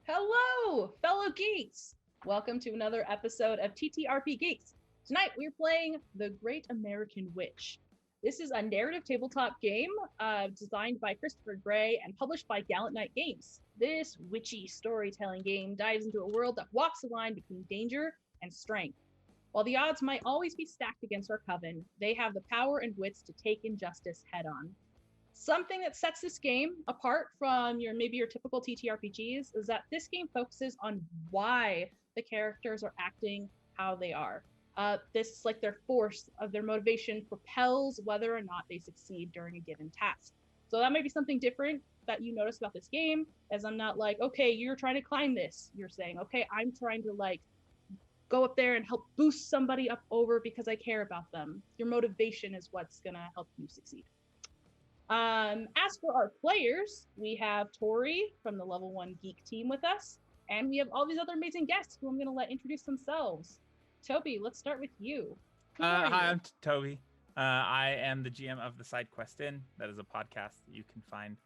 Hello, fellow geeks! Welcome to another episode of TTRPGeeks. Tonight we're playing The Great American Witch. This is a narrative tabletop game designed by Christopher Gray and published by Gallant Knight Games. This witchy storytelling game dives into a world that walks the line between danger and strength. While the odds might always be stacked against our coven, they have the power and wits to take injustice head on. Something that sets this game apart from your typical TTRPGs is that this game focuses on why the characters are acting how they are. This, like their force of their motivation, propels whether or not they succeed during a given task. So that might be something different that you notice about this game, as I'm not like, okay, you're trying to climb this. You're saying, okay, I'm trying to go up there and help boost somebody up over because I care about them. Your motivation is what's gonna help you succeed. As for our players, we have Tori from the Level 1 Geek team with us, and we have all these other amazing guests who I'm going to let introduce themselves. Toby, let's start with you. Hi, I'm Toby. I am the GM of the Side Quest Inn. That is a podcast that you can find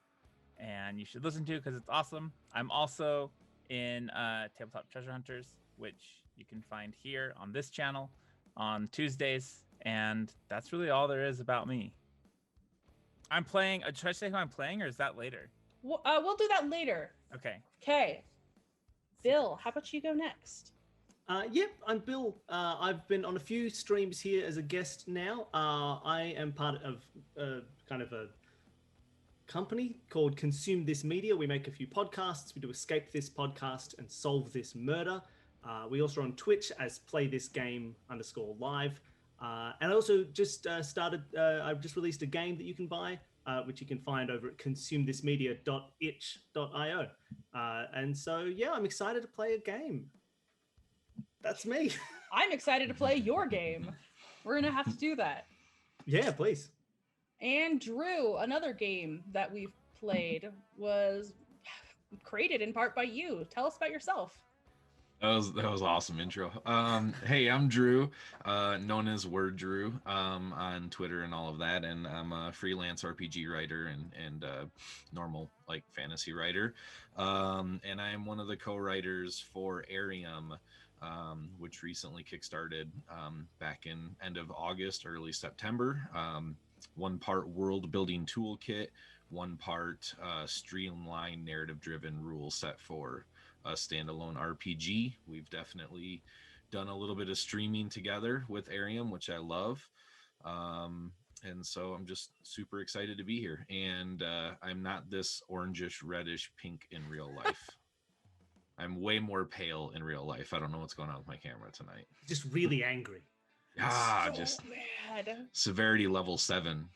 and you should listen to because it's awesome. I'm also in Tabletop Treasure Hunters, which you can find here on this channel on Tuesdays, and that's really all there is about me. I'm playing. Should I say who I'm playing, or is that later? We'll do that later. Okay. Okay. Bill, how about you go next? Yep, I'm Bill. I've been on a few streams here as a guest now. I am part of kind of a company called Consume This Media. We make a few podcasts. We do Escape This Podcast and Solve This Murder. We also are on Twitch as Play This Game _live. And I also just I've just released a game that you can buy, which you can find over at consumethismedia.itch.io. And so, yeah, I'm excited to play a game. That's me. I'm excited to play your game. We're going to have to do that. Yeah, please. And Drew, another game that we've played was created in part by you. Tell us about yourself. That was awesome intro. Hey, I'm Drew, known as Word Drew on Twitter and all of that, and I'm a freelance RPG writer and normal fantasy writer, and I'm one of the co-writers for Arium, which recently kickstarted back in end of August, early September. One part world building toolkit, one part streamlined narrative driven rule set for a standalone RPG. We've definitely done a little bit of streaming together with Arium, which I love. And so I'm just super excited to be here. And I'm not this orangish, reddish pink in real life. I'm way more pale in real life. I don't know what's going on with my camera tonight. Just really angry. So just mad. Severity level 7.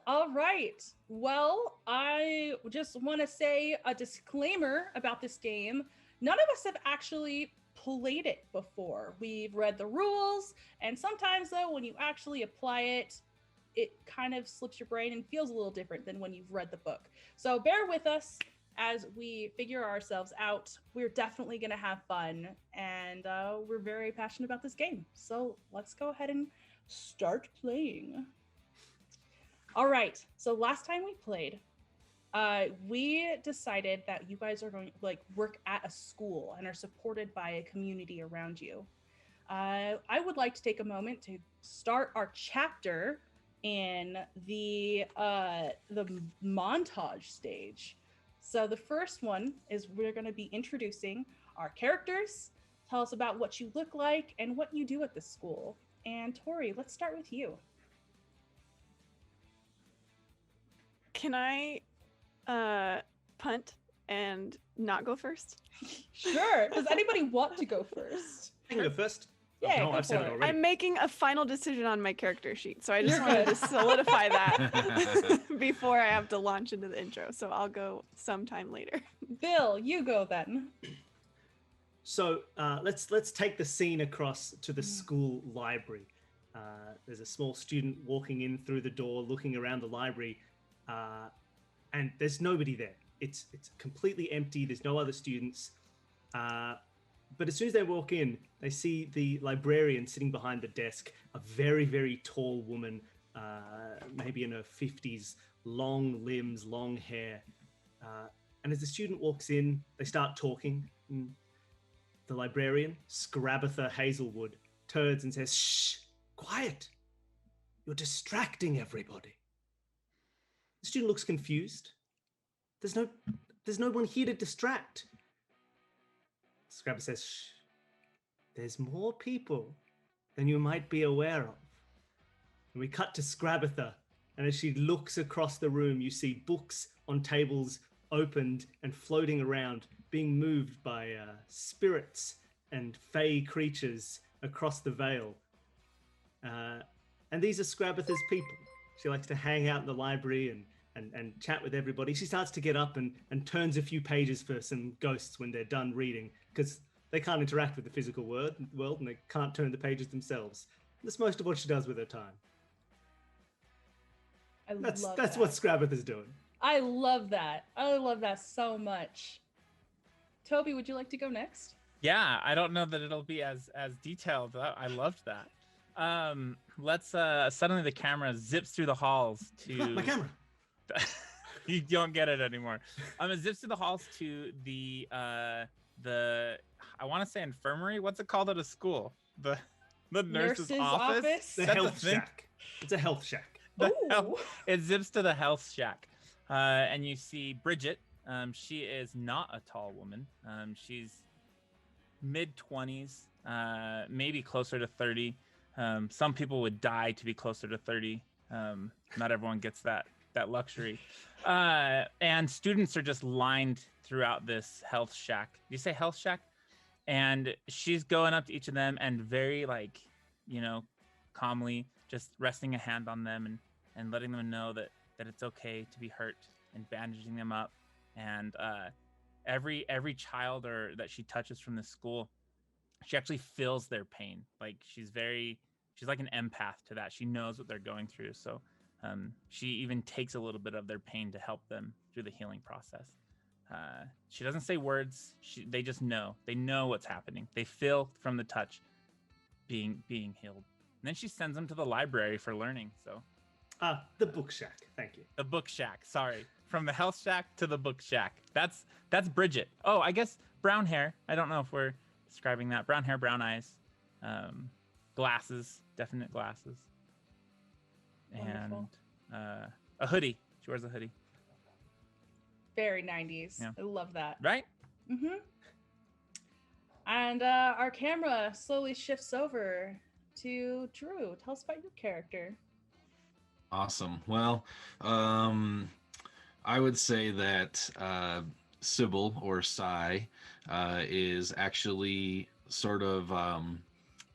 All right. Well, I just want to say a disclaimer about this game. None of us have actually played it before. We've read the rules, and sometimes, though, when you actually apply it, it kind of slips your brain and feels a little different than when you've read the book. So bear with us as we figure ourselves out. We're definitely going to have fun, and we're very passionate about this game. So let's go ahead and start playing. All right, so last time we played, we decided that you guys are going to work at a school and are supported by a community around you. I would like to take a moment to start our chapter in the montage stage. So the first one is we're going to be introducing our characters. Tell us about what you look like and what you do at the school. And Tori, let's start with you. Can I punt and not go first? Sure. Does anybody want to go first? I can go first. Yeah, no, I've said it already. I'm making a final decision on my character sheet, so I just wanted to solidify that before I have to launch into the intro. So I'll go sometime later. Bill, you go then. So let's take the scene across to the school library. There's a small student walking in through the door, looking around the library, and there's nobody there. It's completely empty. There's no other students. But as soon as they walk in, they see the librarian sitting behind the desk, a very, very tall woman, maybe in her 50s, long limbs, long hair. And as the student walks in, they start talking. And the librarian, Scrabatha Hazelwood, turns and says, "Shh, quiet. You're distracting everybody." The student looks confused. There's no one here to distract. Scrabatha says, "Shh. There's more people than you might be aware of." And we cut to Scrabatha, and as she looks across the room, you see books on tables opened and floating around, being moved by spirits and fey creatures across the veil. And these are Scrabatha's people. She likes to hang out in the library and chat with everybody. She starts to get up and turns a few pages for some ghosts when they're done reading, because they can't interact with the physical world and they can't turn the pages themselves. That's most of what she does with her time. That's what Scrabatha's doing. I love that. I love that so much. Toby, would you like to go next? Yeah, I don't know that it'll be as detailed. I loved that. Let's suddenly the camera zips through the halls to My camera. You don't get it anymore. It zips through the halls to the I want to say infirmary. What's it called at a school? The nurse's office. The health shack. It's a health shack. It zips to the health shack, and you see Bridget. She is not a tall woman. She's mid-20s, maybe closer to 30. Some people would die to be closer to 30. Not everyone gets that luxury. And students are just lined throughout this health shack. Do you say health shack? And she's going up to each of them and very calmly just resting a hand on them and letting them know that it's okay to be hurt and bandaging them up. And every child that she touches from the school, she actually feels their pain. Like she's like an empath to that. She knows what they're going through. So she even takes a little bit of their pain to help them through the healing process. She doesn't say words. They just know. They know what's happening. They feel from the touch being healed. And then she sends them to the library for learning. So the book shack. Thank you. The book shack. Sorry. From the health shack to the book shack. That's Bridget. Oh, I guess brown hair. I don't know if we're describing that. Brown hair, brown eyes, glasses, definite glasses. Wonderful. And a hoodie. She wears a hoodie. Very 90s. Yeah. I love that. Right? Mm-hmm. And our camera slowly shifts over to Drew. Tell us about your character. Awesome. Well, I would say that Sybil or Sai is actually sort of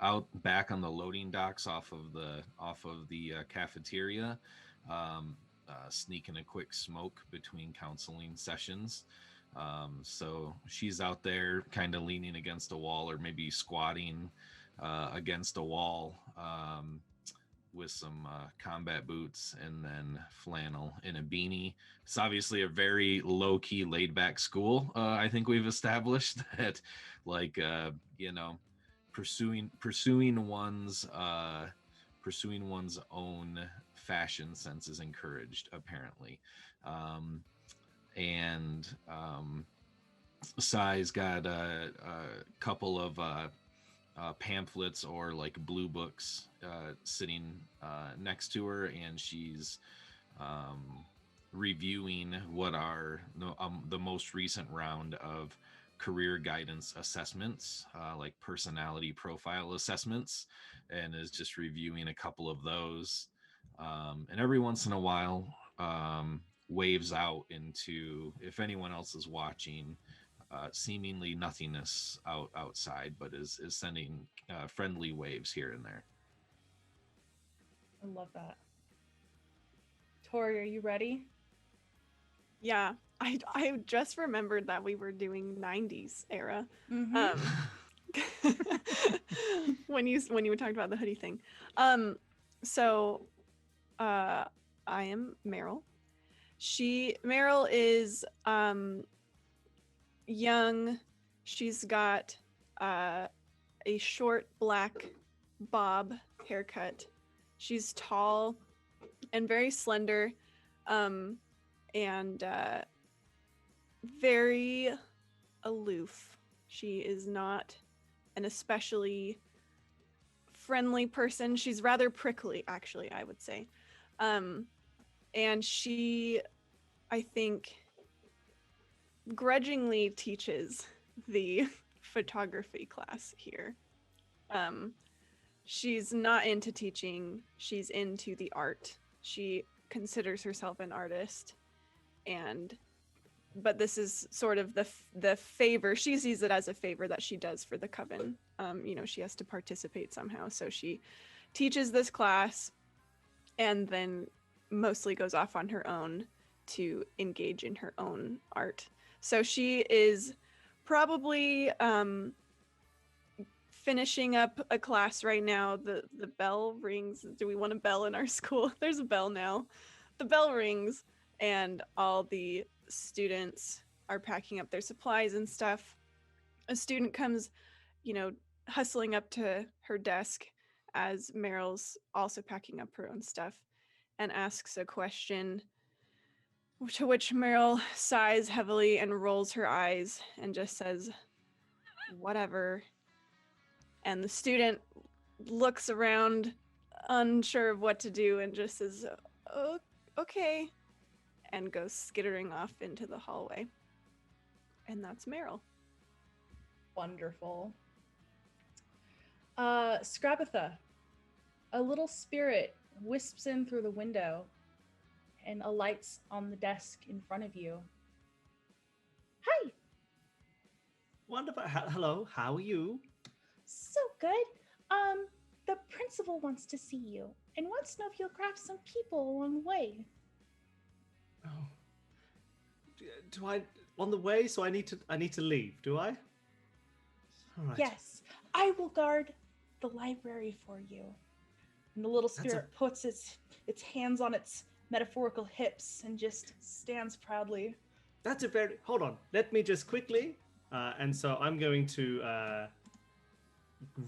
out back on the loading docks off of the cafeteria, sneaking a quick smoke between counseling sessions. So she's out there kind of leaning against a wall, or maybe squatting against a wall, with some combat boots and then flannel and a beanie. It's obviously a very low-key, laid-back school. I think we've established that, pursuing one's own fashion sense is encouraged, apparently. Sai's got a couple of pamphlets or like blue books sitting next to her, and she's reviewing what are the most recent round of career guidance assessments, like personality profile assessments, and is just reviewing a couple of those, and every once in a while waves out into, if anyone else is watching, seemingly nothingness outside, but is sending friendly waves here and there. I love that. Tori, are you ready? Yeah, I just remembered that we were doing 90s era. Mm-hmm. When you were talking about the hoodie thing. So I am Meryl. Meryl is young. She's got a short black bob haircut. She's tall and very slender, and very aloof. She is not an especially friendly person. She's rather prickly, actually, I would say. And she, I think, grudgingly teaches the photography class here. She's not into teaching. She's into the art. She considers herself an artist, but this is sort of the favor. She sees it as a favor that she does for the coven. She has to participate somehow, so she teaches this class and then mostly goes off on her own to engage in her own art. So she is probably finishing up a class right now. The bell rings. Do we want a bell in our school? There's a bell now. The bell rings and all the students are packing up their supplies and stuff. A student comes, hustling up to her desk as Meryl's also packing up her own stuff and asks a question, to which Meryl sighs heavily and rolls her eyes and just says, "Whatever." And the student looks around, unsure of what to do, and just says, "Oh, okay," and goes skittering off into the hallway. And that's Meryl. Wonderful. Scrabatha, a little spirit wisps in through the window and alights on the desk in front of you. Hi. Wonderful. Hello, how are you? So good. The principal wants to see you and wants to know if you'll grab some people along the way. Oh. Do I on the way? So I need to leave, do I? All right. Yes, I will guard the library for you. And the little spirit puts its hands on its metaphorical hips and just stands proudly. Hold on. Let me just quickly. And so I'm going to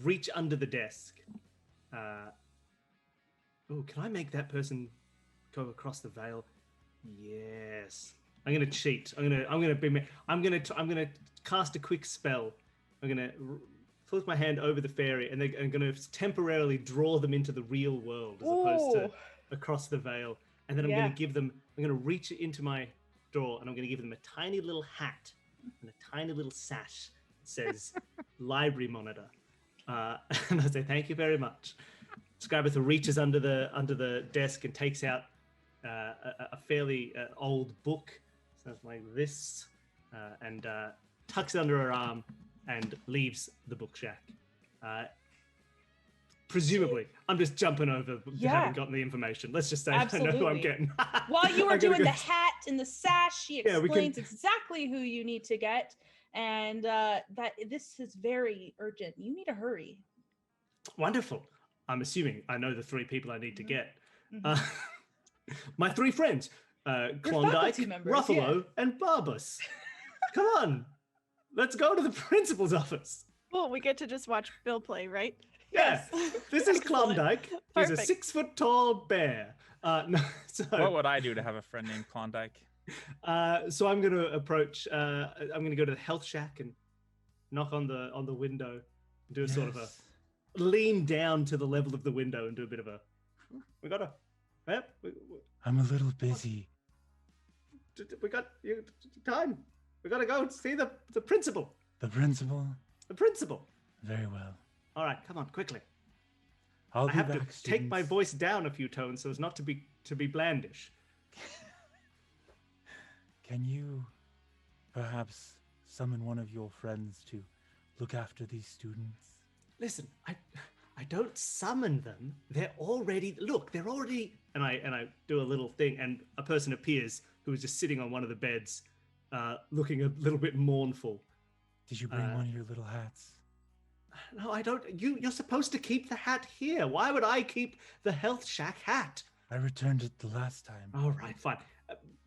reach under the desk. Can I make that person go across the veil? Yes. I'm gonna cheat. I'm gonna cast a quick spell. I'm gonna flip my hand over the fairy, and I'm gonna temporarily draw them into the real world as opposed to across the veil. And then I'm gonna reach into my drawer, and I'm gonna give them a tiny little hat and a tiny little sash that says "Library Monitor." And I say, "Thank you very much." Scrabatha reaches under the desk and takes out a fairly old book, something like this, and tucks it under her arm and leaves the book shack. Presumably, I'm just jumping over, having gotten the information. Let's just say Absolutely. I know who I'm getting. While you were doing the hat and the sash, she explains exactly who you need to get, and that this is very urgent. You need to hurry. Wonderful. I'm assuming I know the three people I need to get. Mm-hmm. My three friends, Klondike, Ruffalo, and Barbus. Come on, let's go to the principal's office. Well, we get to just watch Bill play, right? Yeah, this is Klondike. He's a 6 foot tall bear. What would I do to have a friend named Klondike? So I'm going to approach. I'm going to go to the health shack and knock on the window, and do a sort of a lean down to the level of the window and do a bit of a. We got a. Yep. I'm a little busy. We got time. We got to go see the principal. The principal? The principal. Very well. All right, come on, quickly. I have to take my voice down a few tones so as not to be blandish. Can you perhaps summon one of your friends to look after these students? Listen, I don't summon them. They're already and I do a little thing, and a person appears who is just sitting on one of the beds, looking a little bit mournful. Did you bring one of your little hats? No, I don't. You're supposed to keep the hat here. Why would I keep the health shack hat? I returned it the last time. All right, fine.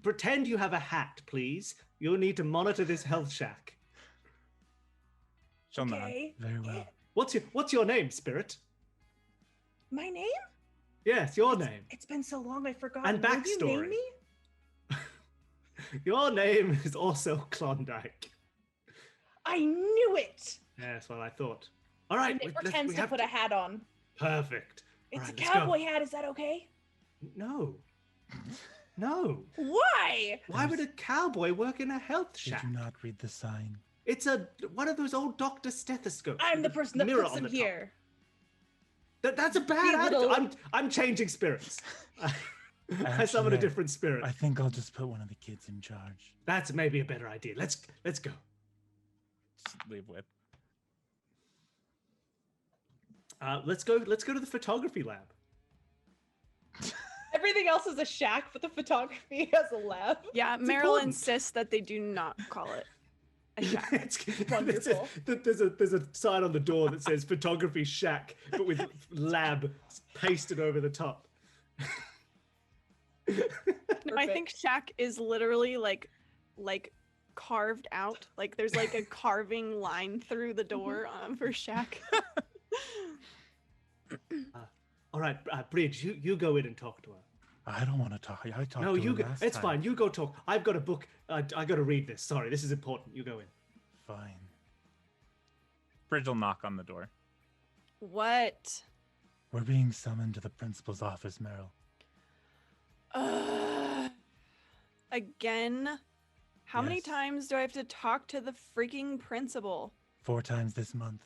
Pretend you have a hat, please. You'll need to monitor this health shack. She'll nod. Very well. What's your name, Spirit? My name? Yes, your name. It's been so long I forgot. And backstory. Will you name me? Your name is also Klondike. I knew it. Yeah, that's what I thought. All right, And it pretends we to have put a hat on. Perfect. It's All a right, let's go. cowboy hat. Is that okay? No. No. Why? Why would a cowboy work in a health Did shack? you not read the sign? It's one of those old doctor stethoscopes. I'm the with a person that mirror puts on them the top. here. That's a bad little- I'm changing spirits. I summon a Actually, different spirit. I think I'll just put one of the kids in charge. That's maybe a better idea. Let's go. Just leave with. Let's go to the photography lab. Everything else is a shack, but the photography has a lab. Yeah, It's Meryl important. insists that they do not call it a shack. Wonderful. There's a sign on the door that says photography shack, but with lab pasted over the top. No, I think shack is literally like carved out. Like there's like a carving line through the door for shack. All right, Bridge, you go in and talk to her. I don't want to talk. I talked No, to you her go. last It's time. fine. You go talk. I've got a book. I got to read this. Sorry, this is important. You go in. Fine. Bridge will knock on the door. What? We're being summoned to the principal's office, Meryl. Again? How many Yes. times do I have to talk to the freaking principal? 4 times this month.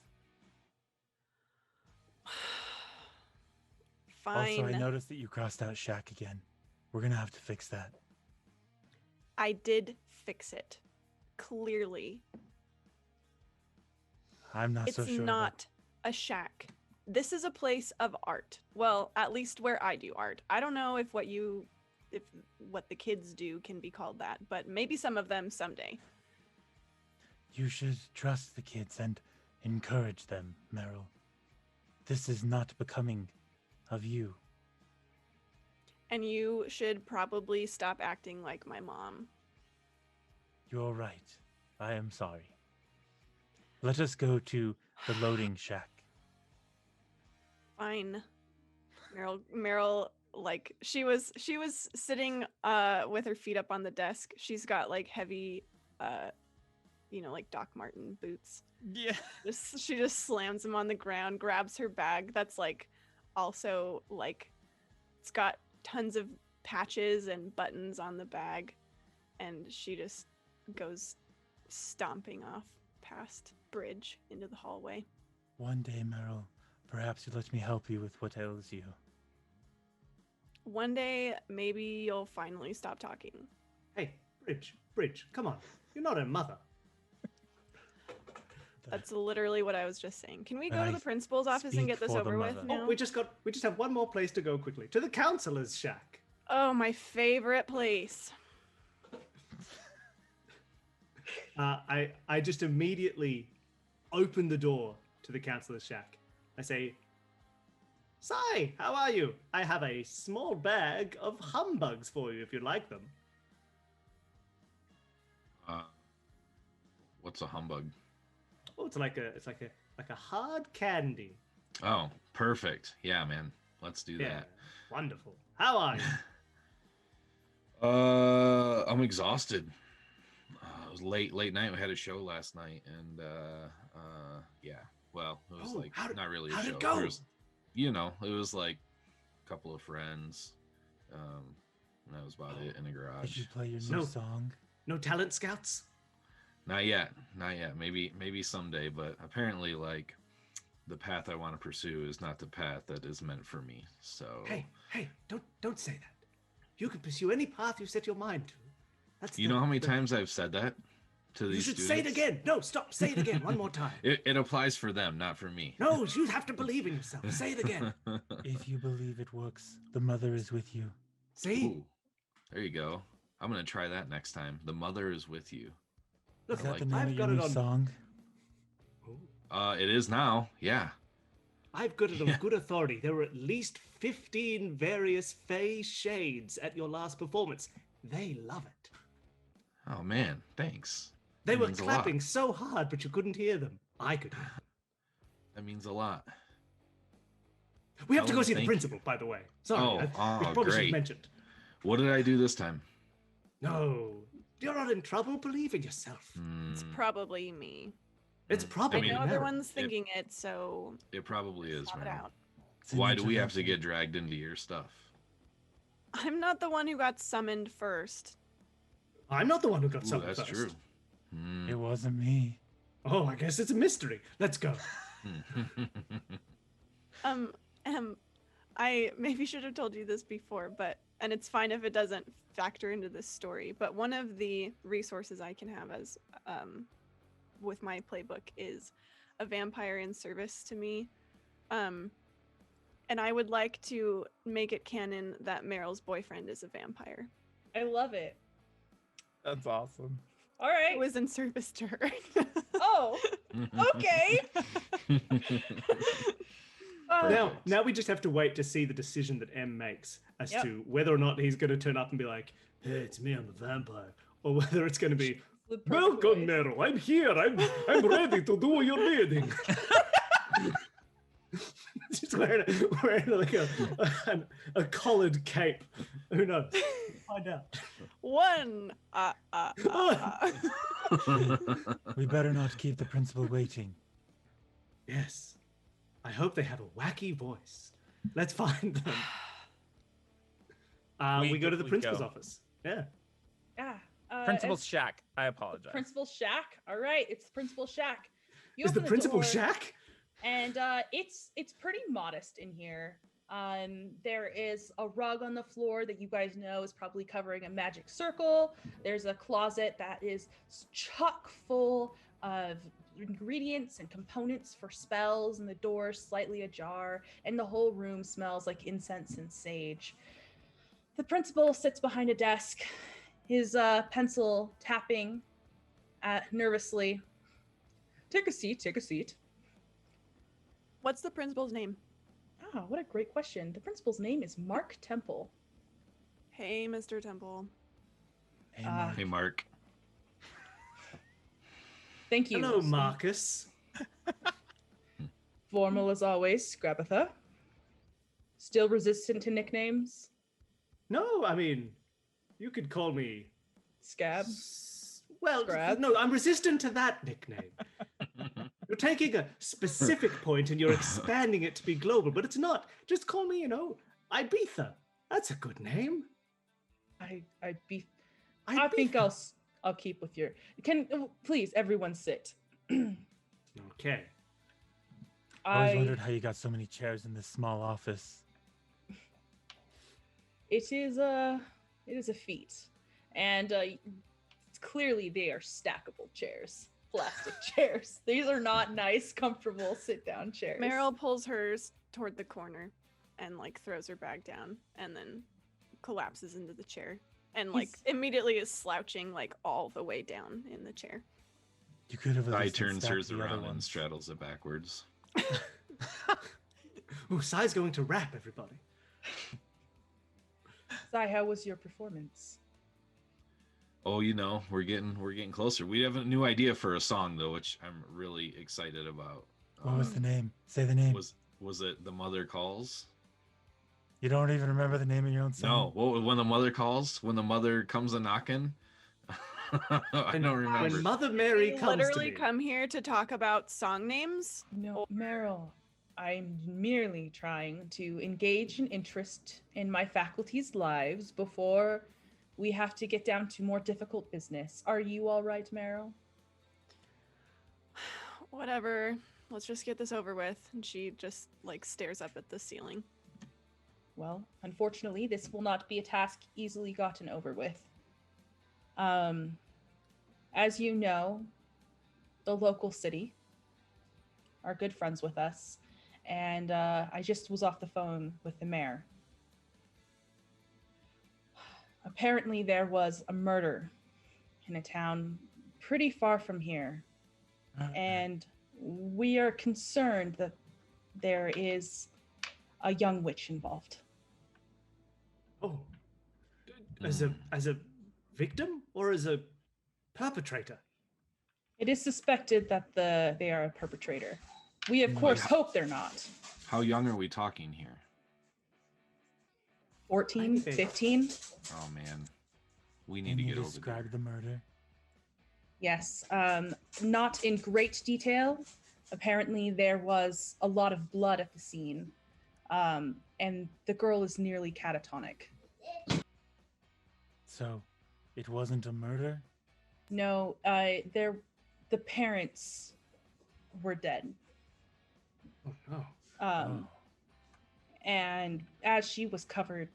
Fine. Also, I noticed that you crossed out Shack again. We're gonna have to fix that. I did fix it. Clearly. I'm not so It's sure. not a shack. This is a place of art. Well, at least where I do art. I don't know if what the kids do can be called that, but maybe some of them someday. You should trust the kids and encourage them, Meryl. This is not becoming of you. And you should probably stop acting like my mom. You're right. I am sorry. Let us go to the loading shack. Fine. Meryl, like she was sitting with her feet up on the desk. She's got like heavy like Doc Marten boots. Yeah. She just slams them on the ground, grabs her bag that's like also like it's got tons of patches and buttons on the bag, and she just goes stomping off past Bridge into the hallway. One day, Meryl, perhaps you'll let me help you with what ails you. One day, maybe you'll finally stop talking. Hey, Bridge, come on. You're not her mother. That's literally what I was just saying. Can we go And to I the principal's office and speak get this for the over with mother. now? Oh, we just have one more place to go quickly. To the counselor's shack. Oh, my favorite place. I just immediately open the door to the counselor's shack. I say, "Sai, how are you? I have a small bag of humbugs for you if you'd like them." What's a humbug? Oh, it's like a hard candy. Oh, perfect. Yeah, man. Let's do Yeah, that. wonderful. How are you? I'm exhausted. It was late night. We had a show last night, and yeah. Well, it was Oh, like not really a how'd show. it go? There was, it was like a couple of friends. And that was about it in a Did garage. you play your No. new song? No talent scouts? Not yet. Maybe someday. But apparently, like, the path I want to pursue is not the path that is meant for me. So Hey, don't say that. You can pursue any path you set your mind to. That's you know how many times I've said that to You these should students? say it again. No, stop. Say it again one more time. It applies for them, not for me. No, you have to believe in yourself. Say it again. If you believe it works, the mother is with you. See? Ooh, there you go. I'm gonna try that next time. The mother is with you. Look, Is that like the name I've of got your it new on. song? Ooh. It is now. Yeah. I've got it on good authority. There were at least 15 various Fey shades at your last performance. They love it. Oh man, thanks. They That were means a lot. clapping so hard, but you couldn't hear them. I could hear them. That means a lot. We have to Oh, go see the thank principal, by the way. Sorry, Oh, we oh, probably should have great. mentioned. What did I do this time? No, You're not in trouble. Believe in yourself. It's probably me. It's probably I know Meryl. everyone's thinking it, so It probably is, stop it Meryl. out. It's an Why do we have to intervention. get dragged into your stuff? I'm not the one who got summoned first. I'm not the one who got Ooh, summoned that's first. true. Hmm. It wasn't me. Oh, I guess it's a mystery. Let's go. I maybe should have told you this before, and it's fine if it doesn't factor into this story, but one of the resources I can have as with my playbook is a vampire in service to me. And I would like to make it canon that Meryl's boyfriend is a vampire. I love it. That's awesome. All It right. was in service to her. Oh, okay. Now we just have to wait to see the decision that M makes as Yep. to whether or not he's going to turn up and be like, "Hey, it's me, I'm a vampire," or whether it's going to be, The perfect "Welcome, voice. Meryl. I'm here. I'm ready to do your bidding." Just wearing like a collared cape. Who knows? Find out. One. We better not keep the principal waiting. Yes. I hope they have a wacky voice. Let's find them. We go to the we principal's go. office. Yeah. Yeah. Principal's it's shack. I apologize. Principal shack. All right, it's the principal shack. You Is the open principal door, shack? and it's pretty modest in here. There is a rug on the floor that you guys know is probably covering a magic circle. There's a closet that is chock full of ingredients and components for spells, and the door is slightly ajar, and the whole room smells like incense and sage. The principal sits behind a desk, his pencil tapping nervously. Take a seat, take a seat. What's the principal's name? Oh, what a great question. The principal's name is Mark Temple. Hey, Mr. Temple. Hey, Uh, Mark. Hey, Mark. Thank you. Hello, Marcus. Formal as always, Scrabatha. Still resistant to nicknames? No, I mean, you could call me. Scab? Well, Scrab? no, I'm resistant to that nickname. You're taking a specific point and you're expanding it to be global, but it's not. Just call me, Ibiza. That's a good name. I think I'll keep with your. Please everyone sit. Okay. I always wondered how you got so many chairs in this small office. It is a feat, and clearly they are stackable chairs, plastic chairs. These are not nice, comfortable sit-down chairs. Meryl pulls hers toward the corner and throws her bag down and then collapses into the chair and immediately is slouching all the way down in the chair. You could have. at I least turns stacked hers the other around and ones. straddles it backwards. Ooh, Sai's going to rap, everybody. Sai, how was your performance? Oh, we're getting closer. We have a new idea for a song though, which I'm really excited about. What was the name? Say the name. Was it The Mother Calls? You don't even remember the name of your own song? No. When the mother calls, when the mother comes a knocking. I don't remember. When Mother Mary You comes literally to me. come here to talk about song names? No, Meryl. I'm merely trying to engage an interest in my faculty's lives before we have to get down to more difficult business. Are you all right, Meryl? Whatever. Let's just get this over with. And she just stares up at the ceiling. Well, unfortunately, this will not be a task easily gotten over with. As you know, the local city are good friends with us, and I just was off the phone with the mayor. Apparently, there was a murder in a town pretty far from here, and we are concerned that there is a young witch involved. Oh. As a victim or as a perpetrator? It is suspected that they are a perpetrator. We, of course, hope they're not. How young are we talking here? 14, 15? Oh man. We need Can to you get over describe there. the murder? Yes, not in great detail. Apparently, there was a lot of blood at the scene, and the girl is nearly catatonic. So, it wasn't a murder? No, the parents were dead. Oh no. Um, And as she was covered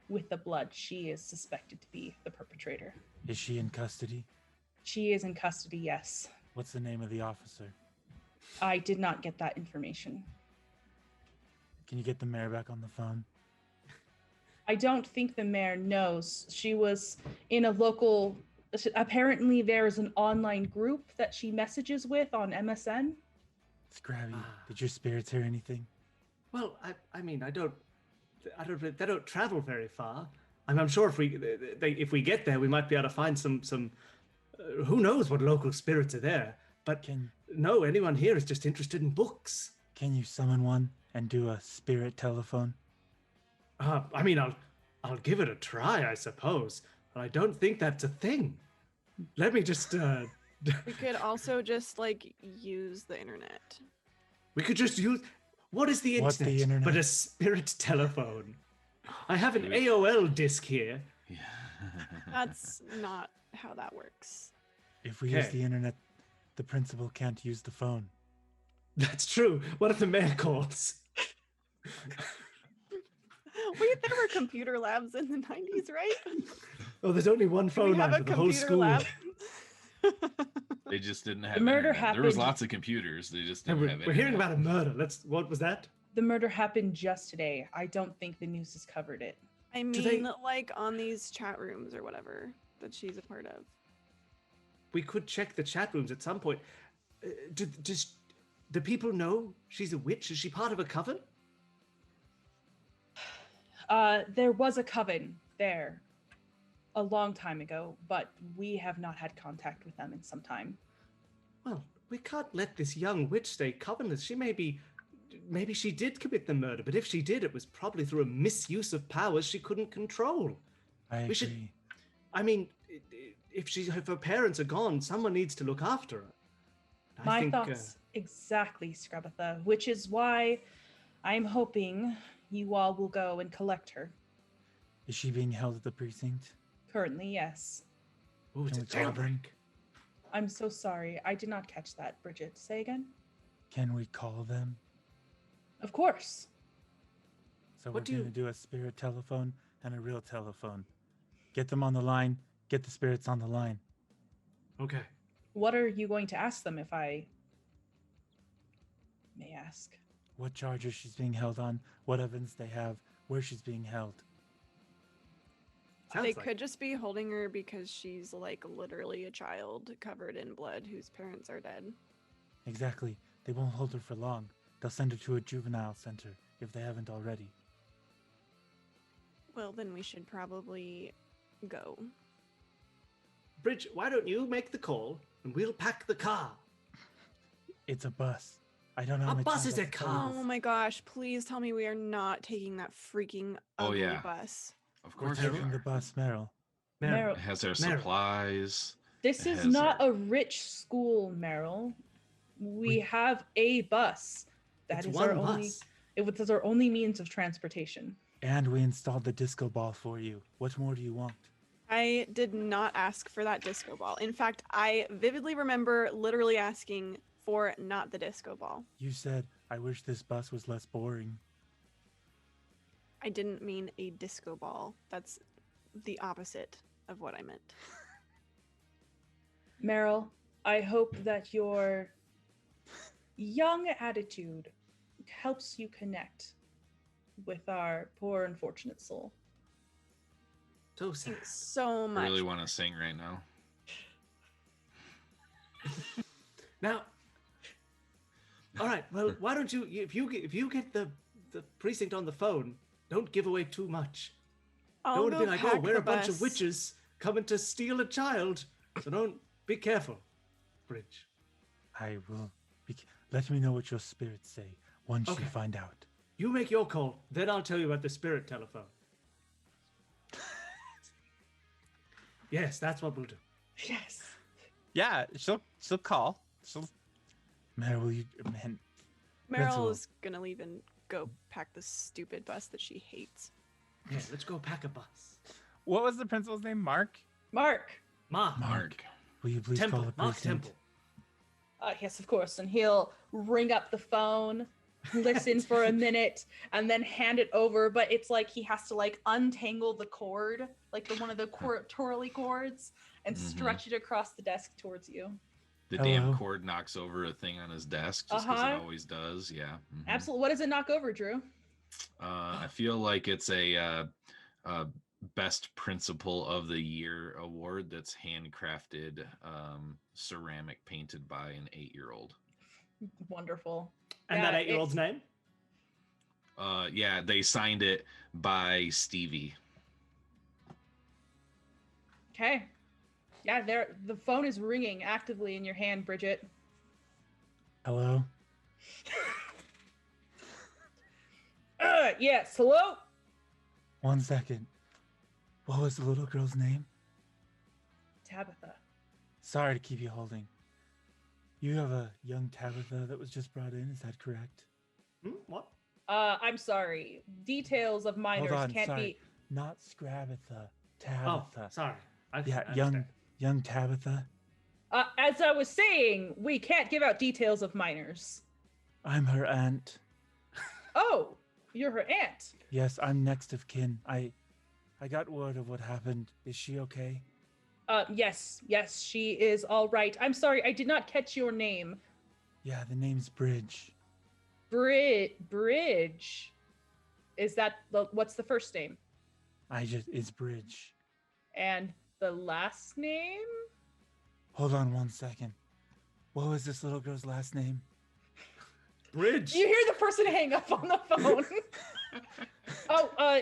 with the blood, she is suspected to be the perpetrator. Is she in custody? She is in custody, yes. What's the name of the officer? I did not get that information. Can you get the mayor back on the phone? I don't think the mayor knows. She was in a local, apparently there is an online group that she messages with on MSN. Scrappy, Ah. did your spirits hear anything? Well, I mean, they don't travel very far. I'm sure if we get there, we might be able to find some who knows what local spirits are there. But no, anyone here is just interested in books. Can you summon one and do a spirit telephone? I mean, I'll give it a try, I suppose. But I don't think that's a thing. Let me just. We could also just like use the internet. We could just use. What is the internet? What's the internet? But a spirit telephone. I have an AOL disk here. Yeah. That's not how that works. If we use Okay. the internet, the principal can't use the phone. That's true. What if the mayor calls? Wait, there were computer labs in the 90s, right? Oh, there's only one We phone have line a for the whole computer school. lab. They just didn't have murder internet. There was happened- lots of computers. They just And didn't have we're hearing internet. about a murder. What was that? The murder happened just today. I don't think the news has covered it. I Do mean, they- like on these chat rooms or whatever that she's a part of. We could check the chat rooms at some point. Do people know she's a witch? Is she part of a coven? There was a coven there a long time ago, but we have not had contact with them in some time. Well, we can't let this young witch stay covenless. Maybe she did commit the murder, but if she did, it was probably through a misuse of powers she couldn't control. I agree. We should- I mean, if her parents are gone, someone needs to look after her. My thoughts exactly, Scrabatha, which is why I'm hoping you all will go and collect her. Is she being held at the precinct? Currently, yes. Oh, it's a Can we call them? jailbreak. I'm so sorry. I did not catch that. Bridget, say again? Can we call them? Of course. So What we're do you- going to do a spirit telephone and a real telephone. Get them on the line. Get the spirits on the line. Okay. What are you going to ask them, if I may ask? What charges she's being held on, what evidence they have, where she's being held. Sounds They like could just be holding her because she's like literally a child covered in blood whose parents are dead. Exactly. They won't hold her for long. They'll send her to a juvenile center if they haven't already. Well, then we should probably go. Bridge, why don't you make the call and we'll pack the car? It's a bus. I don't know how A many bus times is a I've told you car. Oh this. my gosh, please tell me we are not taking that freaking Oh, ugly yeah. bus. Of We're course you taking the are. bus, Meryl. Meryl, It has our Meryl. supplies. this It is has not our- a rich school, Meryl. We We- have a bus. That It's is one our only. bus. It was our only means of transportation. And we installed the disco ball for you. What more do you want? I did not ask for that disco ball. In fact, I vividly remember literally asking for not the disco ball. You said, I wish this bus was less boring. I didn't mean a disco ball. That's the opposite of what I meant. Meryl, I hope that your young attitude helps you connect with our poor unfortunate soul. So sad. Thanks so I much. really want to sing right now. Now, all right. Well, why don't you, if you get the precinct on the phone, don't give away too much. I'll Don't want to go be like, oh, pack we're the a bunch of bus. witches coming to steal a child. So don't be careful, Bridge. I will. Let me know what your spirits say once Okay. you find out. You make your call, then I'll tell you about the spirit telephone. Yes, that's what we'll do. Yes. Yeah, she'll call. Mayor, will you? Man, Meryl Principal. is gonna leave and go pack the stupid bus that she hates. Yeah, let's go pack a bus. What was the principal's name? Mark? Mark. Mark. will you please Temple. call the Mark precinct? Temple. Yes, of course. And he'll ring up the phone, listen for a minute, and then hand it over. But it's like he has to like untangle the cord, like one of the twirly cords, and Mhm. stretch it across the desk towards you. The Hello? damn cord knocks over a thing on his desk just because it Uh-huh. always does. Yeah. Mhm. Absolutely. What does it knock over, Drew? I feel like it's a best principal of the year award that's handcrafted ceramic painted by an 8-year-old. Wonderful. And Yeah, that 8-year-old's name? Yeah, they signed it by Stevie. Okay. Yeah, the phone is ringing actively in your hand, Bridget. Hello. Yes. Hello. 1 second. What was the little girl's name? Tabitha. Sorry to keep you holding. You have a young Tabitha that was just brought in. Is that correct? What? I'm sorry. Details of minors Hold on. can't Sorry. be. Not Scrabitha. Oh, Tabitha. sorry. I Yeah, understand. young Tabitha. As I was saying, we can't give out details of minors. I'm her aunt. Oh, you're her aunt. Yes, I'm next of kin. I got word of what happened. Is she okay? Yes, she is all right. I'm sorry, I did not catch your name. Yeah, the name's Bridge. Bridge. Is that what's the first name? It's Bridge. And the last name? Hold on 1 second. What was this little girl's last name? Bridge. You hear the person hang up on the phone.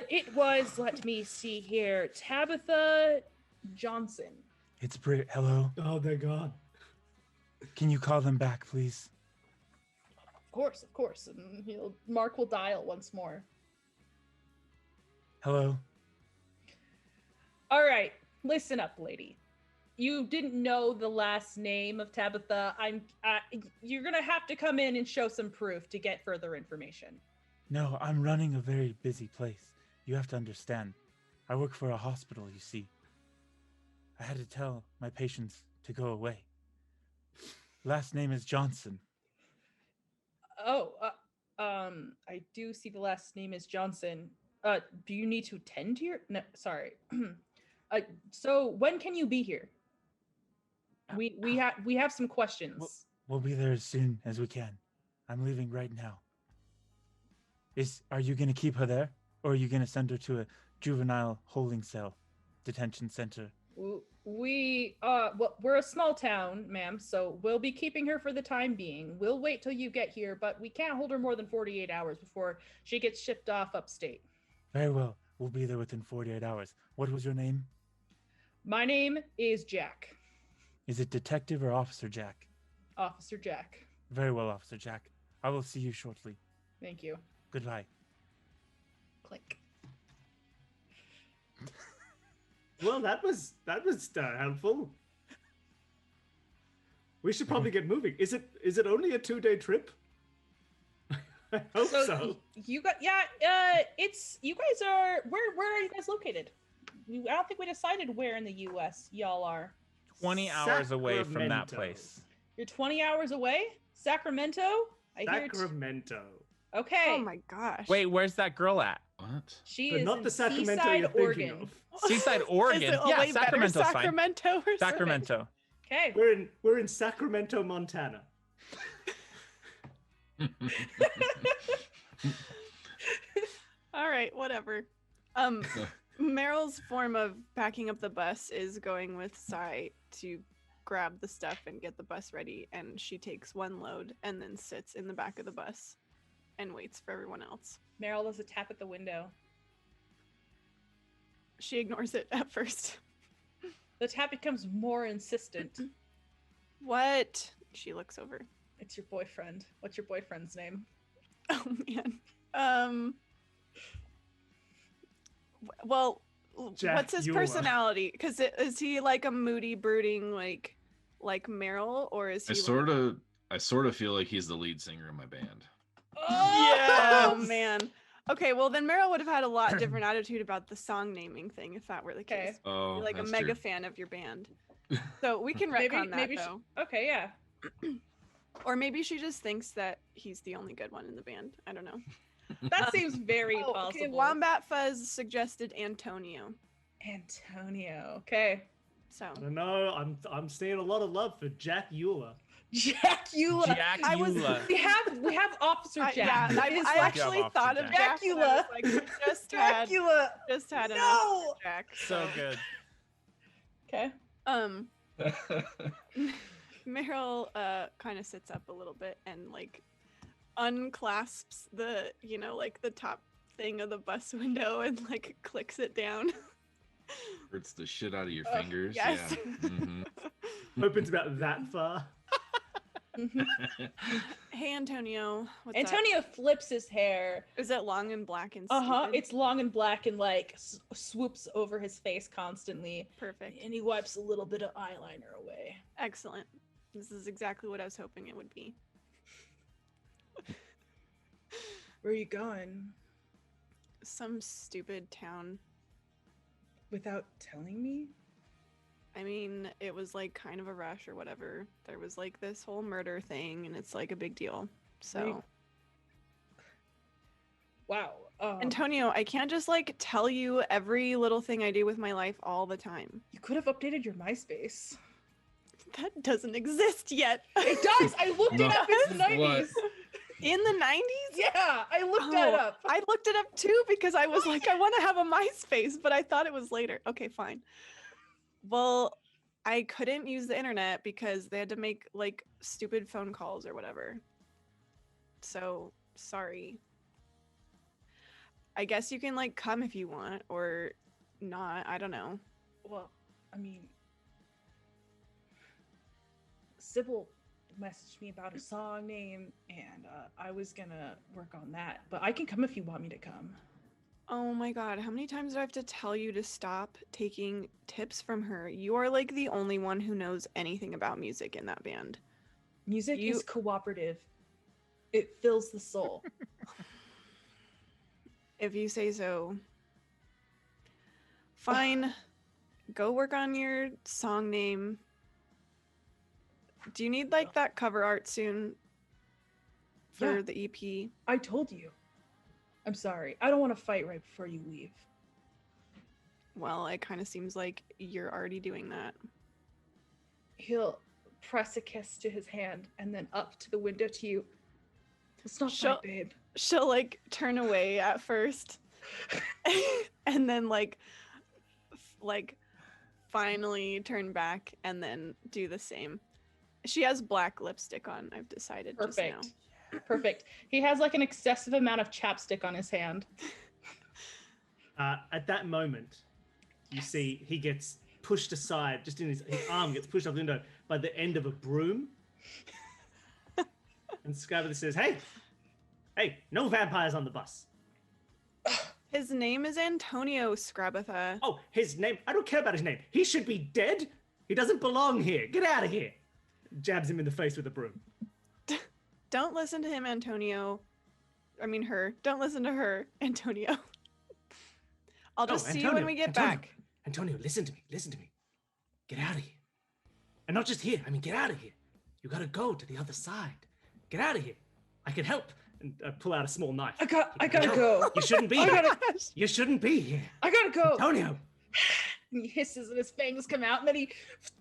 It was, let me see here, Tabitha Johnson. It's Bridge. Hello? Oh, they're gone. Can you call them back, please? Of course. And Mark will dial once more. Hello? All right, listen up, lady. You didn't know the last name of Tabitha. You're gonna have to come in and show some proof to get further information. No, I'm running a very busy place. You have to understand. I work for a hospital, you see. I had to tell my patients to go away. Last name is Johnson. I do see the last name is Johnson. Do you need to tend to your? No, sorry. So when can you be here? We have some questions. We'll be there as soon as we can. I'm leaving right now. Are you gonna keep her there, or are you gonna send her to a juvenile holding cell, detention center? We're a small town, ma'am, so we'll be keeping her for the time being. We'll wait till you get here, but we can't hold her more than 48 hours before she gets shipped off upstate. Very well. We'll be there within 48 hours. What was your name? My name is Jack. Is it Detective or Officer Jack? Officer Jack. Very well, Officer Jack. I will see you shortly. Thank you. Goodbye. Click. Well, that was helpful. We should probably get moving. Is it only a 2-day trip? I hope so. You got it's you guys are where are you guys located? I don't think we decided where in the US y'all are. 20 hours away from that Sacramento. place. You're 20 hours away? Sacramento? Sacramento. Okay. Oh my gosh. Wait, where's that girl at? What? She But is not in the Sacramento Seaside, you're thinking Oregon. of. Seaside, Oregon. Is it Yeah, way better Sacramento's fine. Sacramento or something? Sacramento. Okay. We're in Sacramento, Montana. All right, whatever. Meryl's form of packing up the bus is going with Sai to grab the stuff and get the bus ready, and she takes one load and then sits in the back of the bus and waits for everyone else. Meryl does a tap at the window. She ignores it at first. The tap becomes more insistent. What? She looks over. It's your boyfriend. What's your boyfriend's name? Oh man. Well, Jack what's his Eula. personality? Because is he like a moody, brooding like Meryl, or is he? I sort of feel like he's the lead singer in my band. Oh man. Okay, well then Meryl would have had a lot different attitude about the song naming thing if that were the Okay. case. Oh, You're like a that's mega true. fan of your band. So we can retcon that though. Okay, yeah. Or maybe she just thinks that he's the only good one in the band. I don't know. That seems very Okay, possible. Wombat Fuzz suggested Antonio. Antonio. Okay. So I don't know. I'm seeing a lot of love for Jack Eula. Jack Eula. Jack I was- Eula. We have Officer I, Jack. yeah, It is I like actually Officer thought of Jack. Jack. and I was like, we just had Dracula. an No! Officer Jack. So good. Okay. Meryl kind of sits up a little bit and like unclasps the like the top thing of the bus window and like clicks it down. Hurts the shit out of your fingers. yes. Yeah. Mhm. Opens about that far. Hey Antonio, what's Antonio flips his hair. up? Is it long and black and Uh-huh. stupid? It's long and black and like swoops over his face constantly. Perfect. And he wipes a little bit of eyeliner away. Excellent. This is exactly what I was hoping it would be. Where are you going? Some stupid town. Without telling me? I mean, it was like kind of a rush or whatever. There was like this whole murder thing and it's like a big deal. So, Wow. Antonio, I can't just like tell you every little thing I do with my life all the time. You could have updated your MySpace. That doesn't exist yet. It does. I looked it up. It's the 90s. What? In the 90s? Yeah, I looked that Oh, up. I looked it up too because I was like, I want to have a MySpace, but I thought it was later. Okay, fine. Well, I couldn't use the internet because they had to make like stupid phone calls or whatever. So, sorry. I guess you can like come if you want or not. I don't know. Well, I mean, Sybil messaged me about a song name, and I was gonna work on that. But I can come if you want me to come. Oh my god, how many times do I have to tell you to stop taking tips from her? You are like the only one who knows anything about music in that band. Music You- is cooperative. It fills the soul. If you say so. Fine. Go work on your song name. Do you need like that cover art soon for Yeah. the EP? I told you. I'm sorry. I don't want to fight right before you leave. Well, it kind of seems like you're already doing that. He'll press a kiss to his hand and then up to the window to you. Let's not She'll- fight, babe. She'll like turn away at first and then like finally turn back and then do the same. She has black lipstick on, I've decided just now. Perfect. Perfect. He has like an excessive amount of chapstick on his hand. At that moment, you see he gets pushed aside, just in his arm gets pushed out the window by the end of a broom. And Skyver says, hey, no vampires on the bus. His name is Antonio Scrabatha. Oh, his name, I don't care about his name. He should be dead. He doesn't belong here. Get out of here. Jabs him in the face with a broom. Don't listen to him, Antonio. I mean her. Don't listen to her, Antonio. I'll just see you when we get back. Antonio, listen to me. Get out of here. And not just here. I mean, get out of here. You gotta go to the other side. Get out of here. I can help. And pull out a small knife. I gotta go. You shouldn't be here. You shouldn't be here. I gotta go. Antonio. And he hisses and his fangs come out, and then he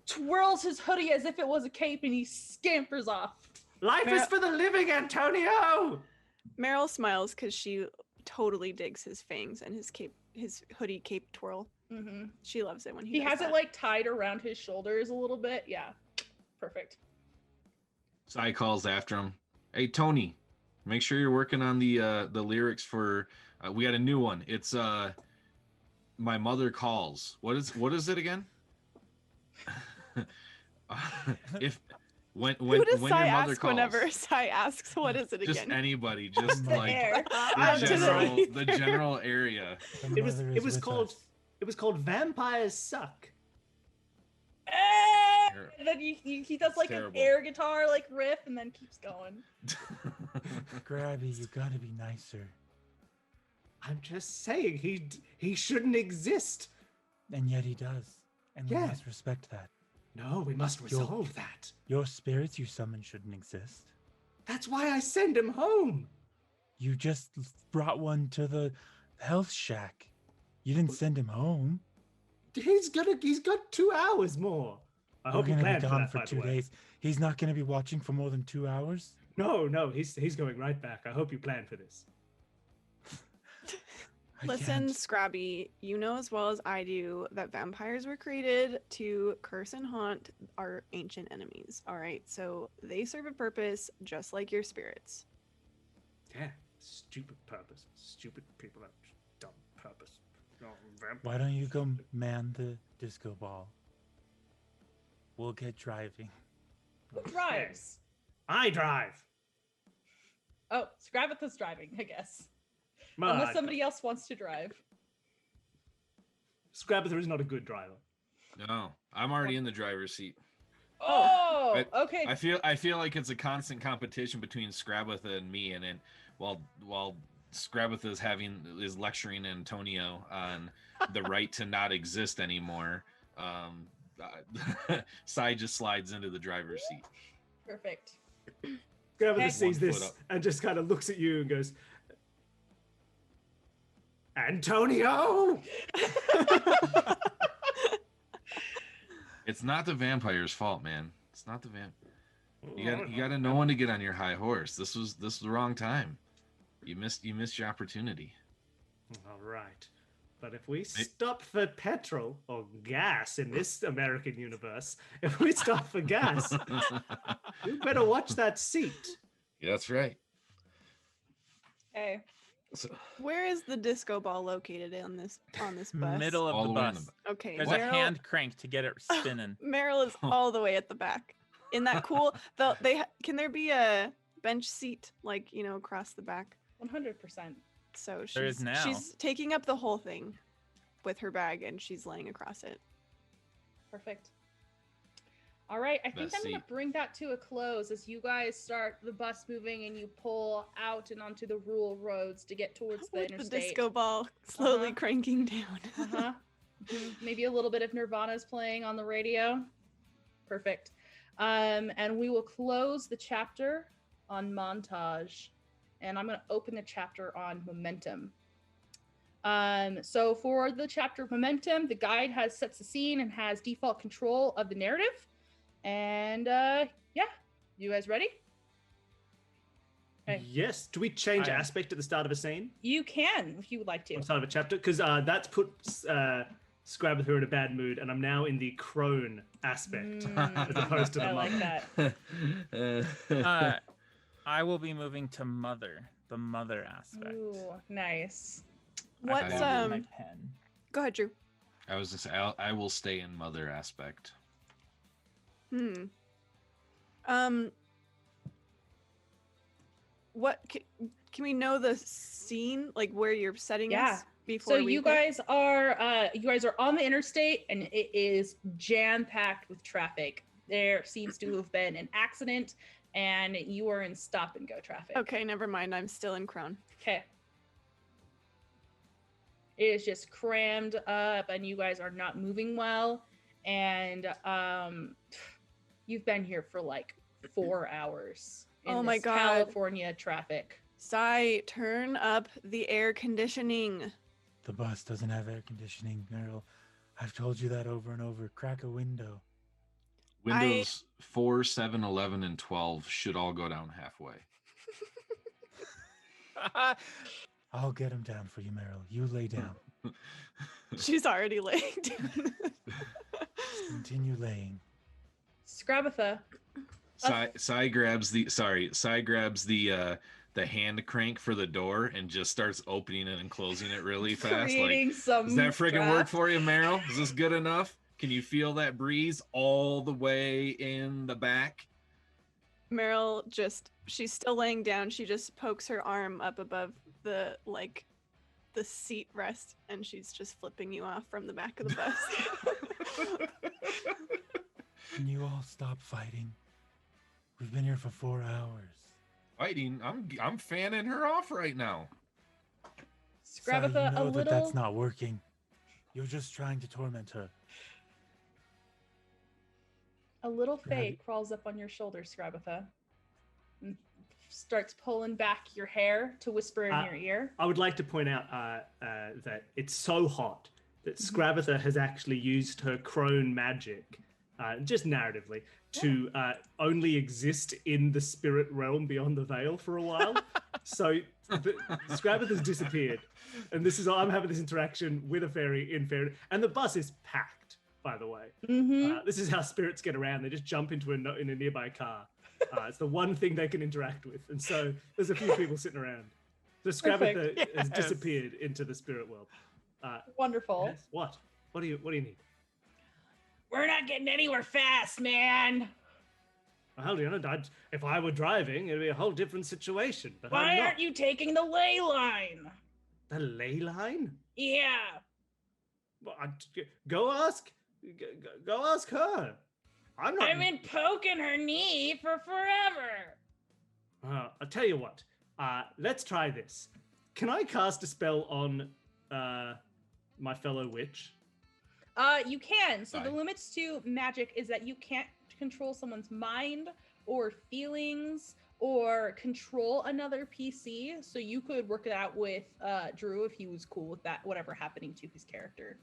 twirls his hoodie as if it was a cape and he scampers off. Life is for the living, Antonio. Meryl smiles because she totally digs his fangs and his cape, his hoodie cape twirl. Mm-hmm. She loves it when He does has that. it like tied around his shoulders a little bit. Yeah. Perfect. Sai calls after him. Hey Tony, make sure you're working on the lyrics for. We got a new one. It's My Mother Calls. What is it again? If when Who does when Sai your mother ask calls, whenever Sai asks what is it just again? anybody, just The like air. Out to the the general area. The mother is It was with called us. It was called Vampires Suck. And then he does like terrible. an air guitar like riff and then keeps going. Grabby, you gotta be nicer. I'm just saying he shouldn't exist. And yet he does. And we Yeah. must respect that. No, we must resolve that. Your spirits you summon shouldn't exist. That's why I send him home. You just brought one to the health shack. You didn't send him home. He's got 2 hours more. I hope We're you gonna planned be for gone that, for by the 2 way. days. He's not gonna be watching for more than 2 hours. No, he's going right back. I hope you planned for this. I Listen, can't. Scrabby, you know as well as I do that vampires were created to curse and haunt our ancient enemies. All right, so they serve a purpose just like your spirits. Yeah, stupid purpose. Stupid people have dumb purpose. Oh, Why don't you go man the disco ball? We'll get driving. Who drives? I drive. Oh, Scrabbitha's driving, I guess. Ma, Unless somebody else wants to drive. Scrabbather is not a good driver. No, I'm already in the driver's seat. Oh, okay. I feel like it's a constant competition between Scrabbatha and me, and then while Scrabbatha is lecturing Antonio on the right to not exist anymore, Sai just slides into the driver's seat. Perfect. Scrabbather Okay. sees 1 this foot up. and just kind of looks at you and goes, Antonio! It's not the vampire's fault, man. It's not the You got to know when to get on your high horse. This was the wrong time. You missed your opportunity. All right. But if we stop for petrol or gas in this American universe, if we stop for gas, you better watch that seat. Yeah, that's right. Okay. So, Where is the disco ball located on this bus? Middle of all the the way in bus. the Okay, There's Meryl, a hand crank to get it spinning. Meryl is all the way at the back. In that cool, can there be a bench seat like across the back? 100%. So There is now. she's taking up the whole thing with her bag and she's laying across it. Perfect. All right, I think Best I'm going to seat. bring that to a close as you guys start the bus moving and you pull out and onto the rural roads to get towards the With the interstate. disco ball slowly Uh-huh. cranking down. Uh-huh. Maybe a little bit of Nirvana's playing on the radio. Perfect. And we will close the chapter on montage. And I'm going to open the chapter on momentum. So for the chapter of momentum, the guide sets the scene and has default control of the narrative. And yeah, you guys ready? Okay. Yes. Do we change I am. aspect at the start of a scene? You can, if you would like At to. the start of a chapter? Because that's put Scrabbather in a bad mood, and I'm now in the crone aspect as opposed to the I like mother. that. I will be moving to the mother aspect. Ooh, nice. What's I My um? pen. Go ahead, Drew. I was just I will stay in mother aspect. What can we know the scene, like where you're setting Yeah. us before So we you hit? guys are on the interstate and it is jam-packed with traffic. There seems to have been an accident and you are in stop and go traffic. Okay, never mind. I'm still in Crown. Okay. It is just crammed up and you guys are not moving well. And you've been here for like 4 hours in Oh my this God. California traffic. Sai, turn up the air conditioning. The bus doesn't have air conditioning, Meryl. I've told you that over and over. Crack a window. Windows 4, 7, 11, and 12 should all go down halfway. I'll get him down for you, Meryl. You lay down. She's already laying down. Continue laying. Scrabbatha. Sai grabs the hand crank for the door and just starts opening it and closing it really fast. Creating Like, some does that friggin' work draft. for you, Meryl? Is this good enough? Can you feel that breeze all the way in the back? Meryl she's still laying down. She just pokes her arm up above the the seat rest, and she's just flipping you off from the back of the bus. Can you all stop fighting? We've been here for 4 hours. Fighting? I'm fanning her off right now. Scrabatha, Sai, you know a that little. that's not working. You're just trying to torment her. A little Grab fae it. crawls up on your shoulder, Scrabatha, and starts pulling back your hair to whisper in your ear. I would like to point out that it's so hot that Scrabatha has actually used her crone magic, just narratively, to only exist in the spirit realm beyond the veil for a while. So Scrabatha's disappeared, and I'm having this interaction with a fairy in fairy, and the bus is packed. By the way, this is how spirits get around. They just jump into in a nearby car. It's the one thing they can interact with, and so there's a few people sitting around. So Scrabatha has disappeared into the spirit world. Wonderful. Yes? What? What do you need? We're not getting anywhere fast, man. Well, if I were driving, it'd be a whole different situation. But Why I'm not. aren't you taking the ley line? The ley line? Yeah. Well, go ask her. I'm not. I've been poking her knee for forever. I'll tell you what. Let's try this. Can I cast a spell on my fellow witch? You can. So the Fine. limits to magic is that you can't control someone's mind or feelings or control another PC. So you could work it out with Drew if he was cool with that, whatever happening to his character.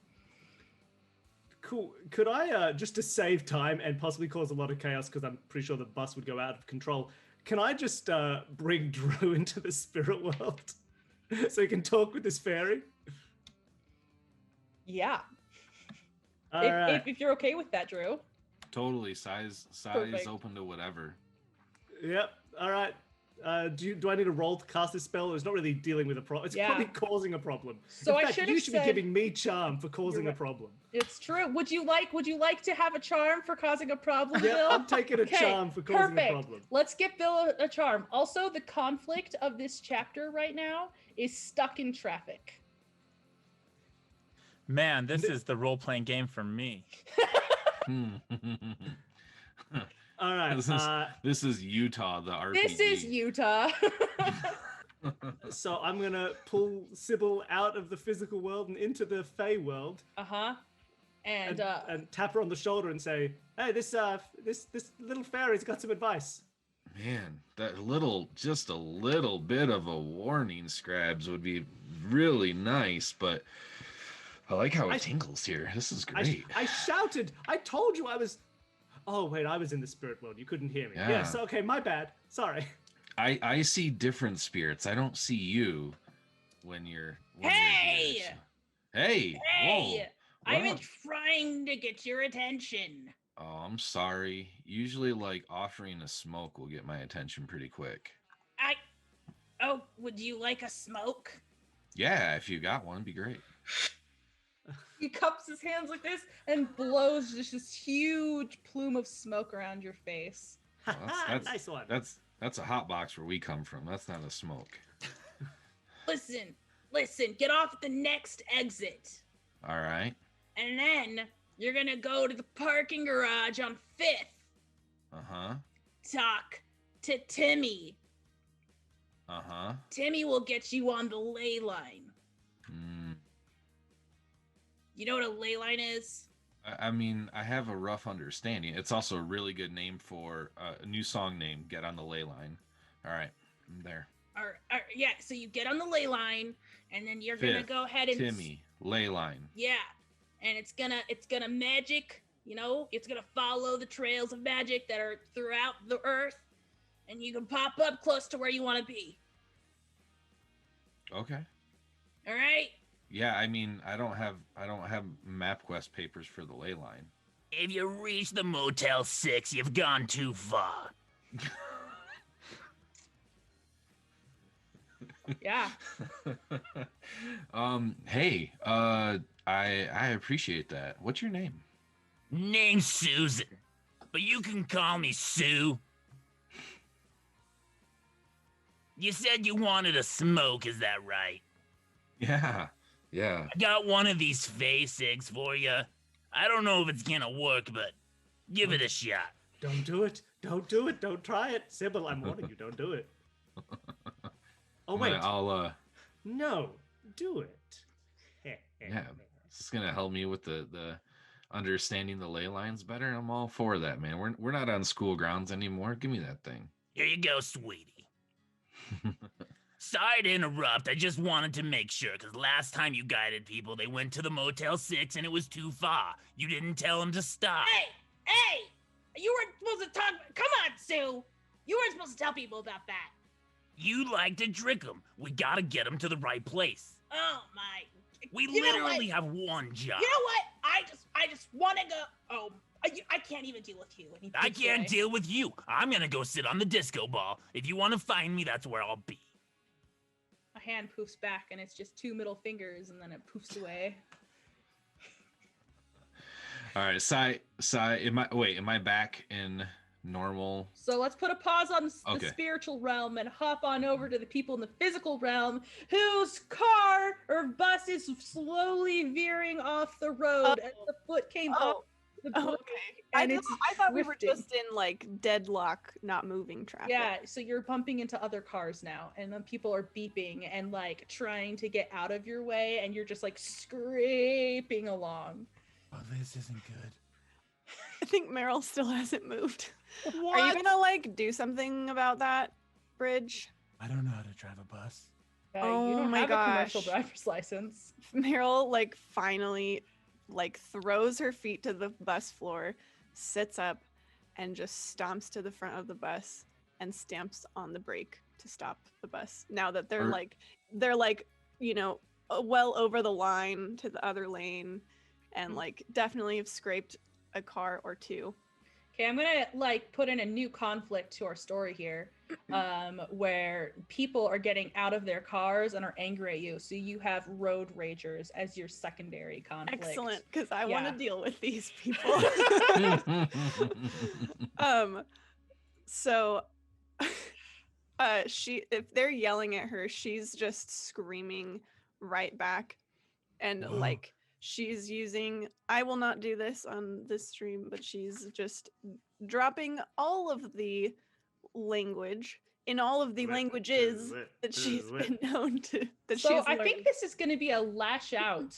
Cool. Could I, just to save time and possibly cause a lot of chaos, because I'm pretty sure the bus would go out of control, can I just bring Drew into the spirit world so he can talk with this fairy? Yeah. All right. If you're okay with that, Drew. Totally. Size Perfect. open to whatever. Yep. All right. Do I need a roll to cast this spell? It's not really dealing with a problem. It's Yeah. probably causing a problem. So In I fact, should you have should said- be giving me charm for causing You're a right. problem. It's true. Would you like to have a charm for causing a problem, Yeah, Bill? I'm taking a Okay, charm for causing perfect. a problem. Let's give Bill a charm. Also, the conflict of this chapter right now is stuck in traffic. Man, this is the role-playing game for me. All right. This is Utah, the RPG. This is Utah. So I'm gonna pull Sybil out of the physical world and into the Fey world, Uh-huh. And and tap her on the shoulder and say, "Hey, this little fairy's got some advice." Man, just a little bit of a warning, Scrabs, would be really nice, but I like how it tingles here. This is great. I shouted. I told you I was. Oh wait, I was in the spirit world. You couldn't hear me. Yeah. Yes. Okay, my bad. Sorry. I see different spirits. I don't see you when you're Hey! here, so- Hey! Hey! Whoa, I've been what? trying to get your attention. Oh, I'm sorry. Usually, like, offering a smoke will get my attention pretty quick. Would you like a smoke? Yeah, if you got one, it'd be great. He cups his hands like this and blows just this huge plume of smoke around your face. Well, that's- Nice one. That's a hot box where we come from. That's not a smoke. Listen, get off at the next exit. All right. And then you're gonna go to the parking garage on 5th. Uh-huh. Talk to Timmy. Uh-huh. Timmy will get you on the ley line. Mm. You know what a ley line is? I mean, I have a rough understanding. It's also a really good name for a new song name, Get on the Ley Line. All right, I'm there. Yeah, so you get on the ley line, and then you're gonna Fifth, go ahead and Timmy, Ley Line. Yeah, and it's gonna magic. You know, it's gonna follow the trails of magic that are throughout the earth, and you can pop up close to where you want to be. Okay. All right. Yeah, I mean, I don't have MapQuest papers for the ley line. If you reach the Motel 6, you've gone too far. Yeah. Hey, I appreciate that. What's your name? Name's Susan, but you can call me Sue. You said you wanted a smoke, is that right? Yeah. Yeah. I got one of these face-eggs for you. I don't know if it's gonna work, but give it a shot. Don't do it. Don't do it. Don't try it. Sybil, I'm warning you. Don't do it. Oh, wait. I'll No. Do it. yeah. This is gonna help me with the understanding the ley lines better. I'm all for that, man. We're not on school grounds anymore. Give me that thing. Here you go, sweetie. Sorry to interrupt. I just wanted to make sure, because last time you guided people, they went to the Motel 6 and it was too far. You didn't tell them to stop. Hey! You weren't supposed to talk. Come on, Sue. You weren't supposed to tell people about that. You like to trick them. We gotta get them to the right place. Oh my! We You know literally what? have one job. You know what? I just want to go. Oh, I can't even deal with you. And he I poops can't away. deal with you. I'm gonna go sit on the disco ball. If you want to find me, that's where I'll be. A hand poofs back, and it's just 2 middle fingers, and then it poofs away. All right, Sai, am I back in normal? So let's put a pause on the Okay. spiritual realm and hop on over to the people in the physical realm whose car or bus is slowly veering off the road as the foot came up the Oh, brake, okay. and I it's thought we were drifting. just in like deadlock, not moving traffic. Yeah, so you're bumping into other cars now, and then people are beeping and like trying to get out of your way, and you're just like scraping along. Oh, this isn't good. I think Meryl still hasn't moved. What? Are you gonna like do something about that, Bridge? I don't know how to drive a bus. You Oh don't my have a commercial gosh. driver's license. Meryl like finally like throws her feet to the bus floor, sits up, and just stomps to the front of the bus and stamps on the brake to stop the bus. Now that they're like, you know, well over the line to the other lane, and like definitely have scraped a car or two. Okay, I'm gonna like put in a new conflict to our story here, where people are getting out of their cars and are angry at you. So you have road ragers as your secondary conflict. Excellent, because I want Yeah. to deal with these people. So if they're yelling at her, she's just screaming right back, and Whoa. like she's using, I will not do this on this stream, but she's just dropping all of the language in all of the languages that she's been known to, that So she's I learned. think this is gonna be a lash out.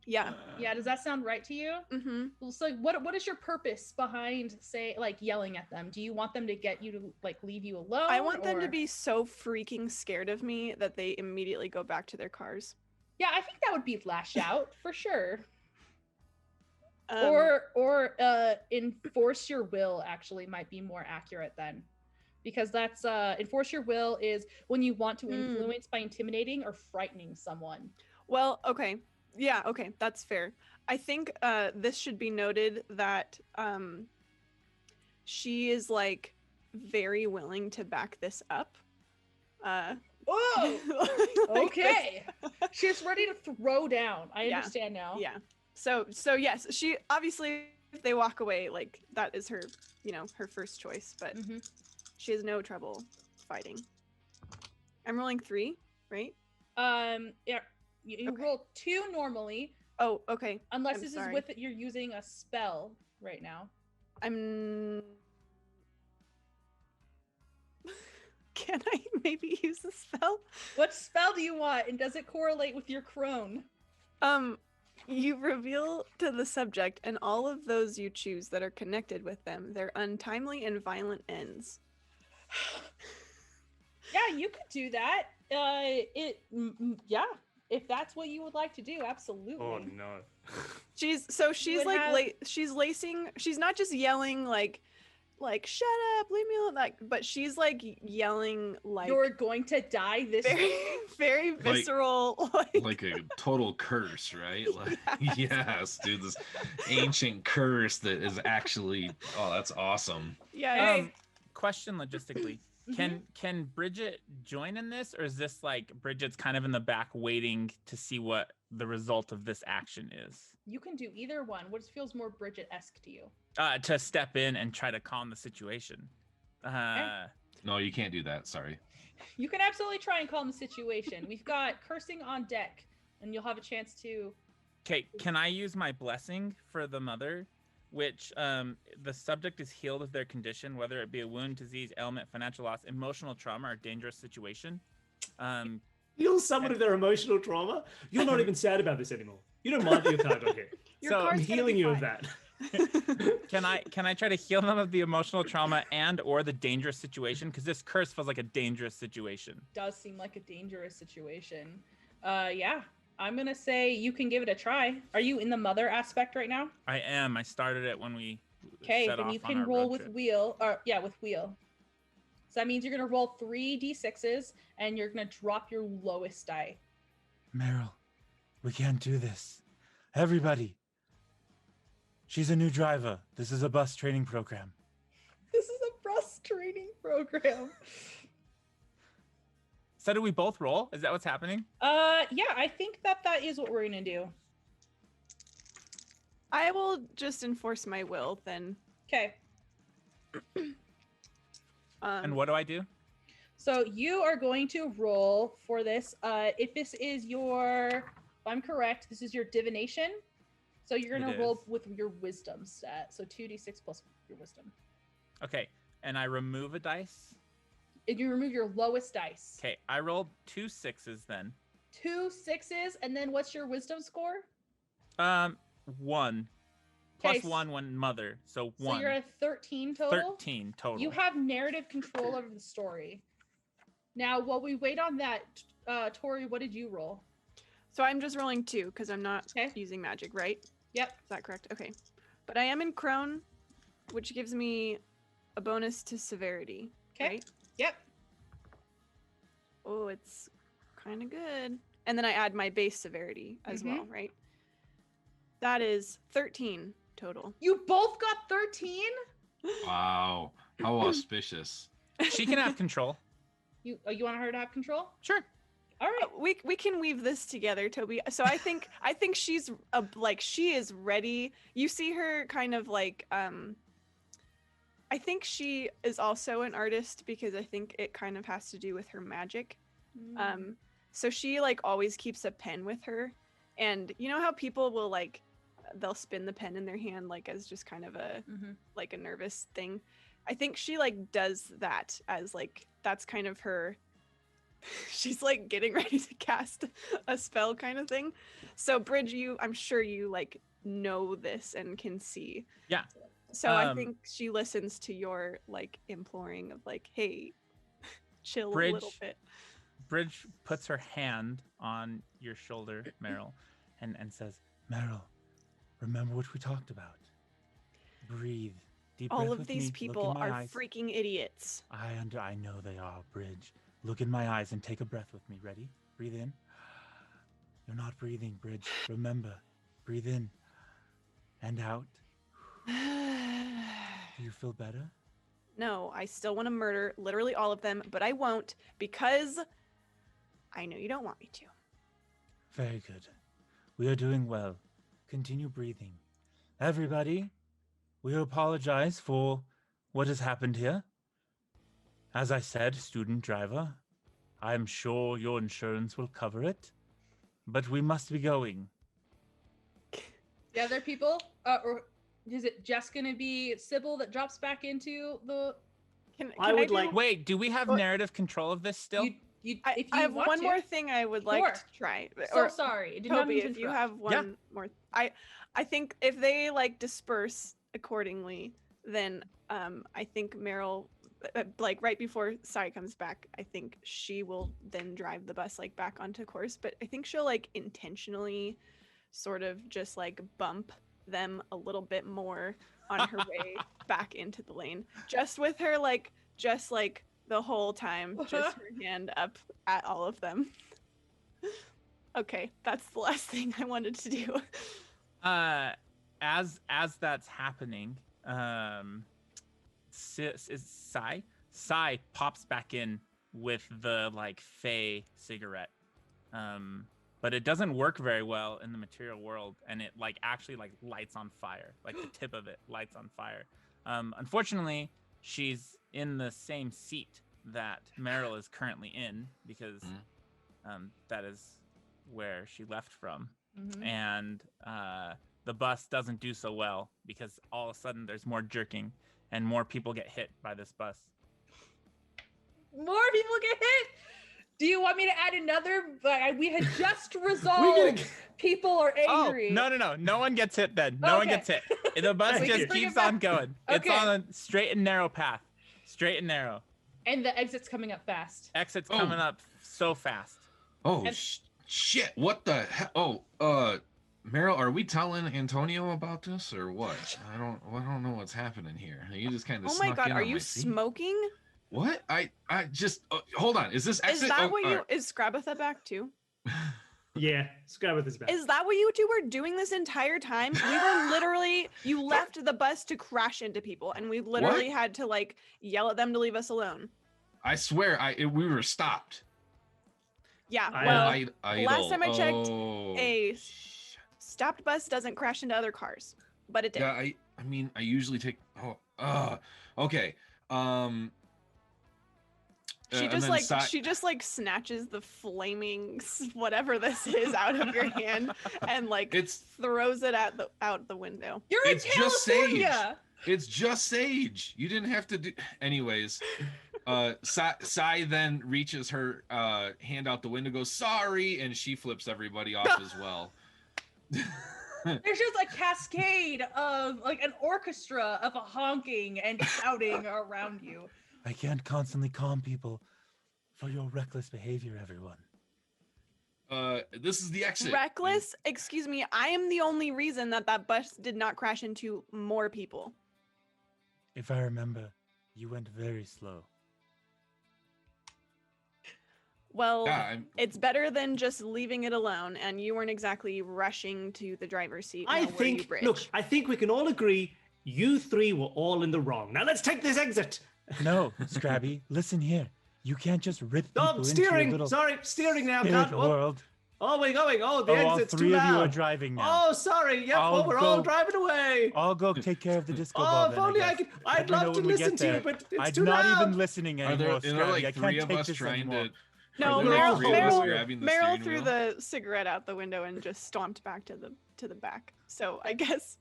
Yeah. Yeah, does that sound right to you? Mm-hmm. So what is your purpose behind say like yelling at them? Do you want them to get you to like leave you alone? I want them to or- be so freaking scared of me that they immediately go back to their cars. Yeah, I think that would be lash out for sure. Um, Or enforce your will actually might be more accurate then. Because that's enforce your will is when you want to influence by intimidating or frightening someone. well, okay. Yeah, okay, that's fair. I think this should be noted that she is like very willing to back this up. Oh, Like okay. She's ready to throw down. I Yeah. understand now. Yeah. So yes, she obviously, if they walk away, like that is her, you know, her first choice, but Mhm. she has no trouble fighting. I'm rolling 3, right? Yeah, you Okay. roll 2 normally, Oh, okay. unless I'm this sorry. is with it you're using a spell right now. I'm. Can I maybe use the spell? What spell do you want, and does it correlate with your crone? You reveal to the subject and all of those you choose that are connected with them their untimely and violent ends. Yeah, you could do that. Yeah, if that's what you would like to do, absolutely. Oh no. She's would like have- she's lacing. She's not just yelling like shut up, leave me alone. Like, but she's like yelling like You're going to die this very way. very visceral. Like a total curse, right? Like, yes, dude, this ancient curse that is actually, oh, that's awesome. yeah. Hey. Question logistically. Can Bridget join in this, or is this like Bridget's kind of in the back waiting to see what the result of this action is? You can do either one. What feels more Bridget-esque to you? To step in and try to calm the situation. No, you can't do that. Sorry. You can absolutely try and calm the situation. We've got cursing on deck. and you'll have a chance to. Okay, can I use my blessing for the mother, which the subject is healed of their condition, whether it be a wound, disease, ailment, financial loss, emotional trauma, or dangerous situation. Heal someone of their emotional trauma. You're not even sad about this anymore. You don't mind that your card got hit. Your So- I'm card's gonna healing be you of fine. that. Can I try to heal them of the emotional trauma and or the dangerous situation? Because this curse feels like a dangerous situation. Does seem like a dangerous situation. Yeah, I'm gonna say you can give it a try. Are you in the mother aspect right now? I am. I started it when we Okay, set then off you on can our roll road with trip. wheel. Or yeah, with wheel. So that means you're gonna roll 3 d6s, and you're gonna drop your lowest die. Meryl, we can't do this. Everybody. She's a new driver. This is a bus training program. This is a bus training program. So do we both roll? Is that what's happening? Yeah, I think that is what we're gonna do. I will just enforce my will then. Okay, And what do I do? so you are going to roll for this. If this is your, if I'm correct, this is your divination. So you're gonna It roll is. with your wisdom stat. So 2d6 plus your wisdom. Okay, and I remove a dice. And you remove your lowest dice. Okay, I rolled 2 6s then. 2 6s, and then what's your wisdom score? 1 Okay, plus 1 mother, so 1. So you're at 13 total. 13 total. You have narrative control over the story. Now, while we wait on that, Tori, what did you roll? So I'm just rolling 2 because I'm not Okay. using magic, right? Yep. Is that correct? Okay. But I am in crone, which gives me a bonus to severity. Okay. Right? Yep. Oh, it's kind of good. And then I add my base severity as well, right? That is 13 total. You both got 13? Wow, how auspicious. She can have control. You want her to have control? Sure. All right. We can weave this together, Toby. So I think she's she is ready. You see her kind of like I think she is also an artist because I think it kind of has to do with her magic. So she like always keeps a pen with her, and you know how people will like they'll spin the pen in their hand like as just kind of a like a nervous thing. I think she like does that as like that's kind of her. She's like getting ready to cast a spell kind of thing. So Bridge, I'm sure you like know this and can see. Yeah. So I think she listens to your like imploring of like, hey, chill a little bit. Bridge puts her hand on your shoulder, Meryl, and says, Meryl, remember what we talked about. Breathe. Deep All breath of with these me. Look people in my are eyes. freaking idiots. I know they are, Bridge. Look in my eyes and take a breath with me. Ready? Breathe in. You're not breathing, Bridge. Remember, breathe in and out. Do you feel better? No, I still want to murder literally all of them, but I won't because I know you don't want me to. Very good. We are doing well. Continue breathing. Everybody, we apologize for what has happened here. As I said, student driver, I'm sure your insurance will cover it, but we must be going. The other people, or is it just gonna be Sybil that drops back into the? Can I would do- like- wait, do we have What? narrative control of this still? If I you have want one to. more thing I would like Sure. to try. So sorry, it did not Toby, mean to if you interrupt. have one more, I think if they like disperse accordingly, then I think Meryl, like right before Sai comes back, I think she will then drive the bus like back onto course. But I think she'll like intentionally, sort of just like bump them a little bit more on her way back into the lane, just with her like the whole time, just her hand up at all of them. Okay, that's the last thing I wanted to do. As that's happening, Sai pops back in with the like Fey cigarette, but it doesn't work very well in the material world, and it like actually like lights on fire, like the tip of it lights on fire. Unfortunately, she's in the same seat that Meryl is currently in because that is where she left from, Mhm. and the bus doesn't do so well because all of a sudden there's more jerking and more people get hit by this bus. More people get hit. Do you want me to add another? We had just We're resolved gonna- people are angry. Oh, no one gets hit then. No one Okay. gets hit. The bus Thank just you. Bring it keeps back. on going. It's Okay. on a straight and narrow path. Straight and narrow. And the exit's coming up fast. Exit's Oh. coming up so fast. Oh And- shit! What the hell? Meryl, are we telling Antonio about this or what? I don't know what's happening here. You just kind of. Oh my god, are you smoking? What? I just hold on. Is this exit? Is that Oh, what all you right. is Scrabatha back too? Yeah, Scrab with his back. Is that what you two were doing this entire time? We were literally, you left the bus to crash into people, and we literally had to like yell at them to leave us alone. I swear, we were stopped. Yeah, I- well, Idle. last time I checked, Oh, a shit. stopped bus doesn't crash into other cars, but it did. Yeah, I mean, I usually take. Okay. She and just then she just like snatches the flaming whatever this is out of your hand and like It's throws it out the window. You're in It's just sage. California. It's just sage. You didn't have to do. Anyways, Sai then reaches her hand out the window, goes sorry, and she flips everybody off as well. There's just a cascade of like an orchestra of a honking and shouting around you. I can't constantly calm people for your reckless behavior, everyone. This is the exit. Reckless? Excuse me, I am the only reason that bus did not crash into more people. If I remember, you went very slow. Well, Yeah, it's better than just leaving it alone, and you weren't exactly rushing to the driver's seat. I nor were you, think. Bridge. Look, I think we can all agree you three were all in the wrong. Now let's take this exit. No, Scrabby, listen here. You can't just rip people Oh, into your steering. little Sorry, steering now. spirit Can't. Oh, world. we're going. Oh, the Oh, all exit's too three of you are loud. driving now. Oh, sorry. Yep. I'll we're all go- driving away. I'll go take care of the disco Oh, ball if then, only I guess. could. Let I'd me know love to when we listen get to you, there. but it's I'm too not loud. even listening Are anymore, there Scrabby. I like can't three of take us this trying anymore. to? No, Are there Meryl- three of us Meryl- grabbing the Meryl steering threw wheel? the cigarette out the window and just stomped back to the back. So I guess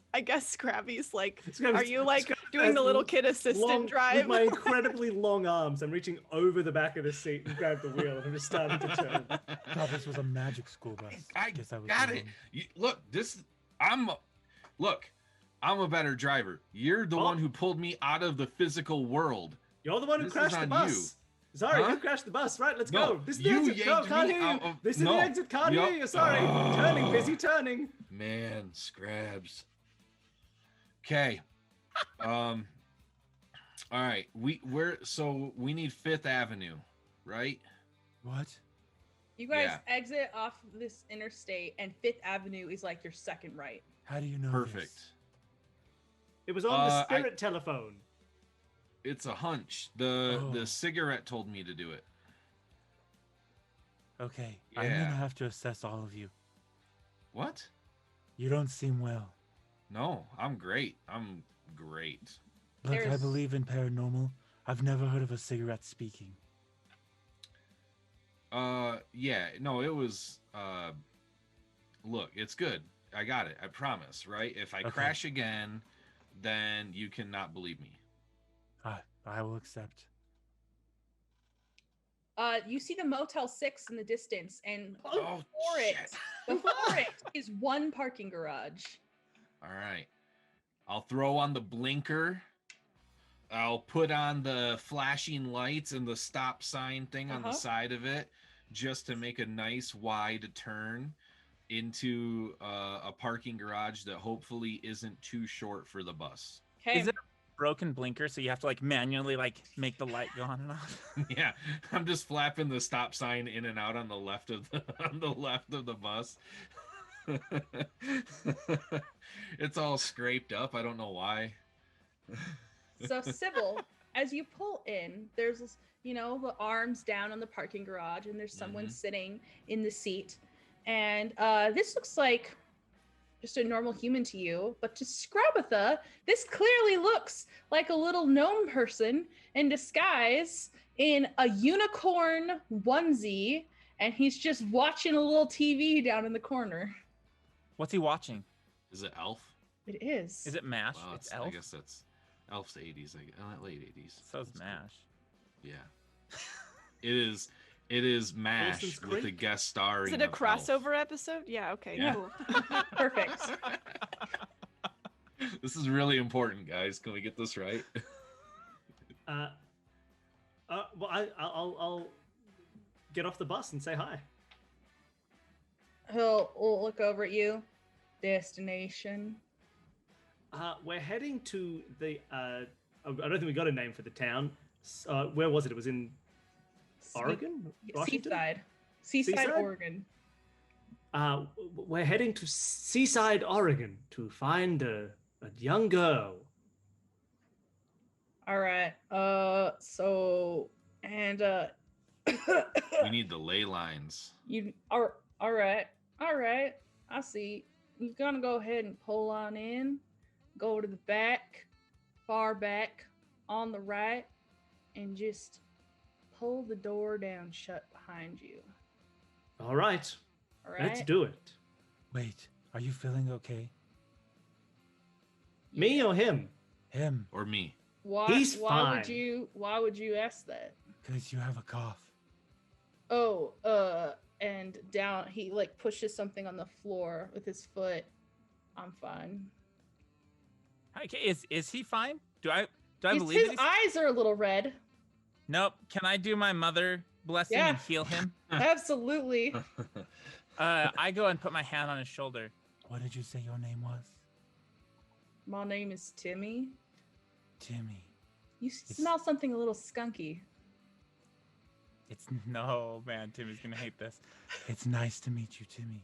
Scrabby's like, Scrabby's- are you like Scrabby doing has the little kid assistant Long, drive? with my incredibly long arms, I'm reaching over the back of the seat and grab the wheel, and I'm just starting to turn. Thought this was a magic school bus. I Guess I was got wrong. it. I'm a better driver. You're the Oh. one who pulled me out of the physical world. You're the one who This is crashed the on bus. you. Sorry, Huh? you crashed the bus. Right, let's No, go. This is the you exit. No, yanked can't me hear you. out of- This is no. the exit. Can't Yup. hear you. Sorry. Turning, busy turning. Man, Scrabs. Okay. All right. We need Fifth Avenue, right? What? You guys Yeah. exit off this interstate, and Fifth Avenue is like your second right. How do you know Perfect. this? It was on the I- spirit telephone. It's a hunch. The Oh. cigarette told me to do it. Okay, I'm Yeah. gonna have to assess all of you. What? You don't seem well. No, I'm great. I'm great. Look, I There's- believe in paranormal. I've never heard of a cigarette speaking. Yeah, no, it was look, it's good. I got it. I promise, right? If I Okay. crash again, then you cannot believe me. I will accept. You see the Motel 6 in the distance, and Oh, before it, shit. before it is one parking garage. All right. I'll throw on the blinker. I'll put on the flashing lights and the stop sign thing on the Uh-huh. side of it just to make a nice wide turn into a parking garage that hopefully isn't too short for the bus. Okay. Is it a broken blinker so you have to like manually like make the light go on and off? Yeah, I'm just flapping the stop sign in and out on the left of the bus. It's all scraped up. I don't know why. So Sybil, as you pull in, there's this, the arms down on the parking garage, and there's someone Mhm. sitting in the seat. And this looks like just a normal human to you, but to Scrabatha, this clearly looks like a little gnome person in disguise in a unicorn onesie and he's just watching a little TV down in the corner. What's he watching? Is it Elf? It is. Is it MASH? Well, It's Elf. I guess that's Elf's 80s. Late 80s. So is That's MASH. cool. Yeah. It is MASH Wilson's with a Creek? guest starring. Is it a of Elf. crossover episode? Yeah, okay, Yeah. cool. Perfect. This is really important, guys. Can we get this right? Well, I'll get off the bus and say hi. He'll look over at you. Destination. We're heading to the. I don't think we got a name for the town. Where was it? It was in Oregon, Washington? Seaside, Oregon. We're heading to Seaside, Oregon, to find a young girl. All right. We need the ley lines. You are all right. All right. I see. You're gonna go ahead and pull on in. Go to the back, far back, on the right, and just pull the door down shut behind you. All right. All right. Let's do it. Wait, are you feeling okay? Me or him? Him, Or me. Why? He's why would fine. you? Why would you ask that? because you have a cough. Oh, and down he like pushes something on the floor with his foot. I'm fine. Okay, is he fine? Do I His believe that he's... eyes are a little red. Nope. Can I do my mother blessing Yeah. and heal him? Absolutely. I go and put my hand on his shoulder. What did you say your name was? My name is Timmy. Timmy. You smell something a little skunky. It's no, man. Timmy's gonna hate this. It's nice to meet you, Timmy.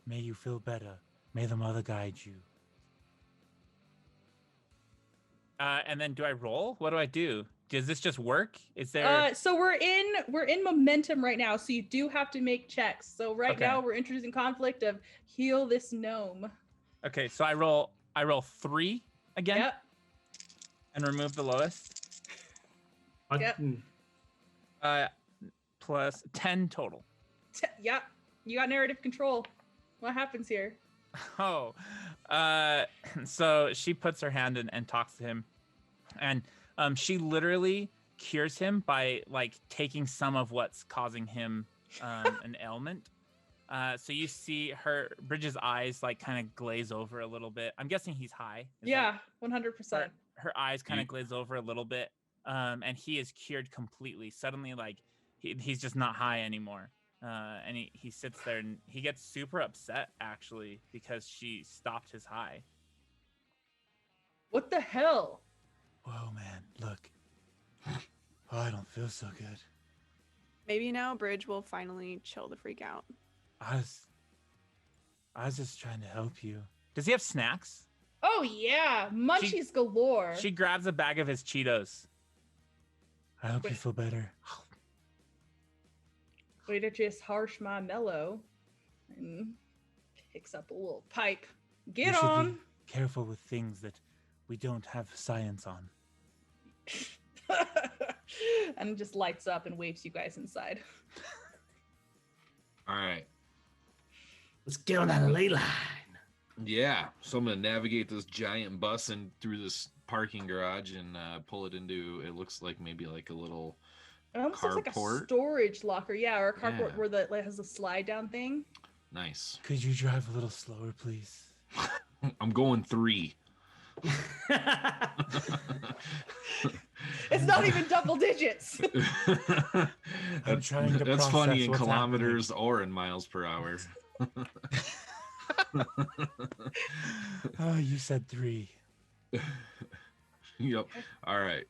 May you feel better. May the mother guide you. And then do I roll? What do I do? Does this just work? Is there? So we're in momentum right now, so you do have to make checks. So right Okay. now we're introducing conflict of heal this gnome. Okay, so I roll 3 again Yep. and remove the lowest. Yep. Plus 10 total. Yep. You got narrative control. What happens here? Oh, so she puts her hand in and talks to him, and she literally cures him by like taking some of what's causing him an ailment. So you see her Bridget's eyes like kind of glaze over a little bit. I'm guessing he's high. Is Yeah, that- 100%. her eyes kind of glaze over a little bit, and he is cured completely. Suddenly, like he's just not high anymore. And he sits there and he gets super upset actually because she stopped his high. What the hell? Whoa, man, look. Oh, I don't feel so good. Maybe now Bridge will finally chill the freak out. I was just trying to help you. Does he have snacks? Oh yeah, munchies galore. She grabs a bag of his Cheetos. I hope you Wait. feel better. Way to just harsh my mellow, and picks up a little pipe. You Get should on. be careful with things that we don't have science on. And just lights up and waves you guys inside. All right. Let's get on that ley line. Yeah. So I'm gonna navigate this giant bus and through this parking garage and pull it into. It looks like maybe like a little. It almost looks like a Carport? storage locker, yeah, or a carport Yeah. where the like, has a slide down thing. Nice. Could you drive a little slower, please? I'm going 3. It's not even double digits. that's trying to that's process funny in what's kilometers or in miles per hour. Oh, you said 3. Yep. All right.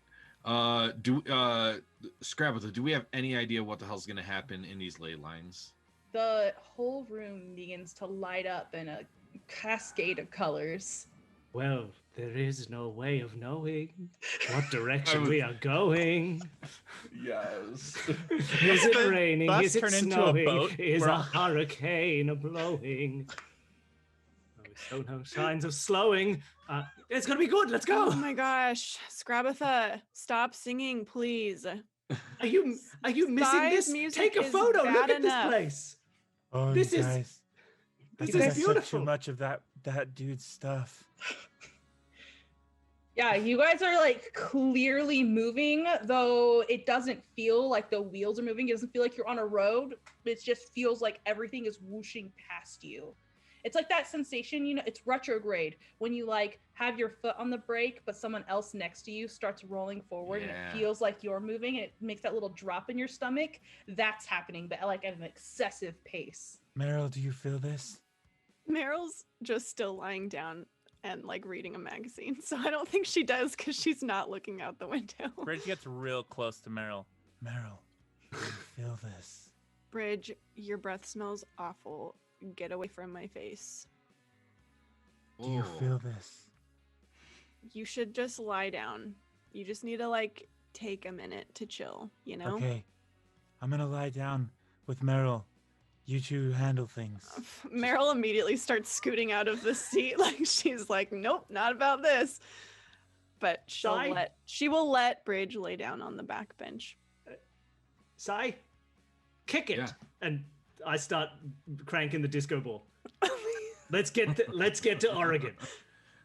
Scrabble, do we have any idea what the hell's gonna happen in these ley lines? The whole room begins to light up in a cascade of colors. Well, there is no way of knowing what direction we are going. Yes. Is it The raining? bus Is it turn into a snowing? boat? Is We're a all- hurricane blowing? Oh, we show no signs of slowing. It's gonna be good. Let's Oh go. my gosh. Scrabatha, stop singing, please. Are you missing Sai's this? music Take a is photo. bad Look at this enough. place. Oh, This you is- guys. This I is took beautiful. too much of that dude's stuff. Yeah, you guys are like clearly moving, though it doesn't feel like the wheels are moving. It doesn't feel like you're on a road. It just feels like everything is whooshing past you. It's like that sensation, you know, it's retrograde when you like have your foot on the brake, but someone else next to you starts rolling forward and Yeah. it feels like you're moving and it makes that little drop in your stomach. That's happening, but like at an excessive pace. Meryl, do you feel this? Meryl's just still lying down and like reading a magazine, so I don't think she does because she's not looking out the window. Bridge gets real close to Meryl. Meryl, do you feel this? Bridge, your breath smells awful. Get away from my face. Do you Whoa. feel this? You should just lie down. You just need to like take a minute to chill, you know? Okay. I'm gonna lie down with Meryl. You two handle things. Meryl immediately starts scooting out of the seat like she's like, nope, not about this. But Sai? she will let Bridge lay down on the back bench. Sai, kick it. Yeah. And I start cranking the disco ball. Let's get to Oregon.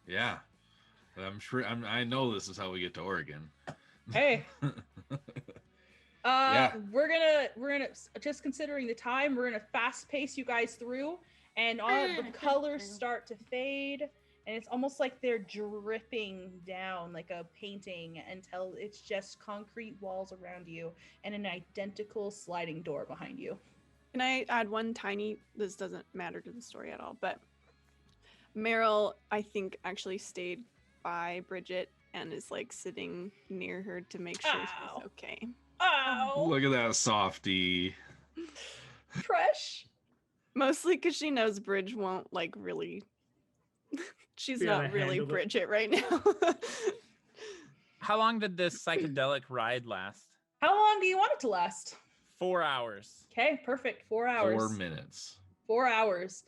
Yeah. I'm sure. I know this is how we get to Oregon. Hey. Yeah. We're gonna just considering the time, we're gonna fast pace you guys through, and all the colors start to fade, and it's almost like they're dripping down like a painting until it's just concrete walls around you and an identical sliding door behind you. Can I add one tiny, this doesn't matter to the story at all, but Meryl, I think, actually stayed by Bridget and is like sitting near her to make sure Ow. she's okay. Oh, Look at that softy. fresh. Mostly because she knows Bridge won't like really, she's Be able not to really handle it. Bridget right now. How long did this psychedelic ride last? How long do you want it to last? 4 hours. Okay, perfect. 4 hours. 4 minutes. 4 hours.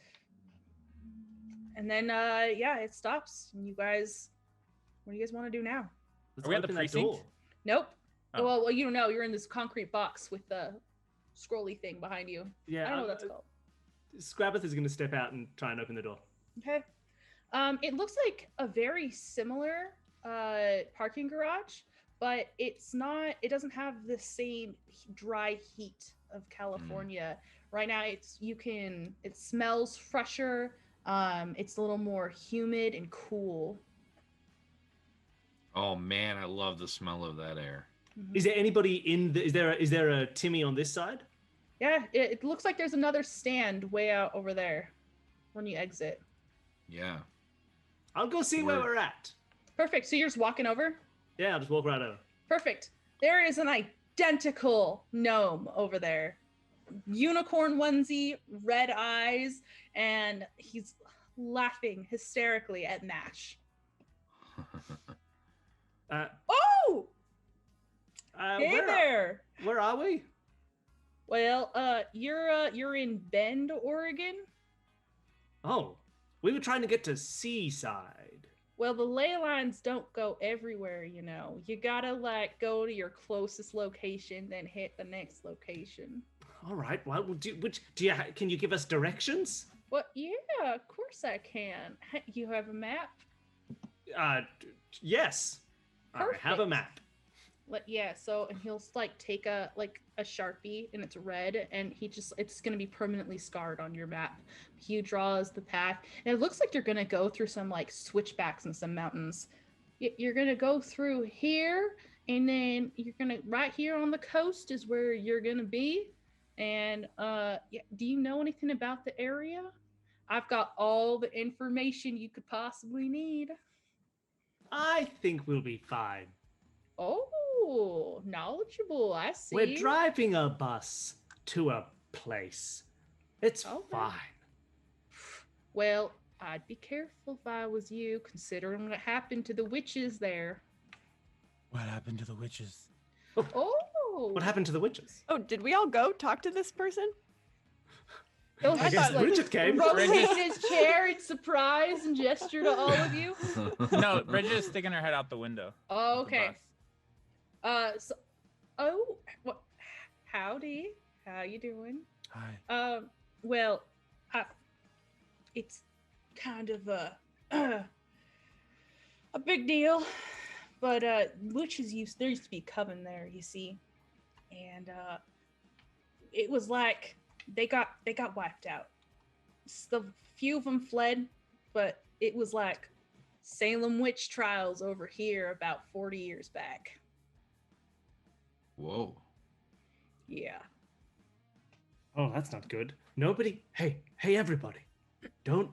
And then yeah, it stops. And you guys, what do you guys want to do now? Let's Are we at the open that precinct? door. Nope. Oh. Well, you don't know. You're in this concrete box with the scrolly thing behind you. Yeah. I don't know what that's called. Scrabbeth is going to step out and try and open the door. Okay. It looks like a very similar parking garage, but it's not. It doesn't have the same dry heat of California. Right now, it smells fresher. It's a little more humid and cool. Oh man, I love the smell of that air. Is there anybody in the? Is there a Timmy on this side? Yeah, it looks like there's another stand way out over there when you exit. Yeah. I'll go see where Word. we're at. Perfect. So you're just walking over? Yeah, I'll just walk right over. Perfect. There is an identical gnome over there. Unicorn onesie, red eyes, and he's laughing hysterically at Nash. Oh! Hey where, there! Where are we? Well, you're in Bend, Oregon. Oh, we were trying to get to Seaside. Well, the ley lines don't go everywhere, you know. You gotta like go to your closest location, then hit the next location. All right. Well, can you give us directions? Well, yeah, of course I can. You have a map? Yes. I have a Perfect. map. So and he'll like take a Sharpie and it's red and it's gonna be permanently scarred on your map. He draws the path and it looks like you're gonna go through some like switchbacks and some mountains. You're gonna go through here and then you're gonna right here on the coast is where you're gonna be. And do you know anything about the area? I've got all the information you could possibly need. I think we'll be fine. Oh, knowledgeable. I see. We're driving a bus to a place. It's Okay. fine. Well, I'd be careful if I was you, considering what happened to the witches there. What happened to the witches? Oh, What happened to the witches? Oh, did we all go talk to this person? He'll I guess just, like, Bridget came. rotate his chair in surprise and gesture to all of you. No, Bridget is sticking her head out the window. Oh, of the okay. bus. Oh, what? Howdy. How you doing? Hi. Well, it's kind of a big deal, but witches there used to be a coven there, you see, and it was like they got wiped out. The few of them fled, but it was like Salem witch trials over here about 40 years back. Whoa. Yeah. Oh, that's not good. Nobody. Hey, everybody! Don't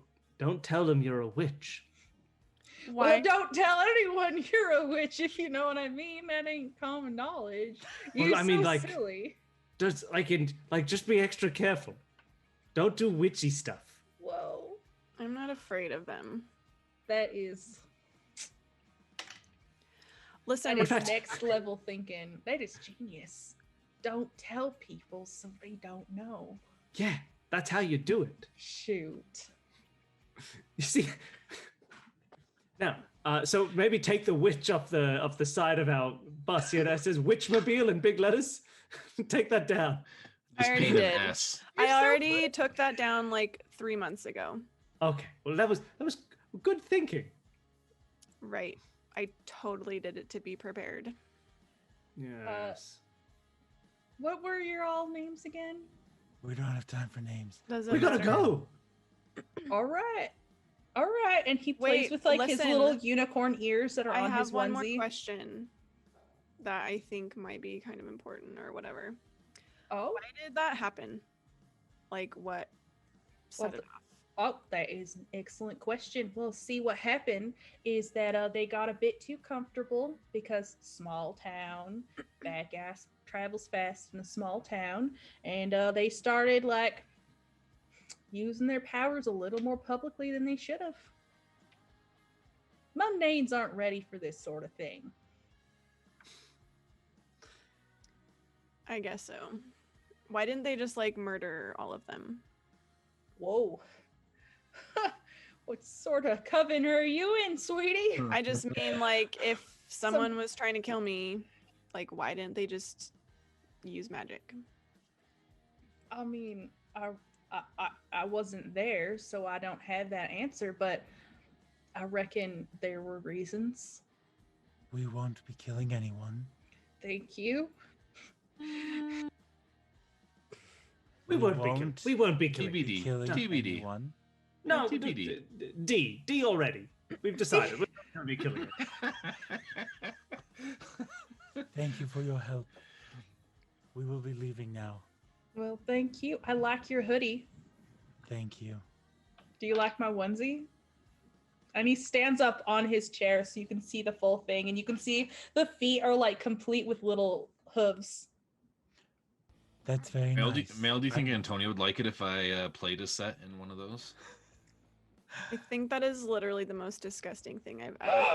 tell them you're a witch. Why? Well, don't tell anyone you're a witch, if you know what I mean. That ain't common knowledge. You're Well, I mean, so like- silly. Just just be extra careful. Don't do witchy stuff. Whoa. I'm not afraid of them. That is Listen, that is fact- next level thinking. That is genius. Don't tell people so they don't know. Yeah, that's how you do it. Shoot. You see. Now, so maybe take the witch off the side of our bus here that says Witchmobile in big letters. Take that down. I Just already paint an did. S. You're I so already took that down like 3 months ago. Okay. Well, that was good thinking. Right. I totally did it to be prepared. Yes. What were your all names again? We don't have time for names. Doesn't We gotta matter. go. All right. All right. And he plays Wait, with like his listen. little unicorn ears that are I on have his one more onesie. question that I think might be kind of important or whatever. Oh, Why did that happen? Like what set Well, it off? oh, that is an excellent question. Well, see, what happened is that they got a bit too comfortable because small town, bad guys travels fast in a small town, and they started like using their powers a little more publicly than they should have. Mundanes aren't ready for this sort of thing. I guess so. Why didn't they just like murder all of them? Whoa. What sort of coven are you in, sweetie? I just mean like if someone was trying to kill me, like why didn't they just use magic? I mean, I wasn't there, so I don't have that answer, but I reckon there were reasons. We won't be killing anyone. Thank you. We won't be killing. TBD. Killing TBD. anyone. No, TBD. D already. We've decided we're not going to be killing it. Thank you for your help. We will be leaving now. Well, thank you. I like your hoodie. Thank you. Do you like my onesie? And he stands up on his chair so you can see the full thing, and you can see the feet are like complete with little hooves. That's very Mel, nice. do you think Antonio would like it if I played a set in one of those? I think that is literally the most disgusting thing I've ever.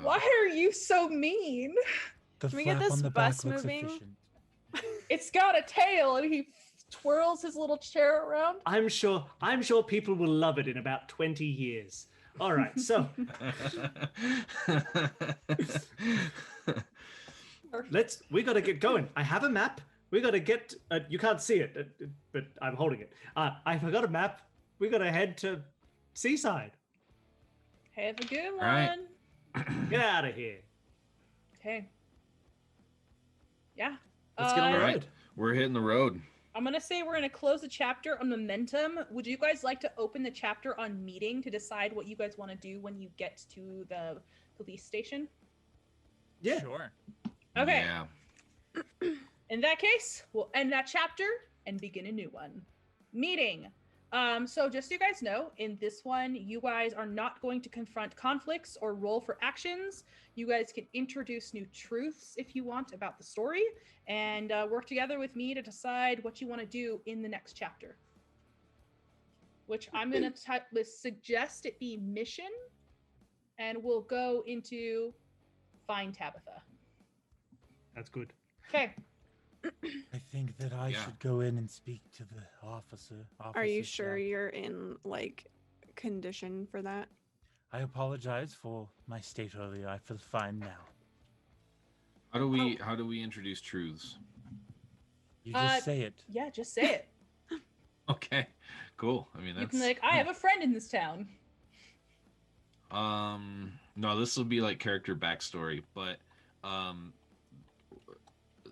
Why are you so mean? The Can we get flap this on the bus back looks moving? efficient. It's got a tail, and he twirls his little chair around. I'm sure people will love it in about 20 years. All right, so we got to get going. I have a map. We got to get. You can't see it, but I'm holding it. I forgot a map. We got to head to Seaside. Have a good one. right. Get out of here. Okay. Yeah. Let's get on the All right. road. We're hitting the road. I'm gonna say we're gonna close the chapter on momentum. Would you guys like to open the chapter on meeting to decide what you guys want to do when you get to the police station? Yeah. Sure. Okay. Yeah. In that case, we'll end that chapter and begin a new one. Meeting. So just so you guys know, in this one, you guys are not going to confront conflicts or roll for actions. You guys can introduce new truths if you want about the story, and work together with me to decide what you want to do in the next chapter. Which I'm going to suggest it be mission, and we'll go into find Tabitha. That's good. Okay. I think that I Yeah. should go in and speak to the officer. Are you Officer sure Jack. you're in like condition for that? I apologize for my state earlier. I feel fine now. How do we introduce truths? You just say it. Yeah, just say it. Okay, cool. I mean, You that's can be like, I have a friend in this town. no, this will be like character backstory, but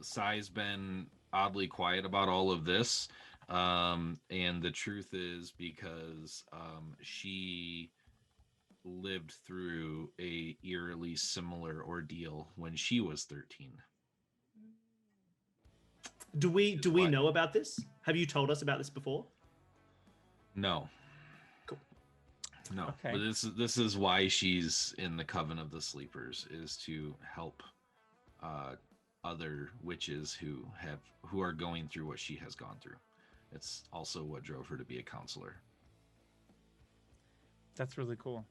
Sai's been oddly quiet about all of this. And the truth is because she lived through a eerily similar ordeal when she was 13. Do we What? know about this? Have you told us about this before? No. Cool. No. Okay. But this is why she's in the Coven of the Sleepers, is to help other witches who are going through what she has gone through. It's also what drove her to be a counselor. That's really cool.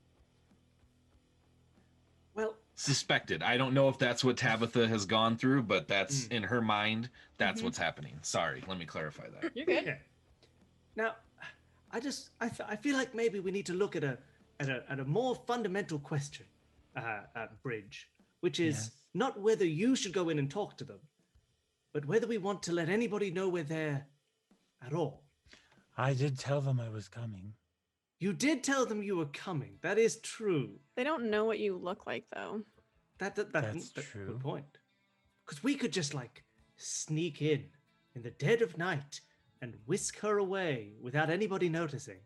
Well, Suspected. I don't know if that's what Tabitha has gone through, but that's in her mind. That's what's happening. Sorry, let me clarify that. You're good. yeah. Now, I feel like maybe we need to look at a more fundamental question, Bridge, which is Yes. not whether you should go in and talk to them, but whether we want to let anybody know we're there at all. I did tell them I was coming. You did tell them you were coming. That is true. They don't know what you look like, though. That's Good true. point. Because we could just like sneak in the dead of night and whisk her away without anybody noticing.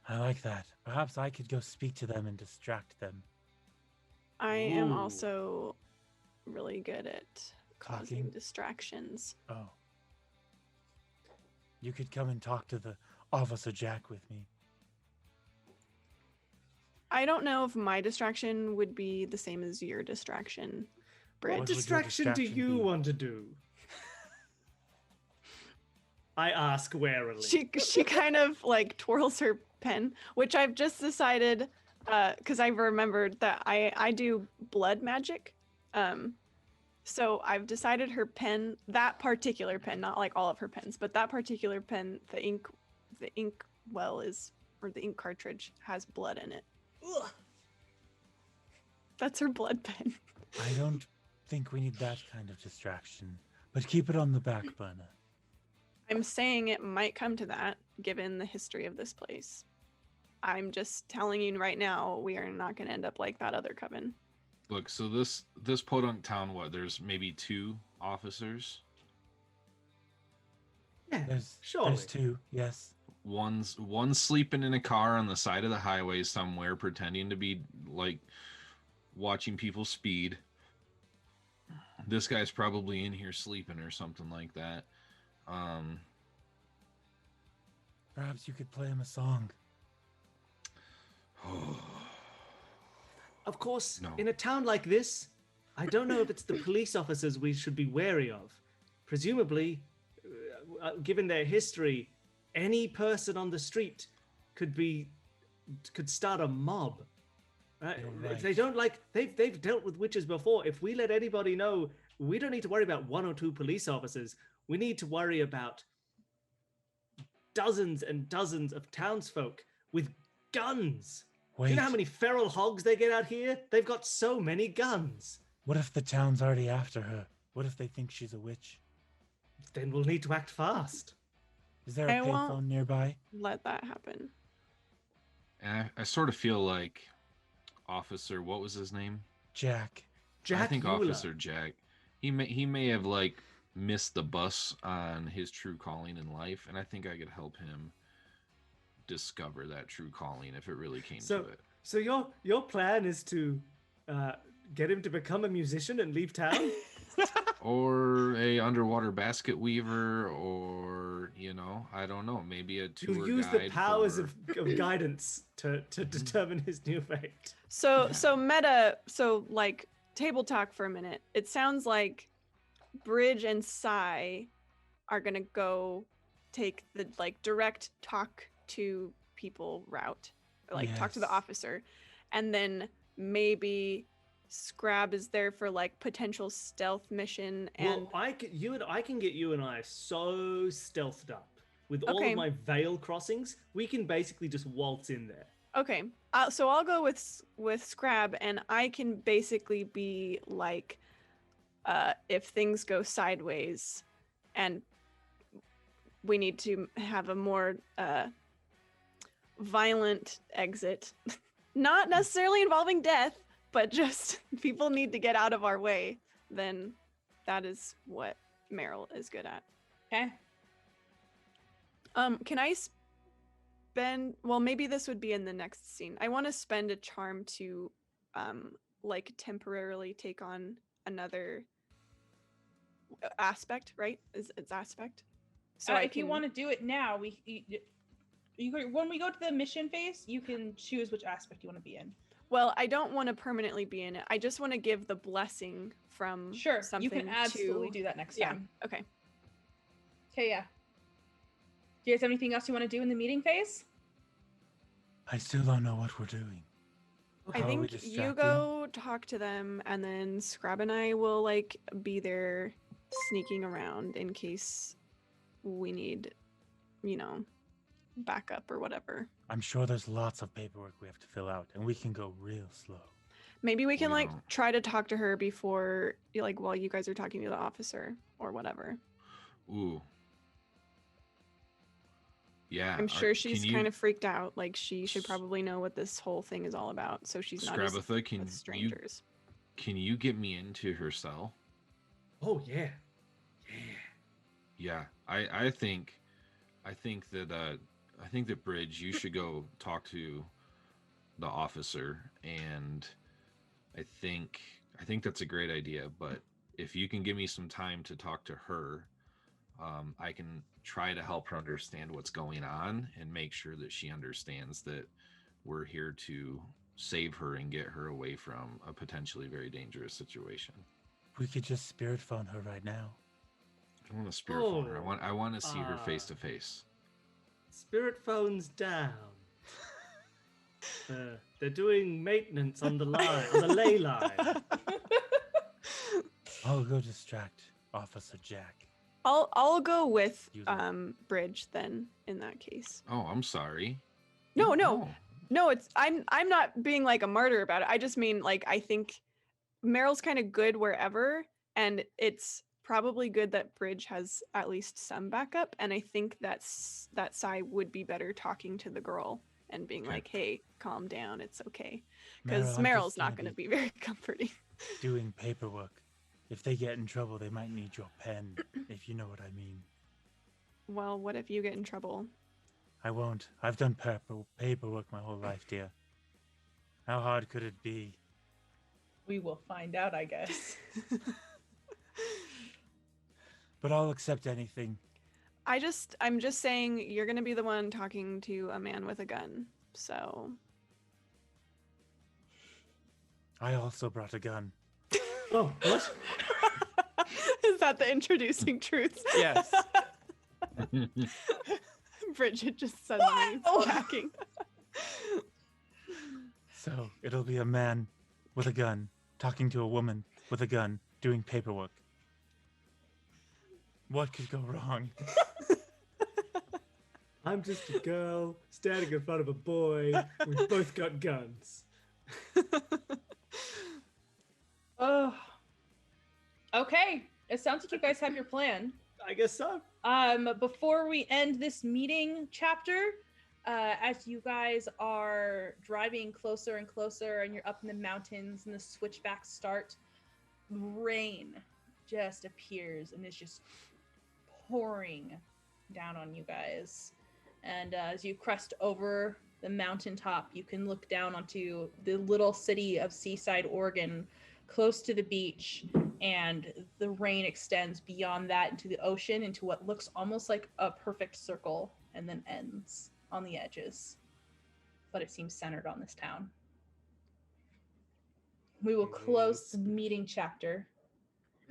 I like that. Perhaps I could go speak to them and distract them. I am Ooh. also really good at causing Talking? distractions. Oh. You could come and talk to the Officer Jack with me. I don't know if my distraction would be the same as your distraction, Bridge. What would your distraction do distraction you be? want to do? I ask warily. She kind of like twirls her pen, which I've just decided because I've remembered that I do blood magic. So I've decided her pen, that particular pen, not like all of her pens, but that particular pen, the ink well is, or the ink cartridge has blood in it. Ugh. That's her blood pen. I don't think we need that kind of distraction, but keep it on the back burner. I'm saying it might come to that, given the history of this place. I'm just telling you right now, we are not going to end up like that other coven. Look, so this podunk town, what? There's maybe 2 officers. Yeah, There's surely. 2, yes. One's sleeping in a car on the side of the highway somewhere, pretending to be like watching people speed. This guy's probably in here sleeping or something like that. Perhaps you could play him a song. Of course, No. in a town like this, I don't know if it's the police officers we should be wary of. Presumably, given their history, any person on the street could start a mob. You're If they right. don't like, they've dealt with witches before. If we let anybody know, we don't need to worry about 1 or 2 police officers. We need to worry about dozens and dozens of townsfolk with guns. Do Wait, you know how many feral hogs they get out here? They've got so many guns. what if the town's already after her? What if they think she's a witch? Then we'll need to act fast. Is there I a won't- payphone nearby? Let that happen. And I sort of feel like Officer, what was his name? Jack. Jack I think Euler. Officer Jack. He may have like missed the bus on his true calling in life, and I think I could help him discover that true calling if it really came to it. So your plan is to get him to become a musician and leave town? Or a underwater basket weaver, or I don't know, maybe a tour You use the guide powers for- of guidance to determine his new fate. So like table talk for a minute. It sounds like Bridge and Sai are gonna go take the like direct talk to people route, or, like talk to the Yes. officer, and then maybe Scrab is there for like potential stealth mission. And Well, I can get you and I so stealthed up with all Okay. of my veil crossings. We can basically just waltz in there. okay, So I'll go with Scrab, and I can basically be like, if things go sideways, and we need to have a more violent exit, not necessarily involving death, but just people need to get out of our way, then that is what Meryl is good at. Okay. Can I spend, well, maybe this would be in the next scene. I want to spend a charm to like temporarily take on another aspect, right? It's aspect. So if you want to do it now, when we go to the mission phase, you can choose which aspect you want to be in. Well, I don't want to permanently be in it. I just want to give the blessing from something. You can absolutely do that next time. Yeah. Okay. Okay, yeah. Do you guys have anything else you want to do in the meeting phase? I still don't know what we're doing. I think you go talk to them, and then Scrab and I will like be there sneaking around in case we need, backup or whatever. I'm sure there's lots of paperwork we have to fill out, and we can go real slow. Maybe we can try to talk to her before, while you guys are talking to the officer or whatever. Ooh. Yeah. I'm sure she's kind of freaked out. Like, she should probably know what this whole thing is all about, so she's not as with strangers. Can you get me into her cell? Oh yeah. Yeah. I think that Bridge, you should go talk to the officer, and I think that's a great idea, but if you can give me some time to talk to her, I can try to help her understand what's going on and make sure that she understands that we're here to save her and get her away from a potentially very dangerous situation. We could just spirit phone her right now. I don't want to spirit phone her. I want to see her face to face. Spirit phone's down. They're doing maintenance on the line, on the ley line. I'll go distract Officer Jack. I'll go with Bridge then in that case. Oh, I'm sorry. No, it's I'm not being like a martyr about it. I just mean, like, I think Meryl's kind of good wherever, and it's probably good that Bridge has at least some backup, and I think that Sai would be better talking to the girl and being like, hey, calm down, it's okay. Because Meryl's not going to be very comforting. Doing paperwork. If they get in trouble, they might need your pen, if you know what I mean. Well, what if you get in trouble? I won't. I've done paperwork my whole life, dear. How hard could it be? We will find out, I guess. But I'll accept anything. I'm just saying you're going to be the one talking to a man with a gun, so... I also brought a gun. Oh, what? Is that the introducing truths? Yes. Bridget just suddenly attacking. So it'll be a man with a gun talking to a woman with a gun doing paperwork. What could go wrong? I'm just a girl standing in front of a boy. We've both got guns. Oh. Okay. It sounds like you guys have your plan. I guess so. Before we end this meeting chapter, as you guys are driving closer and closer and you're up in the mountains and the switchbacks start, rain just appears and is just pouring down on you guys. And as you crest over the mountaintop, you can look down onto the little city of Seaside, Oregon, close to the beach, and the rain extends beyond that into the ocean, into what looks almost like a perfect circle, and then ends on the edges. But it seems centered on this town. We will close the meeting chapter,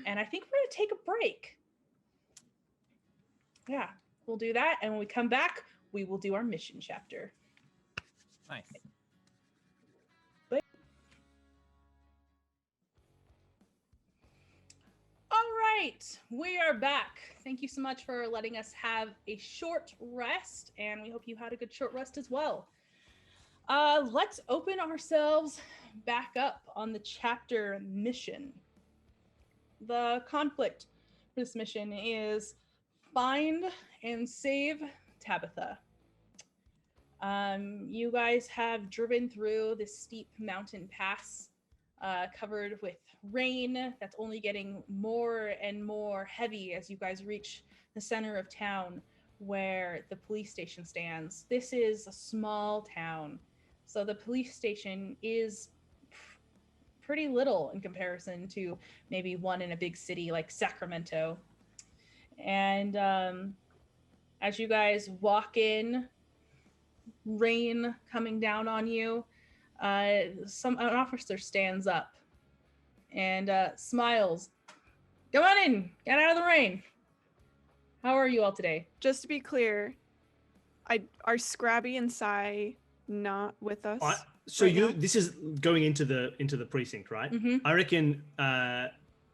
and I think we're going to take a break. Yeah, we'll do that, and when we come back, we will do our mission chapter. Nice. All right, we are back. Thank you so much for letting us have a short rest, and we hope you had a good short rest as well. Let's open ourselves back up on the chapter mission. The conflict for this mission is find and save Tabitha. You guys have driven through this steep mountain pass covered with rain that's only getting more and more heavy as you guys reach the center of town where the police station stands. This is a small town, so the police station is pretty little in comparison to maybe one in a big city like Sacramento. And as you guys walk in, rain coming down on you, an officer stands up and smiles. Come on in, get out of the rain. How are you all today? Just to be clear, are Scrabby and Sai not with us? So right now? this is going into the precinct, right? Mm-hmm. I reckon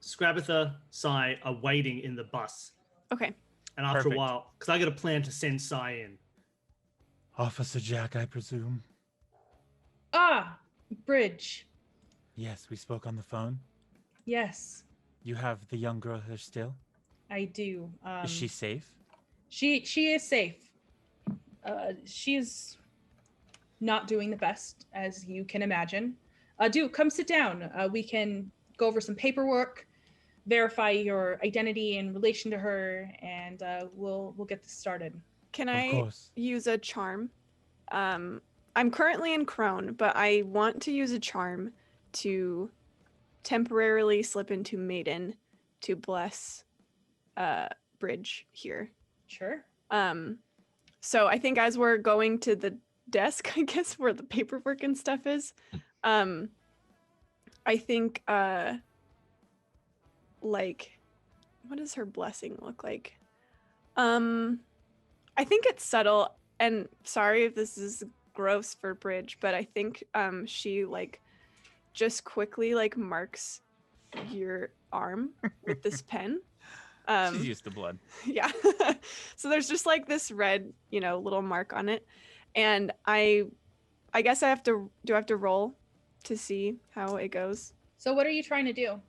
Scrabitha, Sai are waiting in the bus, Okay. and after Perfect. a while, because I got a plan to send Sai in. Officer Jack, I presume. Ah, Bridge. Yes, we spoke on the phone. Yes, You have the young girl here still. I do. Is she safe? She is safe. She's not doing the best, as you can imagine. Do come sit down. We can go over some paperwork, verify your identity in relation to her, and we'll get this started. Can Of I course. use a charm? I'm currently in Crone, but I want to use a charm to temporarily slip into Maiden to bless Bridge here. Sure. So I think as we're going to the desk, I guess where the paperwork and stuff is, I think like, what does her blessing look like? I think it's subtle, and sorry if this is gross for Bridge, but I think she like just quickly like marks your arm with this pen. She's used to blood. Yeah. So there's just like this red, little mark on it. And I guess I have to roll to see how it goes. So what are you trying to do?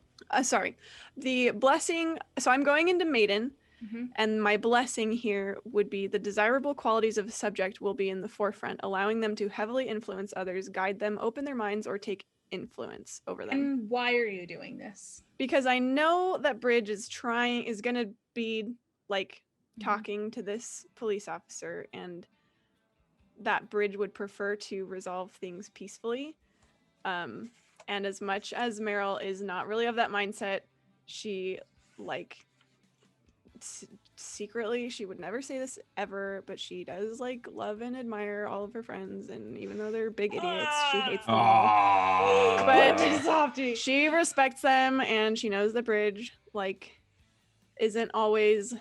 Sorry. The blessing, so I'm going into Maiden, Mm-hmm. and my blessing here would be the desirable qualities of a subject will be in the forefront, allowing them to heavily influence others, guide them, open their minds, or take influence over them. And why are you doing this? Because I know that Bridge is going to be like Mhm. talking to this police officer, and that Bridge would prefer to resolve things peacefully. And as much as Meryl is not really of that mindset, she like secretly, she would never say this ever, but she does like love and admire all of her friends, and even though they're big idiots, she hates them all. Aww. But Softy. she respects them, and she knows the Bridge like isn't always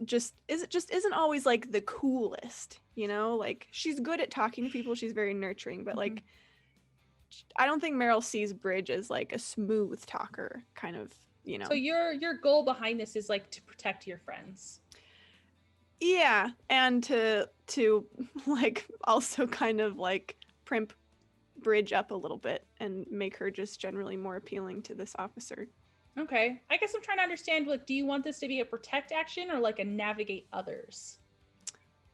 just isn't always like the coolest, like she's good at talking to people, she's very nurturing, but like I don't think Meryl sees Bridge as like a smooth talker kind of, So your goal behind this is like to protect your friends. Yeah, and to like also kind of like primp Bridge up a little bit and make her just generally more appealing to this officer. Okay. I guess I'm trying to understand, like, do you want this to be a protect action or like a navigate others?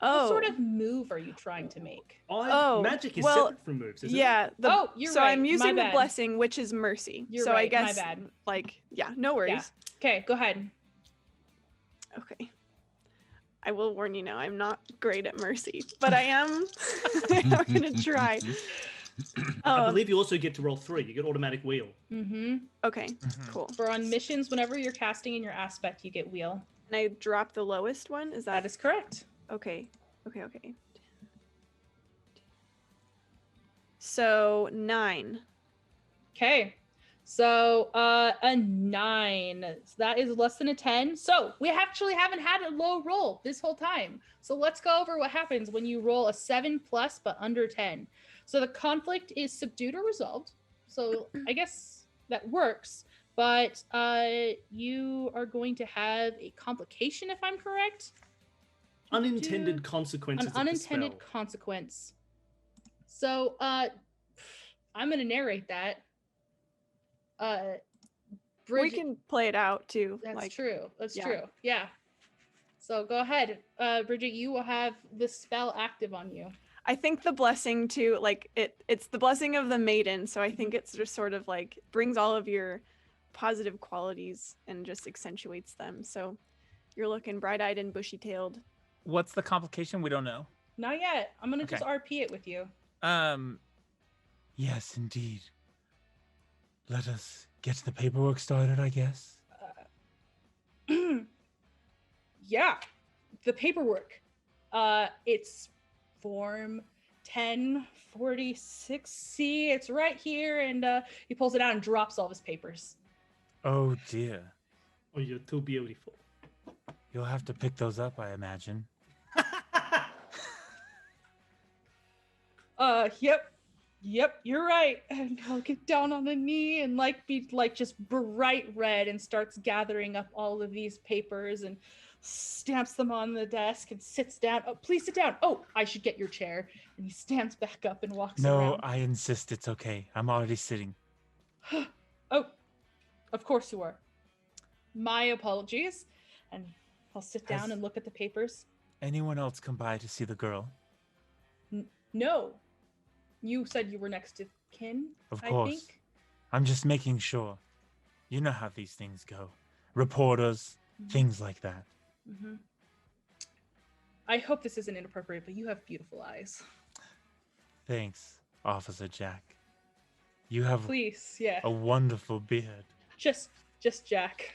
Oh, What sort of move are you trying to make? Magic is well, separate from moves, isn't yeah. You're so right. I'm My using the bad. blessing, which is mercy. You're so right. I guess My bad. like no worries. Okay, go ahead. Okay. I will warn you now, I'm not great at mercy, but I am I'm gonna try. I believe you also get to roll 3. You get automatic wheel. Mm-hmm. Okay, cool. For on missions, whenever you're casting in your aspect, you get wheel. And I drop the lowest one? Is That that is correct. okay? So 9. Okay. So a 9. So that is less than a 10. So we actually haven't had a low roll this whole time. So let's go over what happens when you roll a 7+ but under 10. So the conflict is subdued or resolved. So I guess that works. But you are going to have a complication, if I'm correct. unintended consequences. An unintended of the spell. consequence. So, I'm gonna narrate that. We Bridget, can play it out too. that's true. That's yeah. true. Yeah. So go ahead, Bridget. You will have the spell active on you. I think the blessing too, like it's the blessing of the maiden. So I think it's just sort of like brings all of your positive qualities and just accentuates them. So you're looking bright-eyed and bushy-tailed. What's the complication? We don't know. Not yet. I'm gonna just Okay. RP it with you. Yes, indeed. Let us get the paperwork started, I guess. Yeah, the paperwork. It's form 1046C. It's right here, and he pulls it out and drops all of his papers. Oh dear. Oh, you're too beautiful. You'll have to pick those up, I imagine. Yep, you're right. And I'll get down on a knee and be just bright red and starts gathering up all of these papers and stamps them on the desk and sits down. Oh, please sit down. Oh, I should get your chair. And he stands back up and walks No, around. I insist it's okay. I'm already sitting. Oh, of course you are. My apologies. And I'll sit down Has- and look at the papers. Anyone else come by to see the girl? No. You said you were next to kin, Of I course. think. I'm just making sure. You know how these things go. Reporters, things like that. Mm-hmm. I hope this isn't inappropriate, but you have beautiful eyes. Thanks, Officer Jack. You have Please, yeah. a wonderful beard. Just Jack.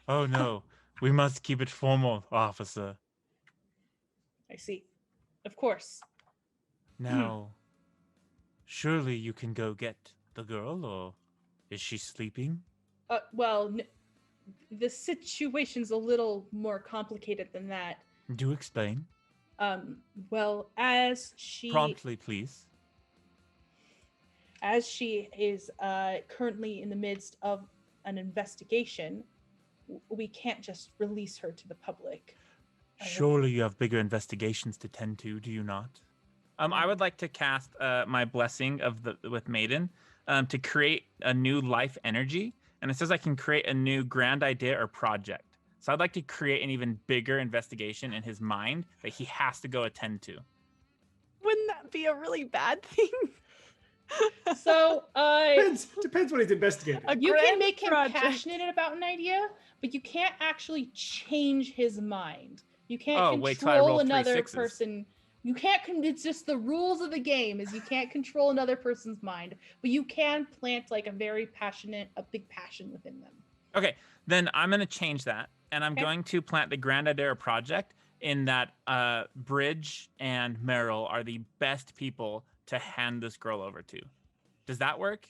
Oh no, we must keep it formal, officer. I see. Of course. Now, surely you can go get the girl, or is she sleeping? Well, the situation's a little more complicated than that. Do explain. Well, as she Promptly, please. is currently in the midst of an investigation, we can't just release her to the public. Surely you have bigger investigations to tend to, do you not? I would like to cast my blessing with Maiden to create a new life energy, and it says I can create a new grand idea or project. So I'd like to create an even bigger investigation in his mind that he has to go attend to. Wouldn't that be a really bad thing? So, Depends what he's investigating. you can grand make him project. passionate about an idea, but you can't actually change his mind. You can't Oh, wait till I control roll 3 another sixes. person. You can't. It's just the rules of the game is you can't control another person's mind, but you can plant a big passion within them. Okay, then I'm going to change that, and I'm Okay. going to plant the grand idea or project in that Bridge and Meryl are the best people to hand this girl over to. Does that work?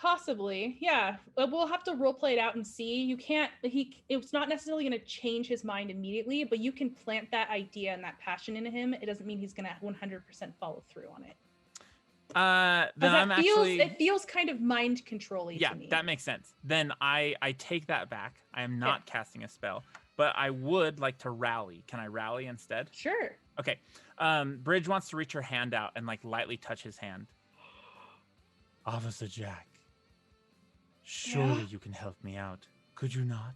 Possibly. Yeah. We'll have to role play it out and see. You can't. It's not necessarily going to change his mind immediately, but you can plant that idea and that passion into him. It doesn't mean he's going to 100% follow through on it. Then It feels kind of mind controlling yeah, to me. that makes sense. Then I take that back. I am not casting a spell, but I would like to rally. Can I rally instead? Sure. Okay. Bridge wants to reach her hand out and lightly touch his hand. Officer Jack, surely you can help me out, could you not?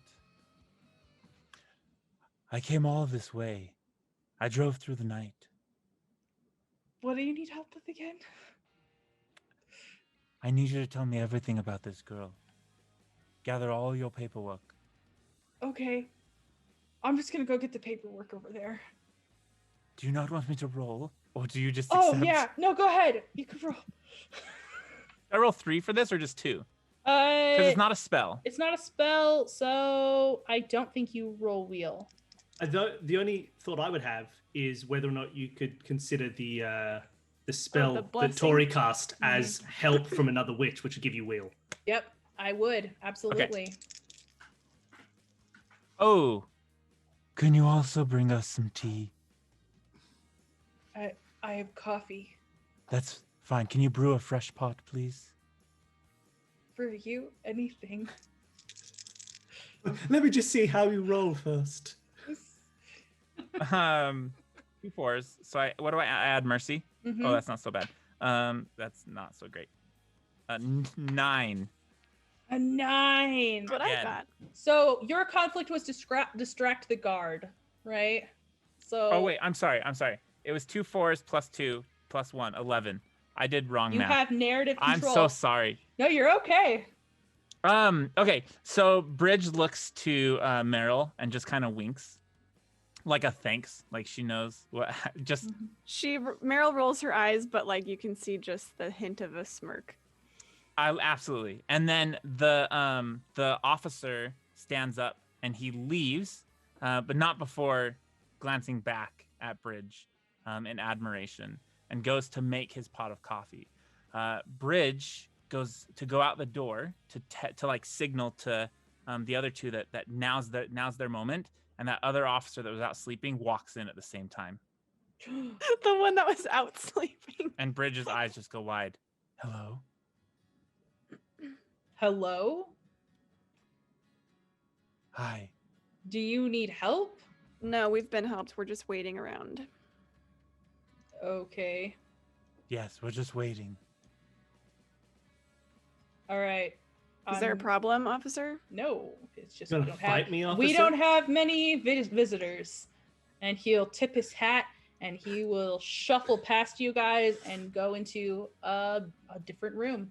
I came all this way. I drove through the night. What do you need help with again? I need you to tell me everything about this girl. Gather all your paperwork. Okay. I'm just going to go get the paperwork over there. Do you not want me to roll? Or do you just Oh, accept? yeah. No, go ahead. You can roll. I roll 3 for this or just 2? Because Because it's not a spell. It's not a spell, so I don't think you roll wheel. The only thought I would have is whether or not you could consider the spell that blessing. Tori cast as help from another witch, which would give you wheel. Yep, I would. Absolutely. Oh, Can you also bring us some tea? I have coffee. That's fine. Can you brew a fresh pot, please? For you, anything. Let me just see how you roll first. 2 4s. So what do I add? Mercy. Mhm. Oh, that's not so bad. That's not so great. 9. A 9. What I Again. got. So your conflict was distract the guard, right? So Oh wait, I'm sorry. It was 2 4s plus 2 plus 1, 11. I did wrong you math. have narrative I'm control. so sorry. No, you're okay. Okay, so Bridge looks to Meryl and just kind of winks, like a thanks, like she knows what. Just Meryl rolls her eyes, but like you can see just the hint of a smirk. absolutely. And then the officer stands up and he leaves, but not before glancing back at Bridge in admiration, and goes to make his pot of coffee. Bridge goes to go out the door to like signal to the other two that now's their moment, and that other officer that was out sleeping walks in at the same time. The one that was out sleeping. And Bridge's eyes just go wide. Hello? Hello? Hi. Do you need help? No, we've been helped. We're just waiting around. Okay. Yes, we're just waiting. All right. Is there a problem, officer? No, it's just Gonna we don't fight have me, we officer? don't have many visitors. And he'll tip his hat and he will shuffle past you guys and go into a different room.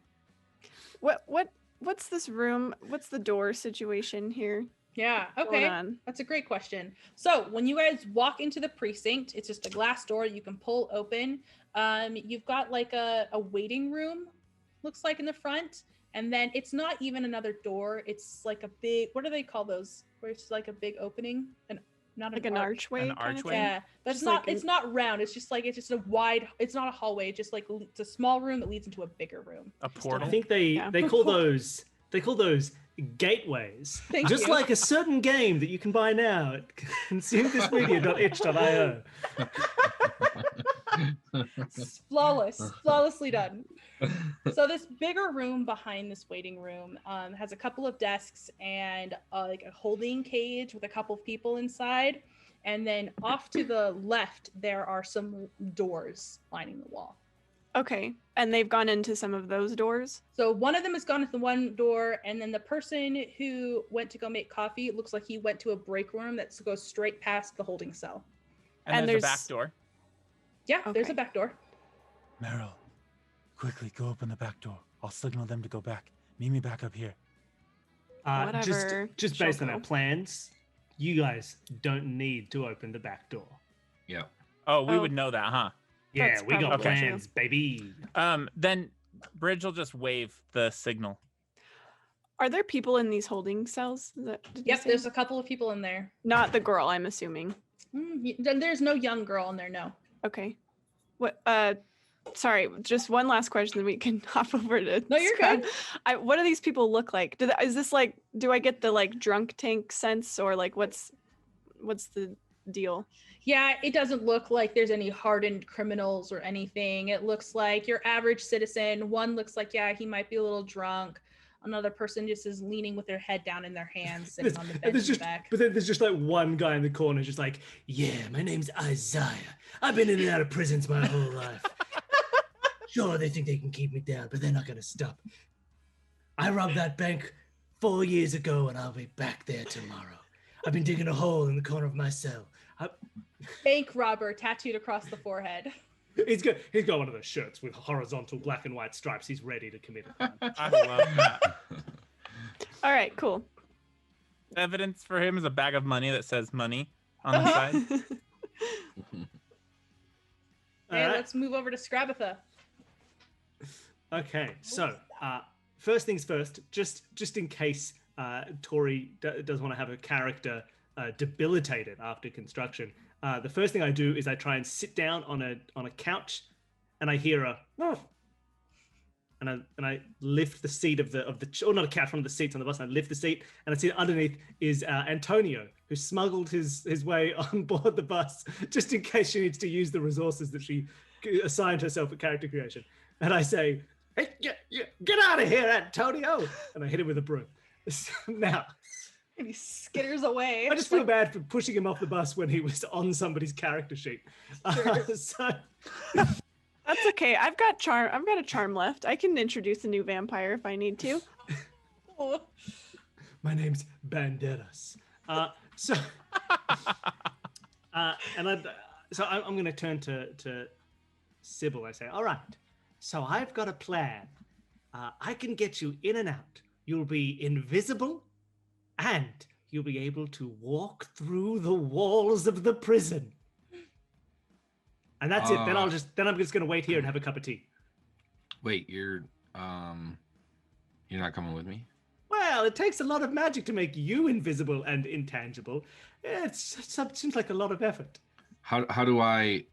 What's this room? What's the door situation here? Yeah, going okay. on? That's a great question. So when you guys walk into the precinct, it's just a glass door you can pull open. You've got like a waiting room, looks like in the front. And then it's not even another door. It's like a big, what do they call those? Where it's like a big opening and not Like an an arch. archway? An kind of archway? thing? Yeah, but Just it's not. like It's not round. It's just a wide. It's not a hallway. It's just like it's a small room that leads into a bigger room. A portal. I think they call those gateways. Thank Just you. like a certain game that you can buy now at consumethismedia.itch.io. Flawlessly done. So this bigger room behind this waiting room has a couple of desks and like a holding cage with a couple of people inside, and then off to the left there are some doors lining the wall. Okay, and they've gone into some of those doors? So one of them has gone to the one door, and then the person who went to go make coffee, it looks like he went to a break room that goes straight past the holding cell. And there's a back door. Yeah, there's Okay. a back door. Meryl, quickly go open the back door. I'll signal them to go back. Meet me back up here. Whatever. Just based on She'll our go. plans, you guys don't need to open the back door. Yeah. Oh, we Oh. would know that, huh? Yeah, That's we got probably true. plans, baby. Then Bridge will just wave the signal. Are there people in these holding cells? Did you Yep, say? there's a couple of people in there. Not the girl, I'm assuming. There's no young girl in there, no. Okay. What? Sorry, just one last question, then we can hop over to. No, you're Scott. good. What do these people look like? Is this like? Do I get the like drunk tank sense, or like what's the deal? Yeah, it doesn't look like there's any hardened criminals or anything. It looks like your average citizen. One looks like, yeah, he might be a little drunk. Another person just is leaning with their head down in their hands, sitting on the bench in the back. But then there's just like one guy in the corner, just like, yeah, my name's Isaiah. I've been in and out of prisons my whole life. Sure, they think they can keep me down, but they're not going to stop. I robbed that bank 4 years ago, and I'll be back there tomorrow. I've been digging a hole in the corner of my cell. Bank robber tattooed across the forehead. He's got one of those shirts with horizontal black and white stripes. He's ready to commit a crime. I love that. All right, cool. Evidence for him is a bag of money that says money on the side. Okay, All right. let's move over to Scrabatha. Okay, so first things first, just in case Tori does want to have her character debilitated after construction, the first thing I do is I try and sit down on a couch, and I hear a "Woof," and I lift the seat of the or not a couch, one of the seats on the bus. And I lift the seat, and I see underneath is Antonio, who smuggled his way on board the bus just in case she needs to use the resources that she assigned herself at character creation. And I say, "Hey, get out of here, Antonio!" And I hit him with a broom. Now, And he skitters away. I just feel bad for pushing him off the bus when he was on somebody's character sheet. So That's okay. I've got charm. I've got a charm left. I can introduce a new vampire if I need to. my name's Banderas. So I'm going to turn to Sybil. I say, all right. So I've got a plan. I can get you in and out. You'll be invisible, and you'll be able to walk through the walls of the prison. And that's it. Then I'm just going to wait here and have a cup of tea. Wait, you're not coming with me? Well, it takes a lot of magic to make you invisible and intangible. It seems like a lot of effort. How do I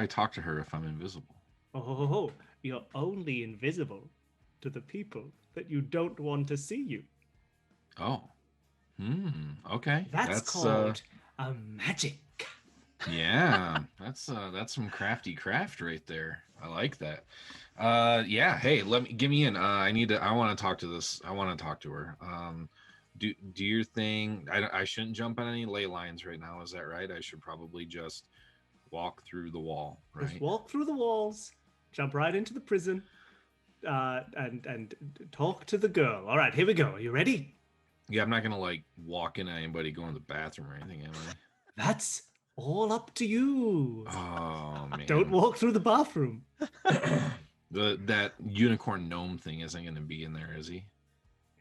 talk to her if I'm invisible? Oh, you're only invisible to the people that you don't want to see you. Oh. Okay. That's called a magic. Yeah, that's some crafty craft right there. I like that. Yeah. Hey, give me in. I want to talk to this. I want to talk to her. Do your thing. I shouldn't jump on any ley lines right now. Is that right? I should probably just walk through the wall. Right. Just walk through the walls, jump right into the prison, and talk to the girl. All right, here we go. Are you ready? Yeah, I'm not gonna like walk into anybody going to the bathroom or anything, am I? That's all up to you. Oh man! Don't walk through the bathroom. That unicorn gnome thing isn't gonna be in there, is he?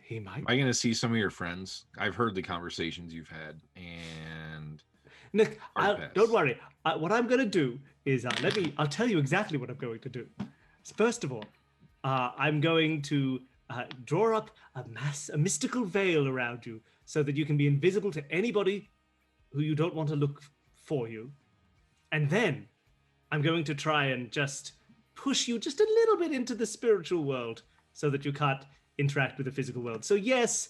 He might. Am I gonna see some of your friends? I've heard the conversations you've had, and Nick, don't worry. What I'm gonna do is I'll tell you exactly what I'm going to do. First of all, I'm going to draw up a mystical veil around you so that you can be invisible to anybody who you don't want to look for you. And then I'm going to try and just push you just a little bit into the spiritual world so that you can't interact with the physical world. So yes,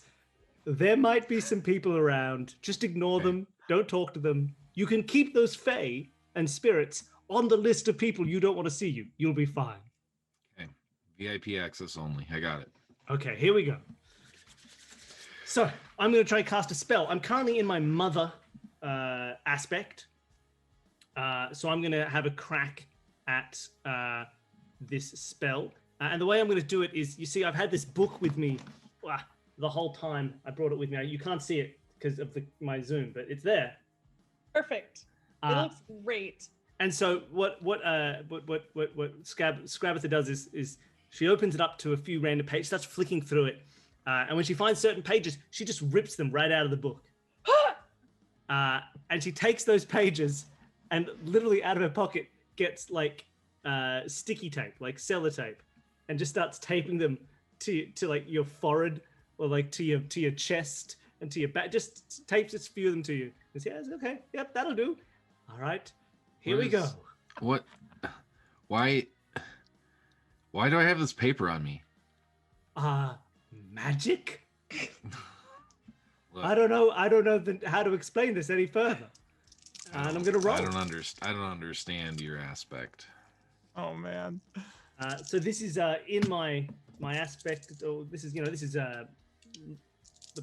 there might be some people around. Just ignore them. Don't talk to them. You can keep those fae and spirits on the list of people you don't want to see you. You'll be fine. Okay. VIP access only. I got it. Okay, here we go. So I'm going to try and cast a spell. I'm currently in my mother aspect. So I'm going to have a crack at this spell. And the way I'm going to do it is, you see, I've had this book with me the whole time. I brought it with me. You can't see it because of my Zoom, but it's there. Perfect. It looks great. And so what Scrabatha does is she opens it up to a few random pages, starts flicking through it, and when she finds certain pages, she just rips them right out of the book. And she takes those pages and literally out of her pocket gets like sticky tape, like sellotape, and just starts taping them to like your forehead or like to your chest and to your back. Just tapes a few of them to you. And says, yes, okay, yep, that'll do. All right, here we go. What? Why do I have this paper on me? Magic? Look, I don't know how to explain this any further. And I'm gonna roll. I don't understand your aspect. Oh man. So this is in my aspect. Oh, this is the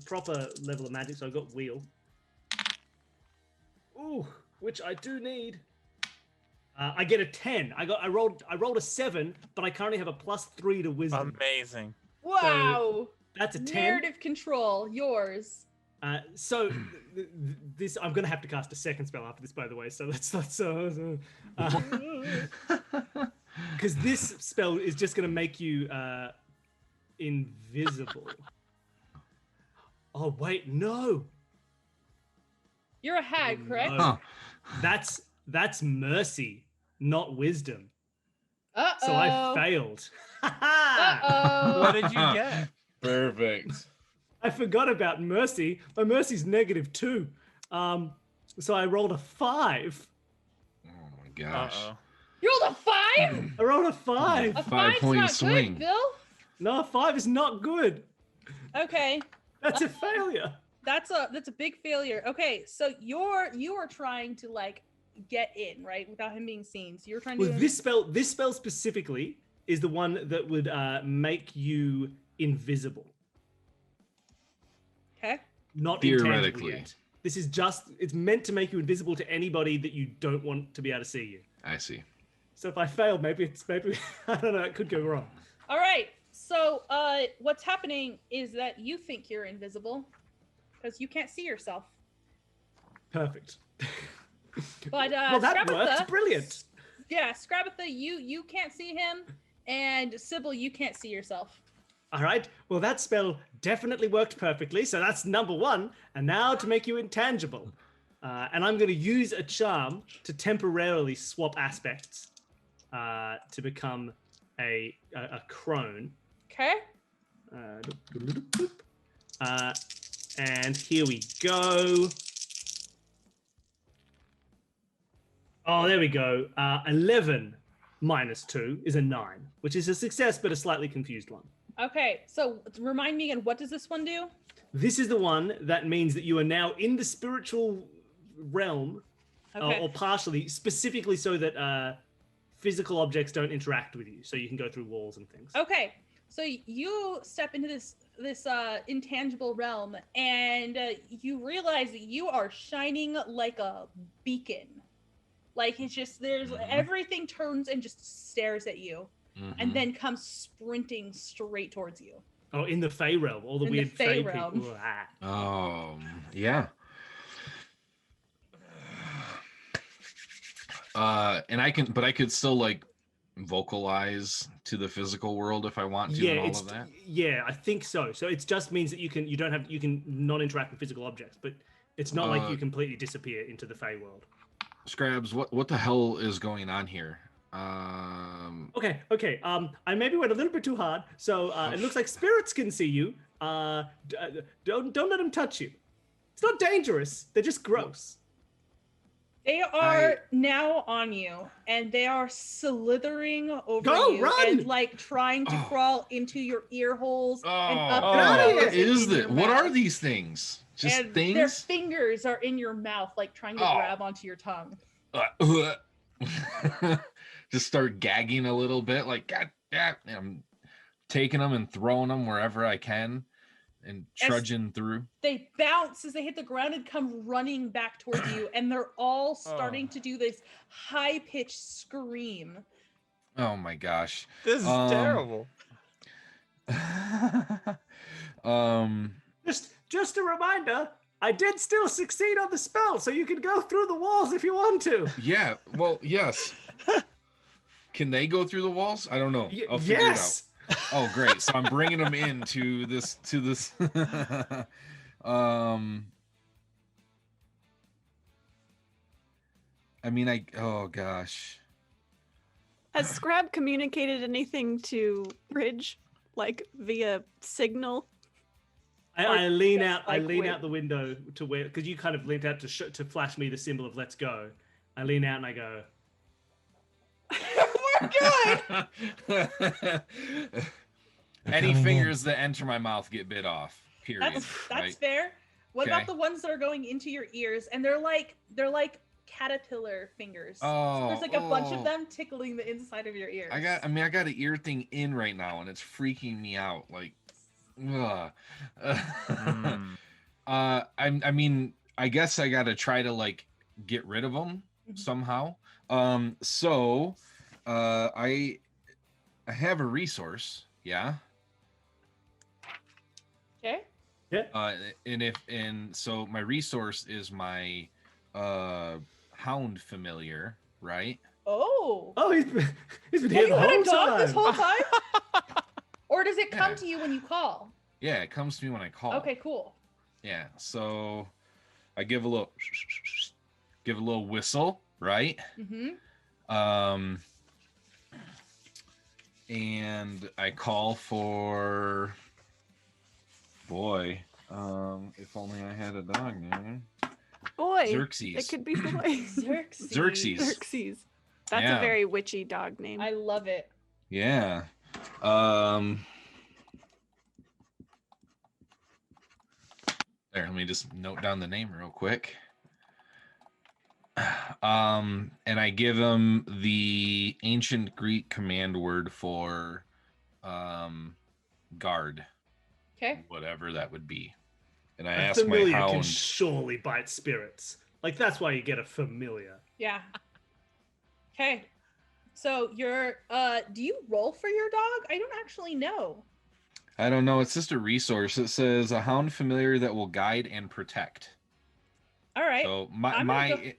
proper level of magic. So I got wheel. Ooh, which I do need. I get a 10. I rolled a 7, but I currently have a +3 to wisdom. Amazing. Wow. That's a 10. Narrative control, yours. So this I'm gonna have to cast a second spell after this, by the way. So because this spell is just gonna make you invisible. Oh wait, no. You're a hag, correct? No. That's mercy, not wisdom. Uh-oh. So I failed. Uh-oh. What did you get? Perfect. I forgot about mercy. My mercy's -2. So I rolled a 5. Oh my gosh. Uh-oh. You rolled a 5? I rolled a 5. A 5 5's point not swing. good, Bill. No, 5 is not good. Okay. That's a failure. That's a big failure. Okay, so you are trying to like get in, right, without him being seen. So you're trying to Well, this spell specifically is the one that would make you invisible. Okay. not Theoretically. intangible yet. This is just, it's meant to make you invisible to anybody that you don't want to be able to see you. I see. So if I fail, maybe I don't know, it could go wrong. All right. So what's happening is that you think you're invisible because you can't see yourself. Perfect. But well, that Scrabatha, worked. Brilliant. Yeah, Scrabatha, you can't see him, and Sybil, you can't see yourself. All right. Well, that spell definitely worked perfectly. So that's number one. And now to make you intangible. And I'm going to use a charm to temporarily swap aspects to become a crone. Okay. And here we go. Oh, there we go. 11 minus 2 is a 9, which is a success, but a slightly confused one. Okay, so remind me again, what does this one do? This is the one that means that you are now in the spiritual realm, Okay. or partially, specifically so that physical objects don't interact with you, so you can go through walls and things. Okay, so you step into this intangible realm, and you realize that you are shining like a beacon. Like it's just everything turns and just stares at you, and then comes sprinting straight towards you. Oh, in the Fey realm, all the weird Fey Fey realm. people. Yeah. And I could still like vocalize to the physical world if I want to, and all of that. Yeah, I think so. So it just means that you can not interact with physical objects, but it's not like you completely disappear into the Fey world. Scrabs, what the hell is going on here? Okay. I maybe went a little bit too hard. So it looks like spirits can see you. Don't let them touch you. It's not dangerous. They're just gross. They are now on you, and they are slithering over you run! and like trying to crawl into your ear holes and up what is this? What are these things? Just and things? Their fingers are in your mouth, like trying to grab onto your tongue. Just start gagging a little bit, like God, I'm taking them and throwing them wherever I can, and trudging through. They bounce as they hit the ground and come running back towards you, and they're all starting to do this high-pitched scream. Oh my gosh, This is terrible. Just a reminder, I did still succeed on the spell, so you can go through the walls if you want to. Yeah, well, yes. Can they go through the walls? I don't know. I'll figure it out. Oh, great. So I'm bringing them into this. I mean, oh gosh. Has Scrab communicated anything to Bridge, like via signal? I lean out. I lean out the window to where, because you kind of leaned out to flash me the symbol of "Let's go." I lean out and I go, We're good. Any fingers that enter my mouth get bit off. Period. That's right? fair. What Okay. about the ones that are going into your ears, and they're like caterpillar fingers? Oh, so there's like a bunch of them tickling the inside of your ears. I got an ear thing in right now, and it's freaking me out. Like, ugh. I mean, I guess I gotta try to like get rid of them somehow. So, I have a resource. Yeah. Okay. Yeah. So my resource is my hound familiar, right? Oh. "Oh, he's been Have here you the had whole a dog time." this whole time? Or does it come Yeah. to you when you call? Yeah, it comes to me when I call. Okay, cool. Yeah, so I give a little whistle, right? Mm-hmm. And I call for boy. If only I had a dog name. Boy. Xerxes. It could be boy. Xerxes. Xerxes. That's Yeah. a very witchy dog name. I love it. Yeah. There, let me just note down the name real quick. And I give him the ancient Greek command word for guard. Okay. Whatever that would be. And I A ask my familiar can hound. surely bite spirits. Like, that's why you get a familiar. Yeah. Okay. So you're do you roll for your dog? I don't actually know. I don't know. It's just a resource. It says a hound familiar that will guide and protect. All right. So I'm gonna go-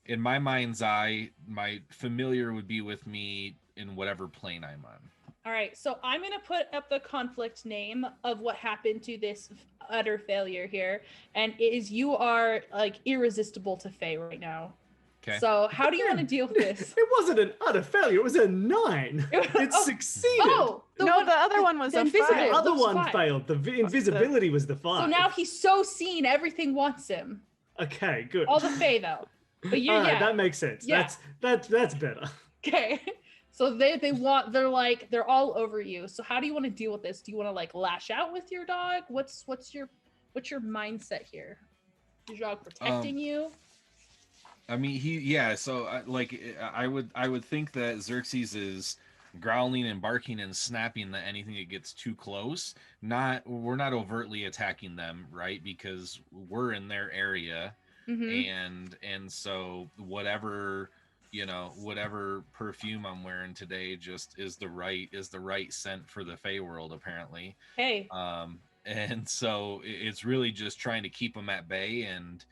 in my mind's eye, my familiar would be with me in whatever plane I'm on. All right. So I'm going to put up the conflict name of what happened to this utter failure here, and it is you are like irresistible to Faye right now. Okay. So how do you want to deal with this? It wasn't an utter failure. It was a 9. It Oh, succeeded. Oh, The other one was the a invisible The 5. other looks one fine. failed. The invisibility was the 5. So now he's so seen, everything wants him. Okay, good. All the Fae though. But you, All right, yeah. that makes sense. Yeah. That's better. Okay. So they're all over you. So how do you want to deal with this? Do you want to like lash out with your dog? What's your mindset here? Is your dog protecting you? I mean, So I would think that Xerxes is growling and barking and snapping at anything that gets too close. We're not overtly attacking them, right? Because we're in their area, Mm-hmm. and so whatever perfume I'm wearing today just is the right scent for the Fey world, apparently. Hey. And so it's really just trying to keep them at bay and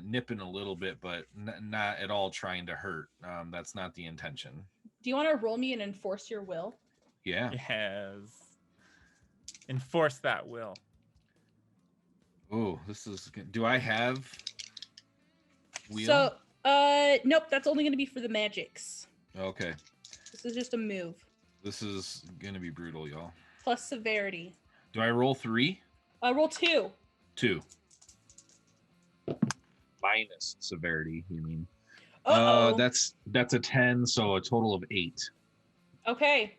nipping a little bit, but not at all trying to hurt. That's not the intention. Do you want to roll me and enforce your will? Yeah. Yes. Enforce that will. Oh, this is good. Do I have wheel? So, nope, that's only going to be for the magics. Okay. This is just a move. This is going to be brutal, y'all. Plus severity. Do I roll 3? Roll 2. 2. Minus severity, you mean? Uh-oh. That's a 10, so a total of 8. Okay.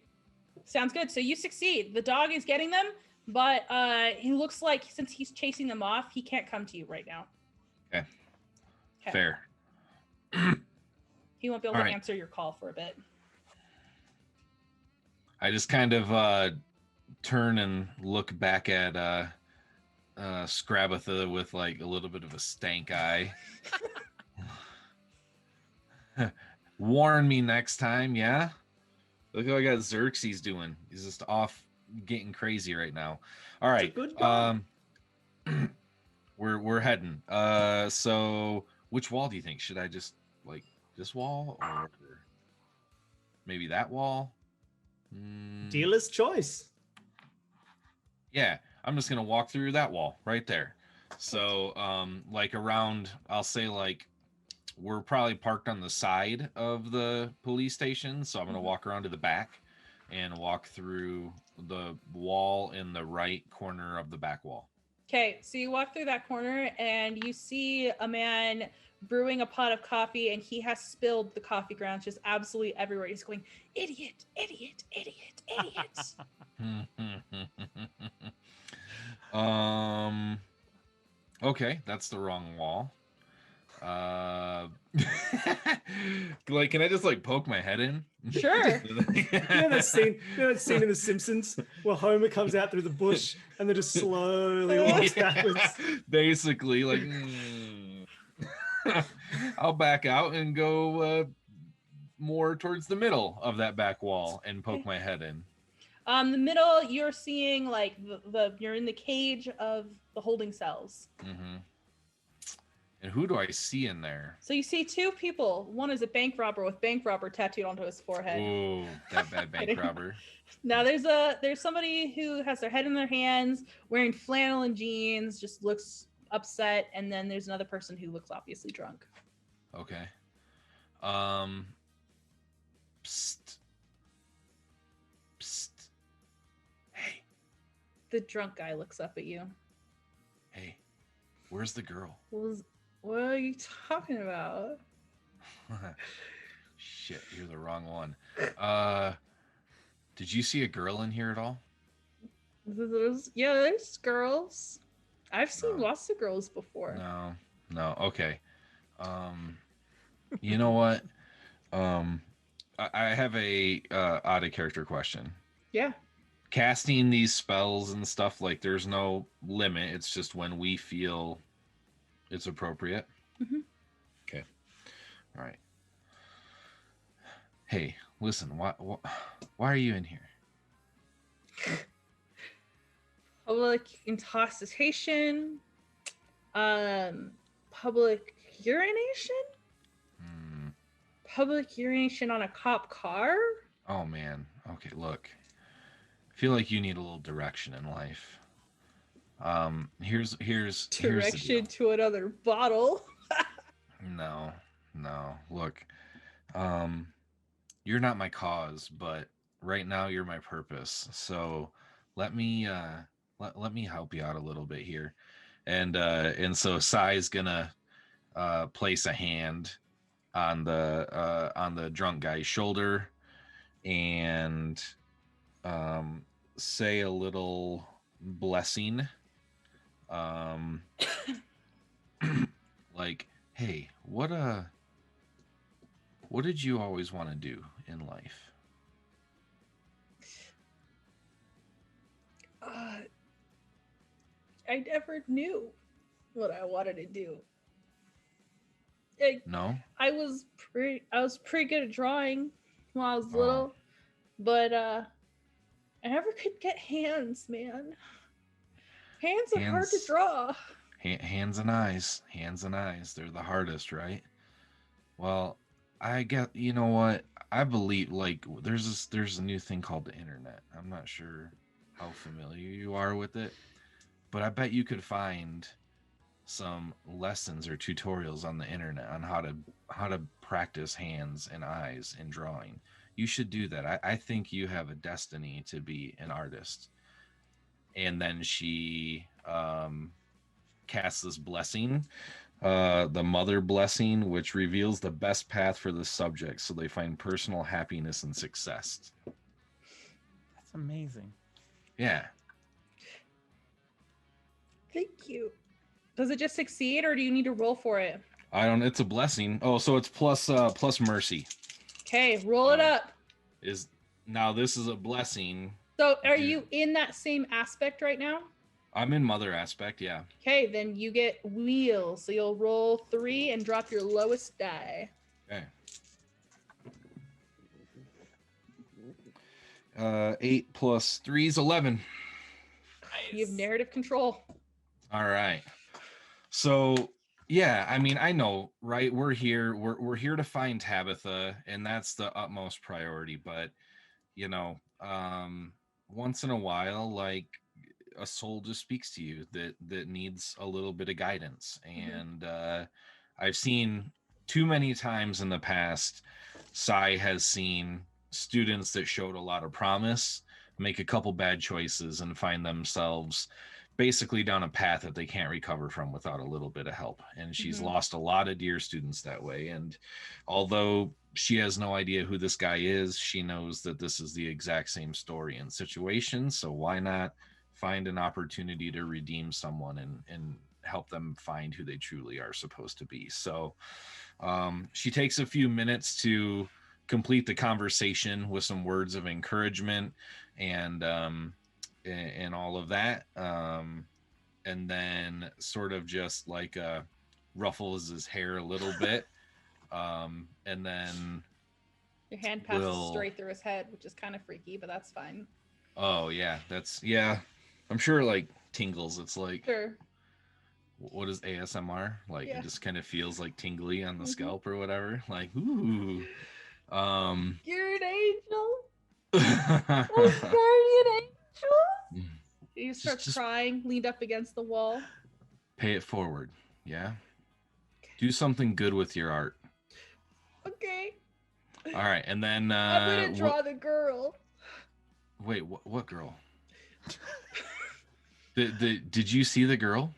Sounds good. So you succeed. The dog is getting them, but he looks like since he's chasing them off, he can't come to you right now. Okay. Okay. Fair. He won't be able to answer your call for a bit. I just kind of turn and look back at Scrabatha with like a little bit of a stank eye. Warn me next time, yeah? Look what I got Xerxes doing. He's just off getting crazy right now. All right. Good guy. We're heading. So which wall do you think? Should I just like this wall or maybe that wall? Dealer's choice. Yeah, I'm just gonna walk through that wall right there. So like around, I'll say like we're probably parked on the side of the police station, so I'm gonna walk around to the back and walk through the wall in the right corner of the back wall. Okay, so you walk through that corner and you see a man brewing a pot of coffee, and he has spilled the coffee grounds just absolutely everywhere. He's going, idiot, idiot, idiot, idiot. Okay, that's the wrong wall. Like, can I just like poke my head in? Sure. You know that scene in The Simpsons where Homer comes out through the bush and then just slowly walks backwards. Basically, like, I'll back out and go more towards the middle of that back wall and poke my head in. The middle, you're seeing like you're in the cage of the holding cells. Mm-hmm. And who do I see in there? So you see two people. One is a bank robber with bank robber tattooed onto his forehead. Oh, that bad bank robber. Now there's somebody who has their head in their hands, wearing flannel and jeans, just looks upset, and then there's another person who looks obviously drunk. Okay. Psst. Psst. Hey. The drunk guy looks up at you. Hey. Where's the girl? What are you talking about? Shit, you're the wrong one. Did you see a girl in here at all? There's girls. I've seen lots of girls before. No. Okay. You know what? I have a out of character question. Yeah. casting these spells and stuff, like there's no limit. It's just when we feel it's appropriate. Mm-hmm. Okay. All right. Hey, listen. Why are you in here? Public intoxication, public urination, public urination on a cop car. Oh man. Okay, look. I feel like you need a little direction in life. Here's Direction to another bottle. No. Look, you're not my cause, but right now you're my purpose. So let me let me help you out a little bit here. And so Sai's gonna place a hand on the drunk guy's shoulder and say a little blessing. Like, hey, what did you always want to do in life? I never knew what I wanted to do. No? I was pretty good at drawing when I was little, but I never could get hands, man. Hands are hard to draw. Hands and eyes. They're the hardest, right? Well, I get, you know what? I believe, like, there's a new thing called the internet. I'm not sure how familiar you are with it, but I bet you could find some lessons or tutorials on the internet on how to practice hands and eyes in drawing. You should do that. I think you have a destiny to be an artist. And then she casts this blessing, the mother blessing, which reveals the best path for the subject so they find personal happiness and success. That's amazing. Yeah. Thank you. Does it just succeed or do you need to roll for it? It's a blessing. Oh, so it's plus mercy. Okay, roll it up. Now this is a blessing. So are you in that same aspect right now? I'm in mother aspect, yeah. Okay, then you get wheel. So you'll roll 3 and drop your lowest die. Okay. 8 plus 3 is 11. Nice. You have narrative control. All right. So yeah, I mean, I know, right? We're here to find Tabitha, and that's the utmost priority. But you know, once in a while, like a soul just speaks to you that needs a little bit of guidance. And I've seen too many times in the past, Sai has seen students that showed a lot of promise make a couple bad choices and find themselves basically down a path that they can't recover from without a little bit of help. And she's lost a lot of dear students that way. And although she has no idea who this guy is, she knows that this is the exact same story and situation. So why not find an opportunity to redeem someone and help them find who they truly are supposed to be. So she takes a few minutes to complete the conversation with some words of encouragement and all of that, and then sort of just like ruffles his hair a little bit, and then your hand passes straight through his head, which is kind of freaky, but that's fine. Oh yeah, I'm sure, like tingles. It's like, sure. What is ASMR? Like it just kind of feels like tingly on the scalp or whatever. Like, ooh. You're an angel. A guardian angel. You start crying, leaned up against the wall. Pay it forward, yeah? Do something good with your art. Okay. All right, and then... I'm gonna draw the girl. Wait, what girl? Did you see the girl?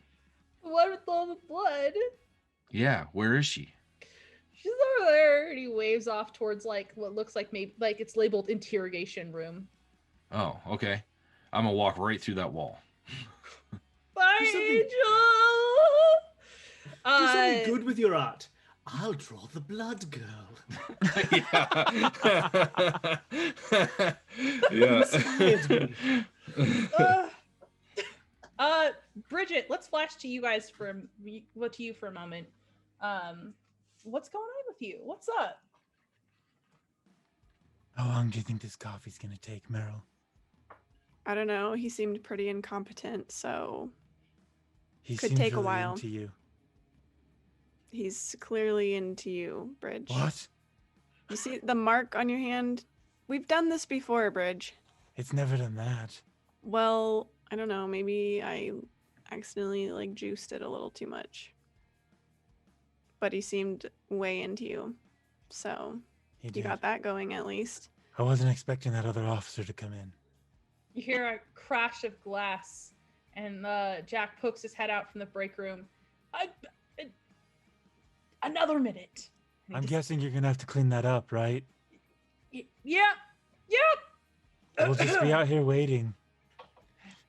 The one with all the blood. Yeah, where is she? She's over there. And he waves off towards like what looks like maybe like it's labeled interrogation room. Oh, okay. I'm gonna walk right through that wall. Bye, Angel. Do something good with your art. I'll draw the blood girl. Inspired me. Bridget, let's flash to you guys for a moment. What's going on with you? What's up? How long do you think this coffee's gonna take, Meryl? I don't know. He seemed pretty incompetent, so He could seems take a really while. into you. He's clearly into you, Bridge. What? You see the mark on your hand? We've done this before, Bridge. It's never done that. Well, I don't know. Maybe I accidentally like juiced it a little too much. But he seemed way into you. So He you did. got that going at least. I wasn't expecting that other officer to come in. You hear a crash of glass, and Jack pokes his head out from the break room. Another minute. And he I'm just- guessing you're gonna have to clean that up, right? Yeah. We'll just be out here waiting.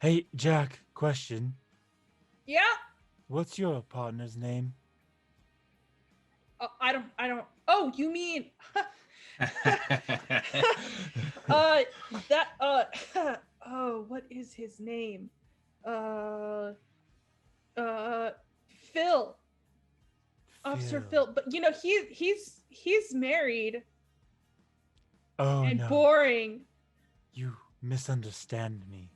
Hey, Jack, question. Yeah. What's your partner's name? I don't. Oh, you mean oh, what is his name? Phil. Officer Phil. But you know, he's married Oh and no, boring. you misunderstand me.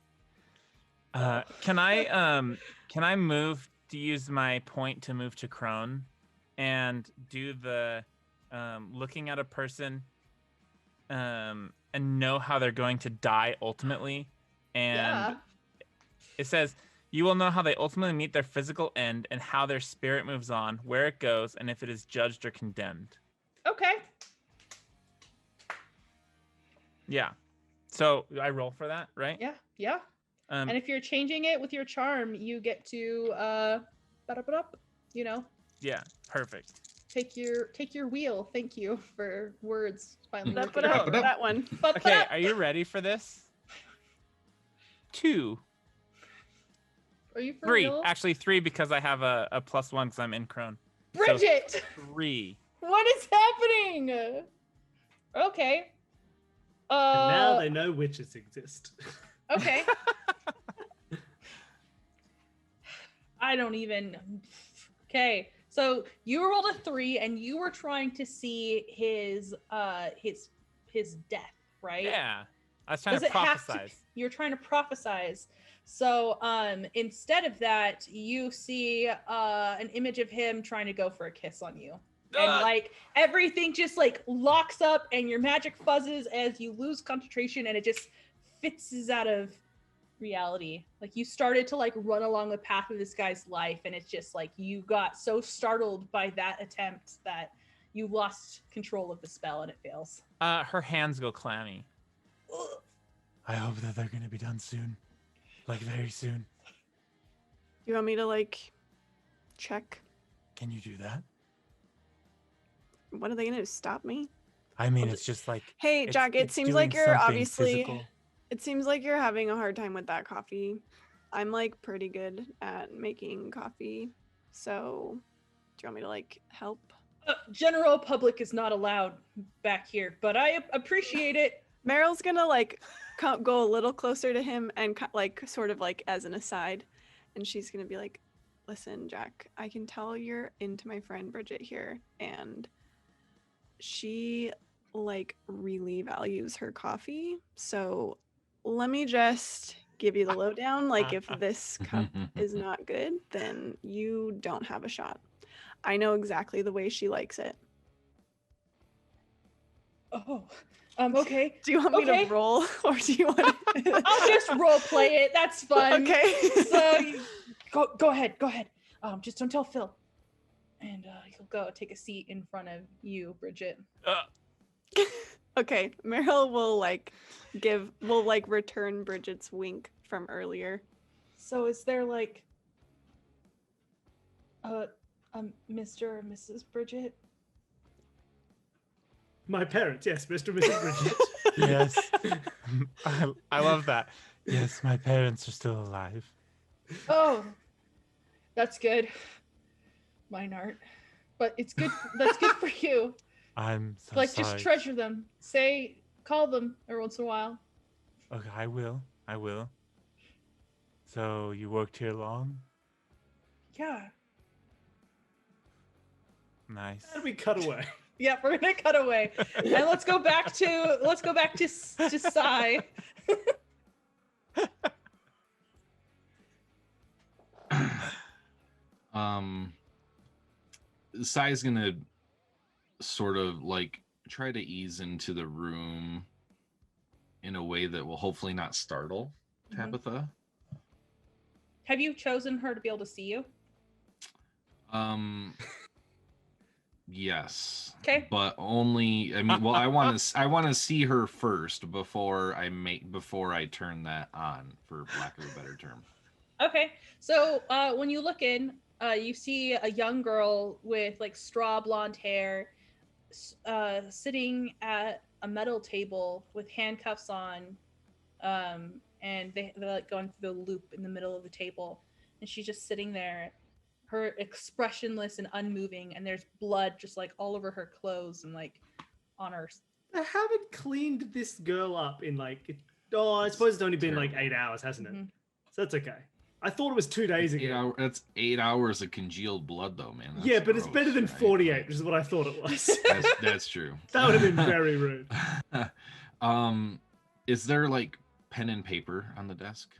Can I move to use my point to move to Crone and do the looking at a person and know how they're going to die ultimately? And Yeah. it says you will know how they ultimately meet their physical end and how their spirit moves on, where it goes, and if it is judged or condemned. Okay. Yeah. So I roll for that, right? Yeah. And if you're changing it with your charm, you get to you know, Yeah, perfect. take your wheel. Thank you for words. Finally That working out. that one. Okay, are you ready for this? 2. Are you for 3. real? Actually 3 because I have a +1 because I'm in Crone. Bridget! So 3. What is happening? Okay. And now they know witches exist. Okay. I don't even. Okay. So you rolled a 3 and you were trying to see his death, right? Yeah. I was trying Does to it have to- prophesize. You're trying to prophesize. So instead of that, you see an image of him trying to go for a kiss on you. And like everything just like locks up and your magic fuzzes as you lose concentration and it just fizzes out of reality. Like you started to like run along the path of this guy's life and it's just like you got so startled by that attempt that you lost control of the spell and it fails. Her hands go clammy. I hope that they're gonna be done soon, like very soon. You want me to like check? Can you do that? What are they gonna do? Stop me? I mean, it's just like. Hey, it's- Jack, it it's seems like doing you're something obviously physical. it seems like you're having a hard time with that coffee. I'm like pretty good at making coffee. So do you want me to like help? General public is not allowed back here, but I appreciate it. Meryl's gonna like go a little closer to him and like sort of like as an aside, and she's gonna be like, "Listen, Jack, I can tell you're into my friend Bridget here, and she like really values her coffee. So let me just give you the lowdown. Like, if this cup is not good, then you don't have a shot. I know exactly the way she likes it. Oh, okay. Do you want me Okay. to roll, or do you want to? I'll just role play it. That's fun. Okay. So go ahead. Just don't tell Phil. And he'll go take a seat in front of you, Bridget. Okay, Meryl will like return Bridget's wink from earlier. So is there like Mr. or Mrs. Bridget? My parents, yes, Mr. and Mrs. Bridget. Yes. I love that. Yes, my parents are still alive. Oh, that's good. Mine aren't. but it's good. That's good for you. I'm so Like, sorry. just treasure them. Call them every once in a while. Okay, I will. So you worked here long? Yeah. Nice. How do we cut away? Yeah, we're gonna cut away, and let's go back to Sai. Sai's gonna sort of like try to ease into the room in a way that will hopefully not startle Tabitha. Have you chosen her to be able to see you? Yes. Okay. But only, I mean, well, I want to see her first before I turn that on, for lack of a better term. Okay. So when you look in, you see a young girl with like straw blonde hair, sitting at a metal table with handcuffs on, and they're like going through the loop in the middle of the table, and she's just sitting there, her expressionless and unmoving, and there's blood just like all over her clothes and like on her. I haven't cleaned this girl up in like, I suppose it's only been like Terrible. 8 hours, hasn't it? Mhm. So that's okay. I thought it was 2 days ago. That's 8 hours of congealed blood, though, man. That's Yeah, but it's gross, better than right? 48, which is what I thought it was. That's true. That would have been very rude. Is there like pen and paper on the desk?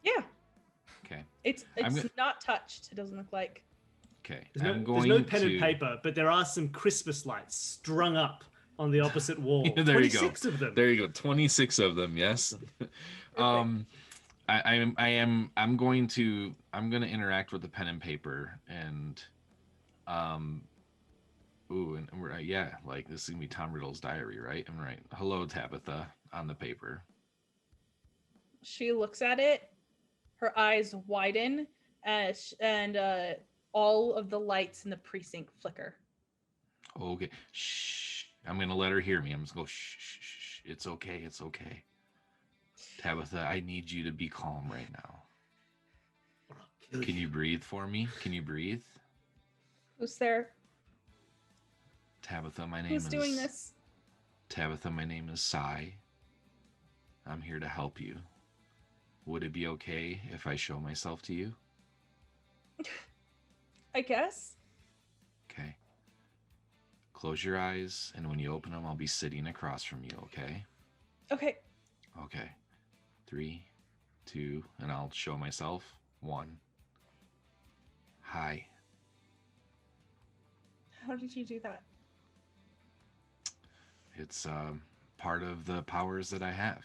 Yeah. Okay. It's not touched. It doesn't look like. Okay. There's no pen and paper, but there are some Christmas lights strung up on the opposite wall. There you go. 26 of them. There you go. 26 of them. Yes. I'm going to interact with the pen and paper and and we're like this is gonna be Tom Riddle's diary, right? I'm right. Hello, Tabitha, on the paper. She looks at it, her eyes widen, and all of the lights in the precinct flicker. Okay. Shh. I'm gonna let her hear me. I'm just going shh, shh, shh. It's okay. It's okay. Tabitha, I need you to be calm right now. Can you breathe for me? Can you breathe? Who's there? Tabitha, my name Who's doing this? Tabitha, my name is Sai. I'm here to help you. Would it be okay if I show myself to you? I guess. Okay. Close your eyes, and when you open them, I'll be sitting across from you, okay? Okay. Okay. 3, 2, and I'll show myself. 1. Hi. How did you do that? It's part of the powers that I have.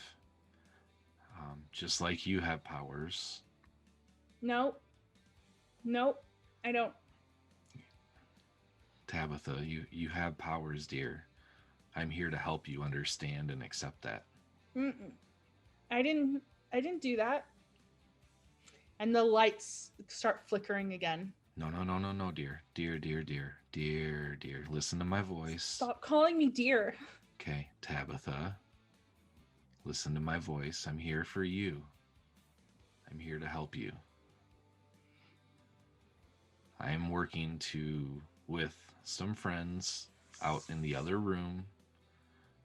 Just like you have powers. No, I don't. Tabitha, you have powers, dear. I'm here to help you understand and accept that. Mm-mm. I didn't do that. And the lights start flickering again. No, dear. Dear. Listen to my voice. Stop calling me dear. Okay, Tabitha. Listen to my voice. I'm here for you. I'm here to help you. I am working with some friends out in the other room,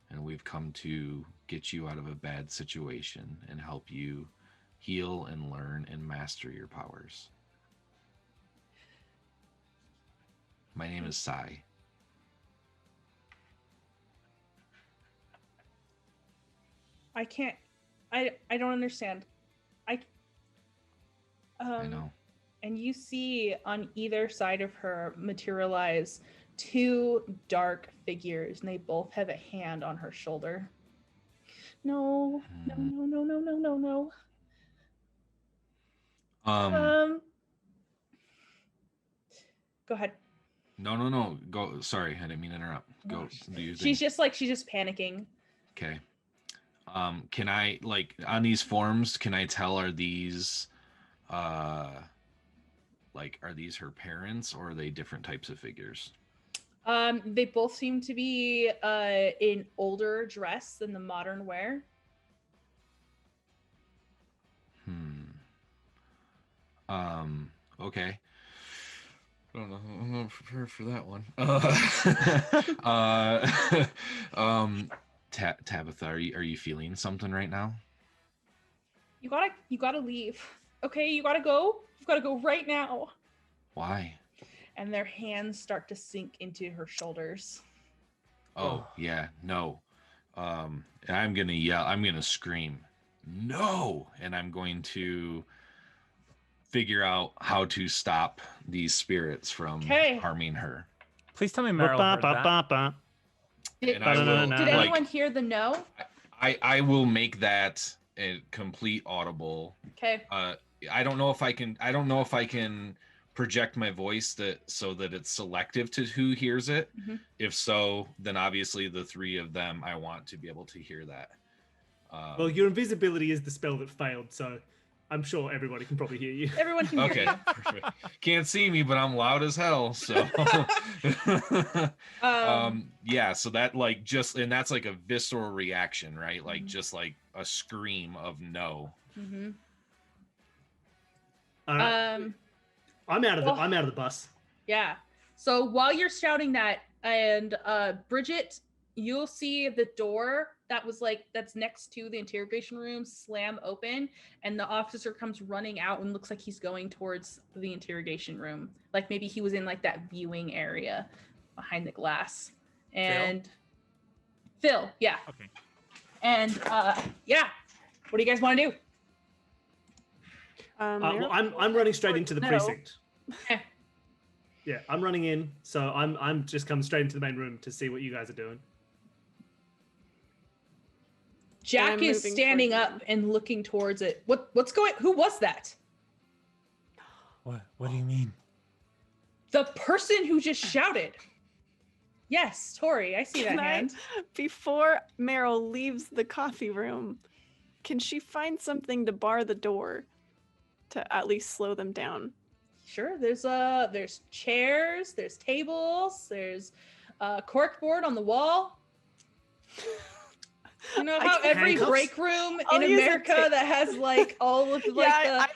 and we've come to get you out of a bad situation and help you heal and learn and master your powers. My name is Sai. I can't. I don't understand. I know. And you see on either side of her materialize 2 dark figures, and they both have a hand on her shoulder. No. No. Go ahead. No. Go. Sorry, I didn't mean to interrupt. Go. Do you think? She's just panicking. Okay. Can I, like, on these forms, can I tell, are these are these her parents, or are they different types of figures? They both seem to be in older dress than the modern wear. Okay. I'm not prepared for that one. Tabitha, are you feeling something right now? You gotta leave. Okay, you gotta go. You've gotta go right now. Why? And their hands start to sink into her shoulders. Oh, yeah, no. And I'm gonna yell, I'm gonna scream, no! And I'm going to figure out how to stop these spirits from harming her. Please tell me Meryl heard that. Did Did anyone hear the no? I will make that a complete audible. Okay. I don't know if I can project my voice so that it's selective to who hears it. Mm-hmm. If so, then obviously the three of them, I want to be able to hear that. Well, your invisibility is the spell that failed, so I'm sure everybody can probably hear you. Everyone can hear okay, you. perfect. Can't see me, but I'm loud as hell. So, yeah. So that and that's like a visceral reaction, right? Like just like a scream of no. Mm-hmm. I'm out of the bus. Yeah. So while you're shouting that, and Bridget, you'll see the door that's next to the interrogation room slam open, and the officer comes running out and looks like he's going towards the interrogation room. Like maybe he was in like that viewing area behind the glass. And Phil, yeah. Okay. And yeah. What do you guys want to do? Well, I'm running straight into the precinct. Okay. Yeah, I'm running in, so I'm just coming straight into the main room to see what you guys are doing. Jack is standing up and looking towards it. What's going? Who was that? What do you mean? The person who just shouted. Yes, Tori, I see that hand. Before Meryl leaves the coffee room, can she find something to bar the door to at least slow them down? Sure. There's chairs, there's tables, there's a corkboard on the wall. You know how every break room in America that has like all of these are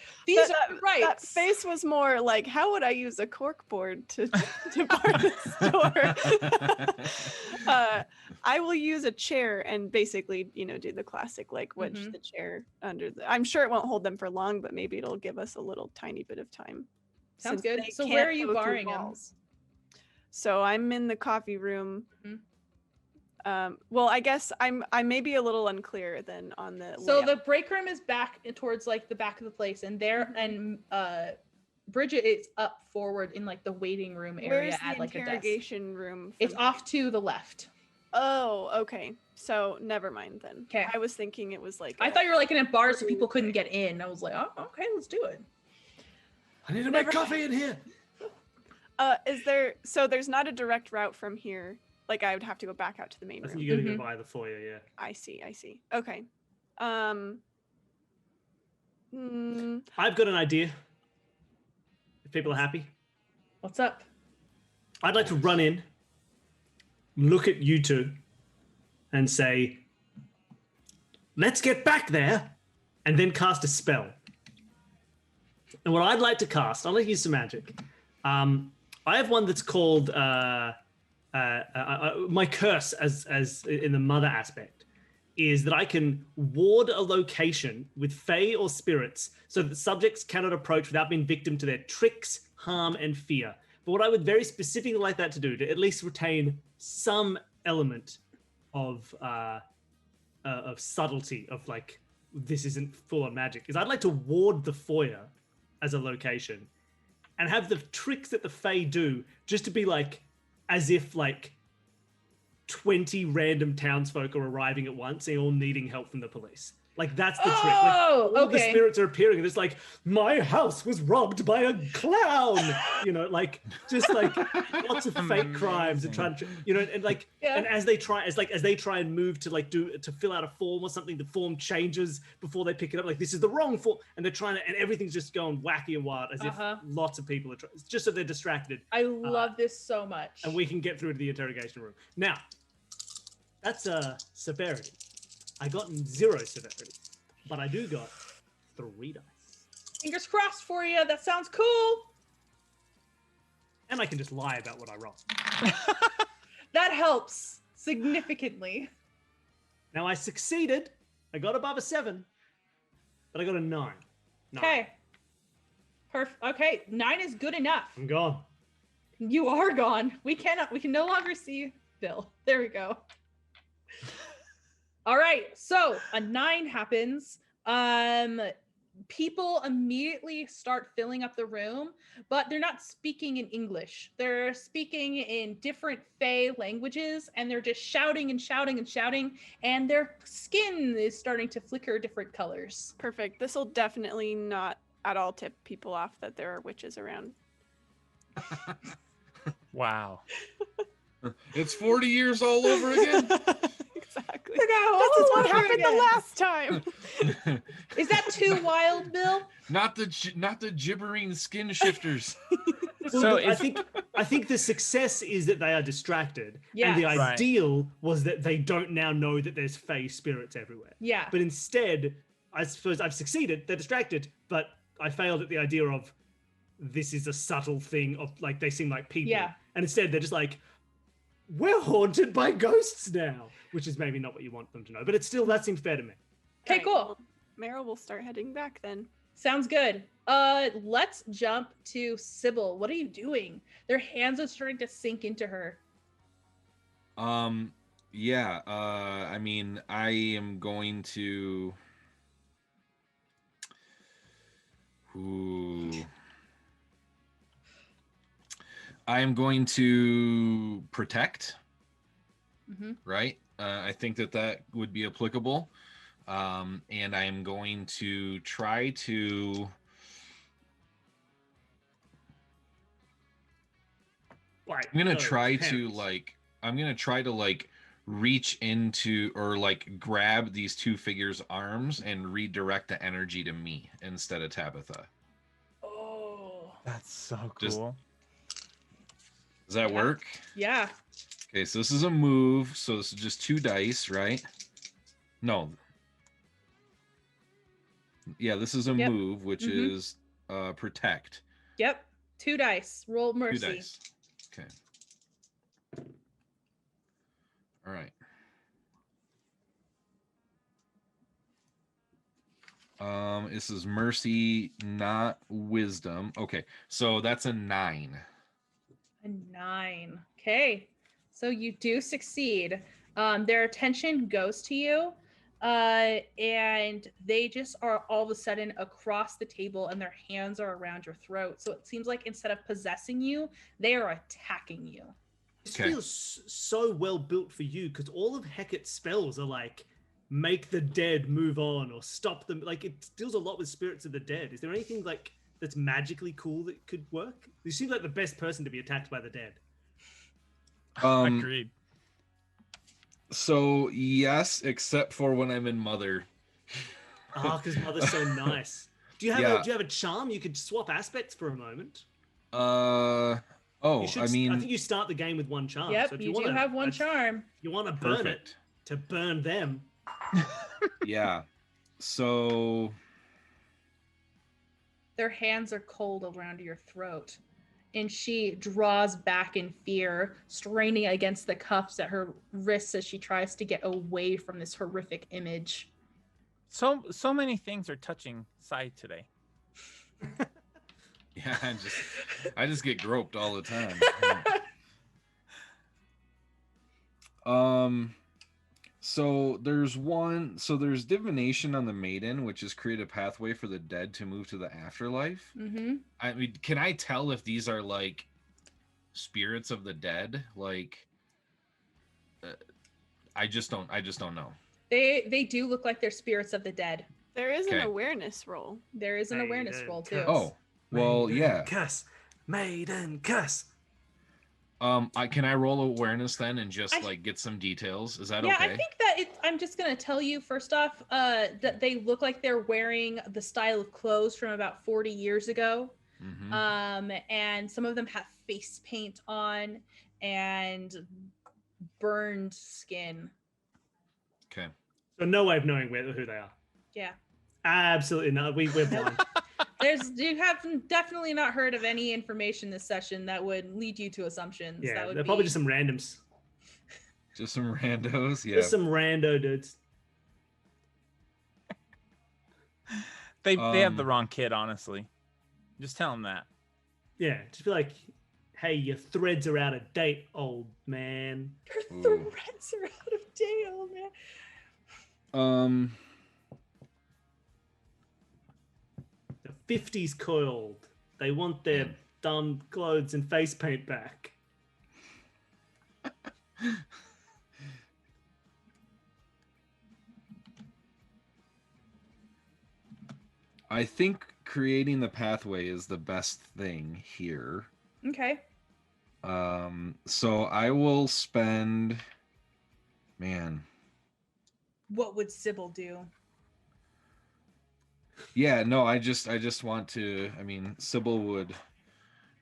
rights. That face was more like, how would I use a corkboard to bar this door? I will use a chair and basically, do the classic like wedge the chair under I'm sure it won't hold them for long, but maybe it'll give us a little tiny bit of time. Sounds good. So where are you barring them? So I'm in the coffee room. Mm-hmm. Well, I guess I may be a little unclear then on the layout. The break room is back towards like the back of the place, and and Bridget is up forward in like the waiting room area. Where's the at like interrogation a desk. room? It's off to the left. Oh, okay. So never mind then. Okay. I was thinking it was like I thought you were like in a bar so people couldn't get in. I was like, oh, okay, let's do it. I need to make coffee in here. There's not a direct route from here. Like I would have to go back out to the main room. I think you gotta go by the foyer, yeah. I see. Okay. I've got an idea. If people are happy. What's up? I'd like to run in, look at you two, and say, let's get back there, and then cast a spell. And what I'd like to cast, I'll let you use some magic. I have one that's called my curse, as in the mother aspect, is that I can ward a location with fae or spirits so that subjects cannot approach without being victim to their tricks, harm, and fear. But what I would very specifically like that to do, to at least retain some element of subtlety, of like, this isn't full-on magic, is I'd like to ward the foyer as a location and have the tricks that the fae do just to be like, as if like 20 random townsfolk are arriving at once and all needing help from the police. Like that's the trick. Like, all the spirits are appearing and it's like, my house was robbed by a clown. Like just like lots of fake crimes and trying to, and like, and as they try and move to like to fill out a form or something, the form changes before they pick it up. Like this is the wrong form, and they're trying to, and everything's just going wacky and wild as if lots of people are trying, just so they're distracted. I love this so much. And we can get through to the interrogation room. Now, that's severity. I got 0 severity, but I do got 3 dice. Fingers crossed for you. That sounds cool. And I can just lie about what I roll. That helps significantly. Now I succeeded. I got above a 7, but I got a 9. Okay. Okay, 9 is good enough. I'm gone. You are gone. We can no longer see Bill. There we go. All right, so a 9 happens. People immediately start filling up the room, but they're not speaking in English. They're speaking in different Fey languages, and they're just shouting and shouting and shouting, and their skin is starting to flicker different colors. Perfect. This will definitely not at all tip people off that there are witches around. Wow. It's 40 years all over again. Exactly. This This is what happened the last time. Is that too wild, Bill? Not the gibbering skin shifters. So I think the success is that they are distracted, Yes. and the Right. ideal was that they don't now know that there's Fey spirits everywhere. Yeah. But instead, I suppose I've succeeded. They're distracted, but I failed at the idea of this is a subtle thing of like they seem like people. Yeah. And instead, they're just like, we're haunted by ghosts now, which is maybe not what you want them to know, but it's still that seems fair to me. Okay, Right, cool. well, Meryl will start heading back then. Sounds good. Let's jump to Sybil. What are you doing? Their hands are starting to sink into her. Yeah, I mean, I am going to I am going to protect, right? I think that would be applicable. And I am going to try to I'm gonna try to reach into or like grab these two figures' arms and redirect the energy to me instead of Tabitha. Oh. That's so Just- cool. Does that work? Yeah. Okay, so this is a move. So this is just 2 dice, right? No. Yeah, this is a Yep. move, which Mhm. is protect. Yep. 2 dice. Roll 2 mercy. dice. Okay. All right. This is mercy, not wisdom. Okay, so that's a 9. A 9. Okay. So you do succeed. Their attention goes to you. And they just are all of a sudden across the table and their hands are around your throat. So it seems like instead of possessing you, they are attacking you. This Okay. feels so well built for you because all of Hecate's spells are like make the dead move on or stop them. Like it deals a lot with spirits of the dead. Is there anything like that's magically cool that could work? You seem like the best person to be attacked by the dead. Agreed. So yes, except for when I'm in Mother. Ah, because Mother's so nice. Do you have Yeah. do you have a charm? You could swap aspects for a moment. Oh, You should, I I mean, think you start the game with one charm. Yep, so if you do wanna, have one that's- charm. You want to burn perfect. it to burn them. Yeah. So Their hands are cold around your throat. And she draws back in fear, straining against the cuffs at her wrists as she tries to get away from this horrific image. So many things are touching Sai today. yeah, I just get groped all the time. So there's divination on the maiden, which is create a pathway for the dead to move to the afterlife. Mm-hmm. I mean, can I tell if these are like spirits of the dead? Like, I just don't know. They do look like they're spirits of the dead. There is an Okay. awareness roll. There is an awareness Maiden roll too. Oh, well, yeah. Cuss. Maiden cuss. Can I roll awareness then and just I- like get some details? Is that Yeah, okay? I think that I'm just gonna tell you first off that they look like they're wearing the style of clothes from about 40 years ago. Mhm. And some of them have face paint on and burned skin. Okay. So no way of knowing who they are. Yeah. Absolutely not. We're blind. You have definitely not heard of any information this session that would lead you to assumptions. Yeah, That would they're be... probably just some randoms. Just some randos. Yeah. Just some rando dudes. They have the wrong kid, honestly. Just tell them that. Yeah, just be like, hey, your threads are out of date, old man. Your threads are out of date, old man. The 50s coiled. They want their dumb clothes and face paint back. I think creating the pathway is the best thing here. Okay. So I will spend, man. What would Sybil do? Yeah, no, I just want to, I mean, Sybil would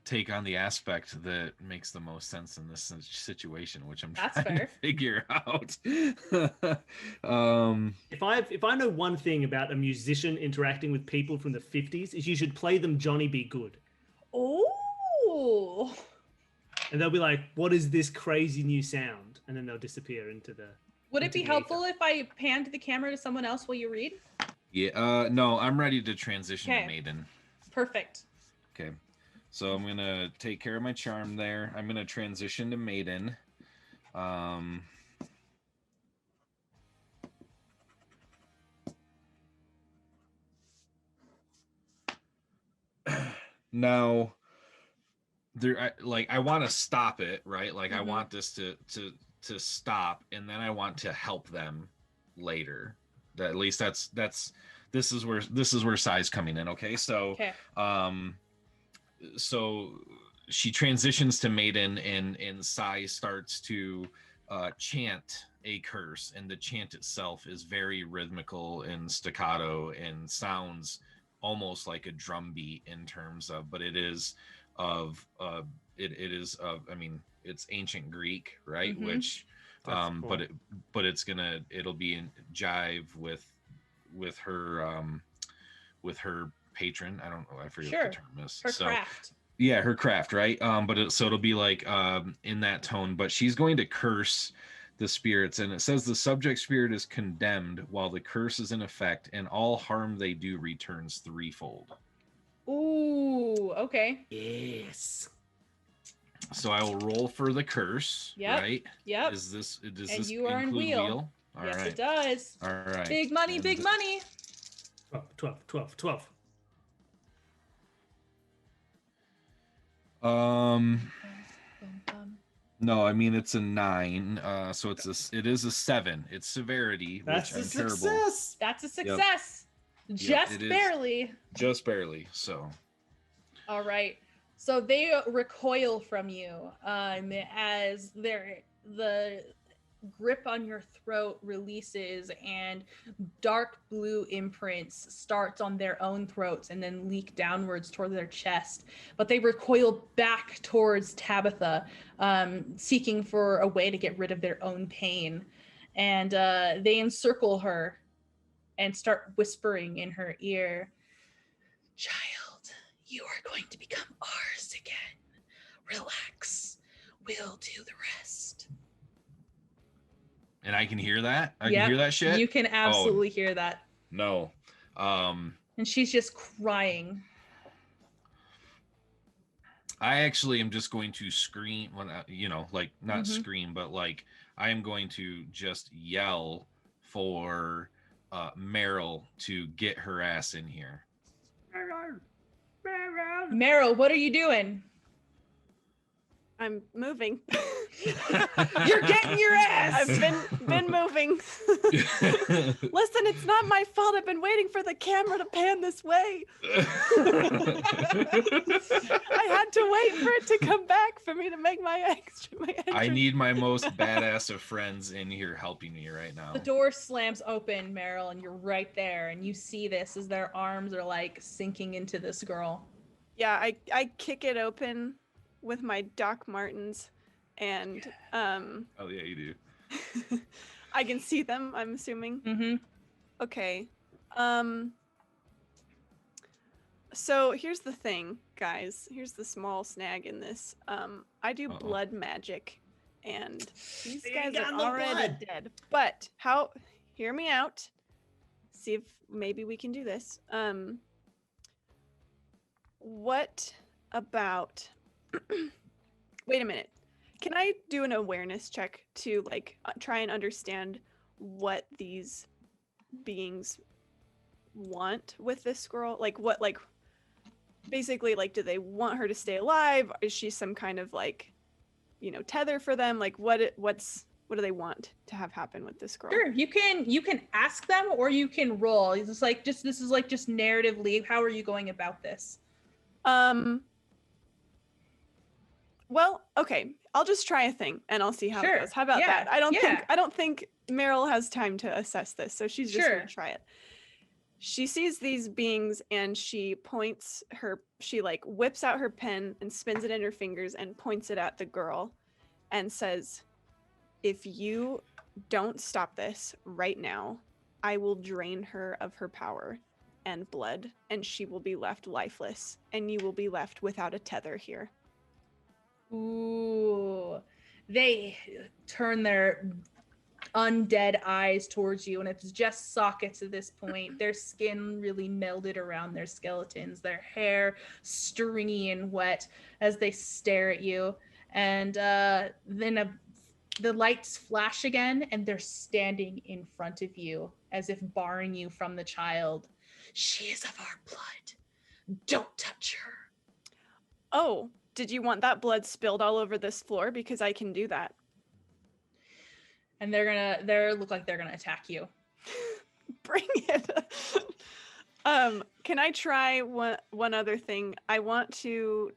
take on the aspect that makes the most sense in this situation, which I'm That's trying fair. to figure out. If I know one thing about a musician interacting with people from the 50s is you should play them Johnny Be Good. Oh. And they'll be like, what is this crazy new sound? And then they'll disappear into the... Would it be helpful if I panned the camera to someone else while you read? Yeah, no, I'm ready to transition to Maiden. Perfect. Okay. So I'm going to take care of my charm there. I'm going to transition to Maiden. Now, I want to stop it, right? Like, I want this to stop, and then I want to help them later. At least this is where Sai's coming in. Okay, so so she transitions to Maiden, and Sai starts to chant a curse, and the chant itself is very rhythmical and staccato and sounds almost like a drum beat in terms of, but it is of it is of, I mean, it's ancient Greek, right? Which cool. but it'll be in jive with her patron. I don't know, I forget what the term is. Her craft. Yeah, her craft, right? So it'll be like in that tone, but she's going to curse the spirits, and it says the subject spirit is condemned while the curse is in effect, and all harm they do returns threefold. Ooh, okay. Yes. So I will roll for the curse, right? Yep. Does this you are in include wheel? All yes, right. It does. All right. Big money, big money. 12. No, I mean it's a 9. So it is a 7. It's severity. That's which a I'm success. Terrible. That's a success. Yep. Just barely. Just barely. So. All right. So they recoil from you as the grip on your throat releases, and dark blue imprints starts on their own throats and then leak downwards toward their chest. But they recoil back towards Tabitha, seeking for a way to get rid of their own pain. And they encircle her and start whispering in her ear, "Child, you are going to become ours again. Relax. We'll do the rest." And I can hear that? I can hear that shit? You can absolutely hear that. No. And she's just crying. I actually am just going to scream, not scream, but like I am going to just yell for Meryl to get her ass in here. Meryl, what are you doing? I'm moving. You're getting your ass. I've been moving. Listen, it's not my fault. I've been waiting for the camera to pan this way. I had to wait for it to come back for me to make my entrance. I need my most badass of friends in here helping me right now. The door slams open, Meryl, and you're right there, and you see this as their arms are like sinking into this girl. Yeah, I kick it open with my Doc Martens, and oh yeah, you do. I can see them, I'm assuming. Mm-hmm. Okay. So here's the thing, guys. Here's the small snag in this. I do blood magic, and these guys are already dead. But hear me out. See if maybe we can do this. What about? Wait a minute. Can I do an awareness check to like try and understand what these beings want with this girl? Like what, like basically, like, do they want her to stay alive? Is she some kind of like, you know, tether for them? Like what do they want to have happen with this girl? Sure, you can ask them or you can roll. This is like just narratively. How are you going about this? Well, okay. I'll just try a thing and I'll see how Sure. it goes. How about Yeah. that? I don't think Meryl has time to assess this, so she's just gonna try it. She sees these beings and she like whips out her pen and spins it in her fingers and points it at the girl and says, "If you don't stop this right now, I will drain her of her power and blood, and she will be left lifeless, and you will be left without a tether here." Ooh. They turn their undead eyes towards you, and it's just sockets at this point. Their skin really melded around their skeletons, their hair stringy and wet as they stare at you. And then the lights flash again, and they're standing in front of you as if barring you from the child. "She is of our blood. Don't touch her." Oh, did you want that blood spilled all over this floor? Because I can do that. And they look like they're gonna attack you. Bring it. Can I try one other thing? I want to.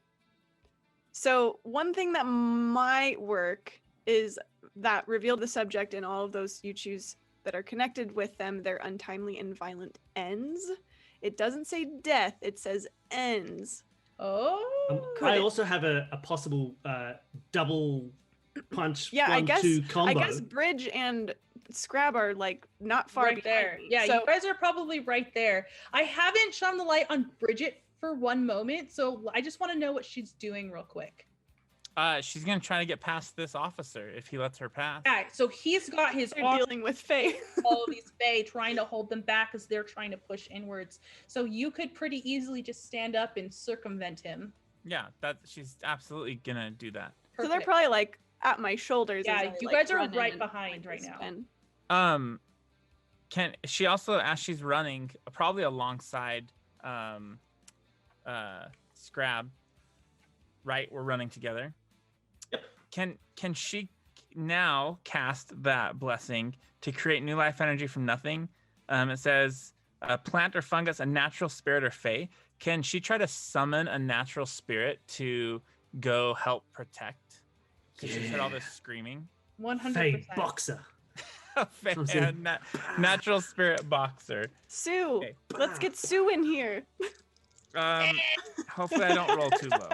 So one thing that might work is that reveal the subject and all of those you choose that are connected with them, their untimely and violent ends. It doesn't say death, it says ends. Oh. I also have a possible double punch. Yeah, 1-2 combo. I guess Bridge and Scrab are like not far right there. me, Yeah, so... you guys are probably right there. I haven't shone the light on Bridget for one moment, so I just want to know what she's doing real quick. She's gonna try to get past this officer if he lets her pass. Yeah, so he's got his They're dealing with Fae. all of these Fae trying to hold them back as they're trying to push inwards. So you could pretty easily just stand up and circumvent him. Yeah, she's absolutely gonna do that. Perfect. So they're probably like at my shoulders. Yeah, as I, you like, guys are run in right and behind point right this now. pen. Can she also, as she's running, probably alongside Scrab, right? We're running together. Yep. Can she now cast that blessing to create new life energy from nothing? It says a plant or fungus, a natural spirit or fae. Can she try to summon a natural spirit to go help protect? Because she's heard all this screaming. 100%. Fae boxer. Natural spirit boxer. Sue, Okay. let's get Sue in here. Hopefully I don't roll too low.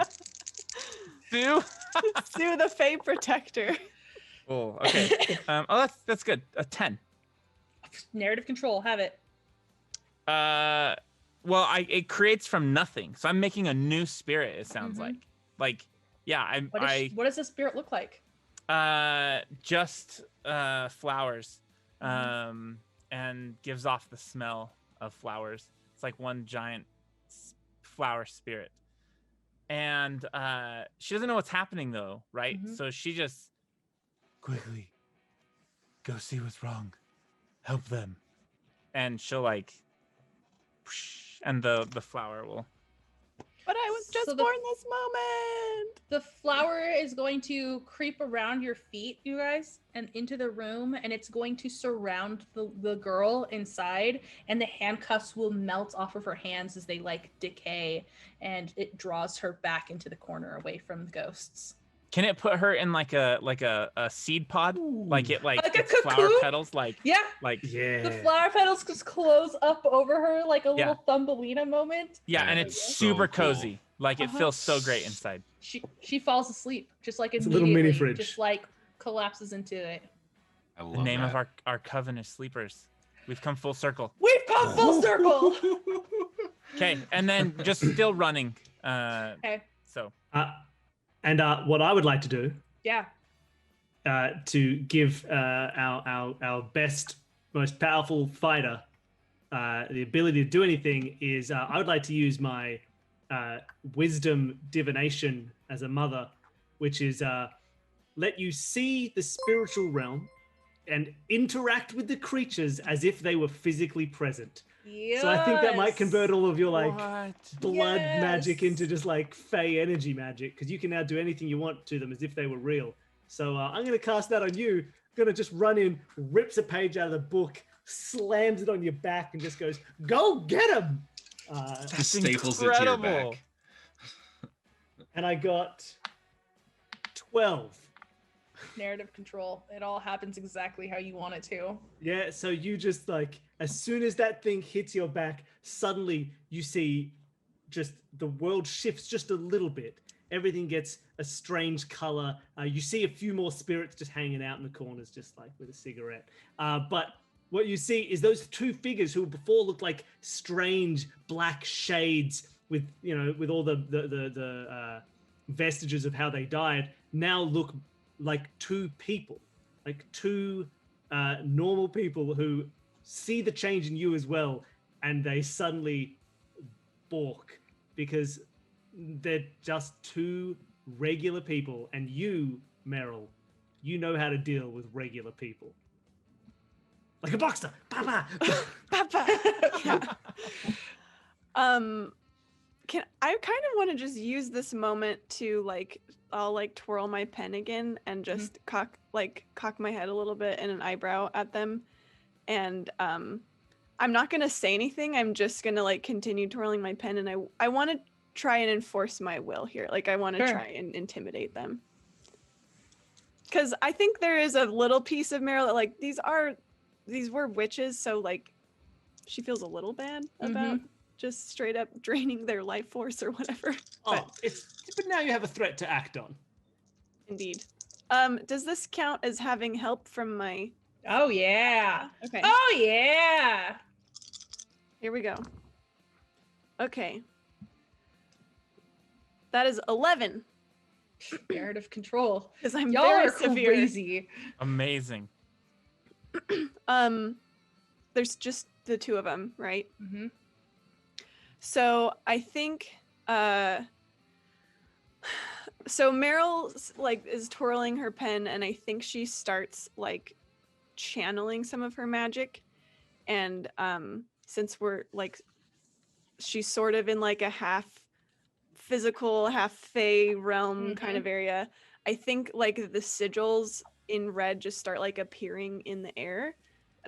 Sue? Sue the Fae protector. Oh, okay. That's good. A 10. Narrative control, have it. Well, it creates from nothing, so I'm making a new spirit. It sounds like, yeah. What does the spirit look like? Just flowers, and gives off the smell of flowers. It's like one giant flower spirit, and she doesn't know what's happening though, right? So she just Quickly, go see what's wrong. Help them. And she'll like, and the flower will. But I was just born this moment. The flower is going to creep around your feet, you guys, and into the room, and it's going to surround the girl inside, and the handcuffs will melt off of her hands as they like decay, and it draws her back into the corner away from the ghosts. Can it put her in like a seed pod? Ooh. Like Like a it's flower cocoon? petals? Yeah. Yeah. The flower petals just close up over her like a Yeah. little Thumbelina moment. Yeah, and it's super So cool. cozy. Like it feels so great inside. She falls asleep, just like It's a little mini immediately, fridge. just like collapses into it. I love The name of that. our coven is Sleepers. We've come full circle. We've come full circle. Okay, and then just still running. Okay. So And what I would like to do Yeah. to give our best, most powerful fighter the ability to do anything is I would like to use my wisdom divination as a mother, which is let you see the spiritual realm and interact with the creatures as if they were physically present. Yes. So I think that might convert all of your like what? blood magic Yes. into just like fey energy magic, because you can now do anything you want to them as if they were real. So I'm going to cast that on you. Going to just run in, rips a page out of the book, slams it on your back, and just goes, "Go get him!" Just staples it to your incredible. back. And I got 12. Narrative control. It all happens exactly how you want it to. Yeah, so you just like, as soon as that thing hits your back, suddenly you see just the world shifts just a little bit. Everything gets a strange color. You see a few more spirits just hanging out in the corners, just like with a cigarette. But what you see is those two figures who before looked like strange black shades with, you know, with all the vestiges of how they died, now look like two people, like two normal people who see the change in you as well, and they suddenly balk because they're just two regular people, and you, Meryl, you know how to deal with regular people. Like a boxer. Papa. Papa. Yeah. Can I kind of want to just use this moment to like I'll like twirl my pen again and just cock my head a little bit and an eyebrow at them, and I'm not gonna say anything. I'm just gonna like continue twirling my pen, and I want to try and enforce my will here. Like I want to try and intimidate them, because I think there is a little piece of Meryl that like these were witches, so like she feels a little bad about just straight up draining their life force or whatever. Oh, but now you have a threat to act on. Indeed. Does this count as having help from my... Oh, yeah. Okay. Oh, yeah. Here we go. Okay. That is 11. Narrative control. Because I'm Y'all very are severe. crazy. Amazing. There's just the two of them, right? Mm-hmm. So I think so Meryl like is twirling her pen, and I think she starts like channeling some of her magic, and since we're like she's sort of in like a half physical, half fae realm kind of area, I think like the sigils in red just start like appearing in the air.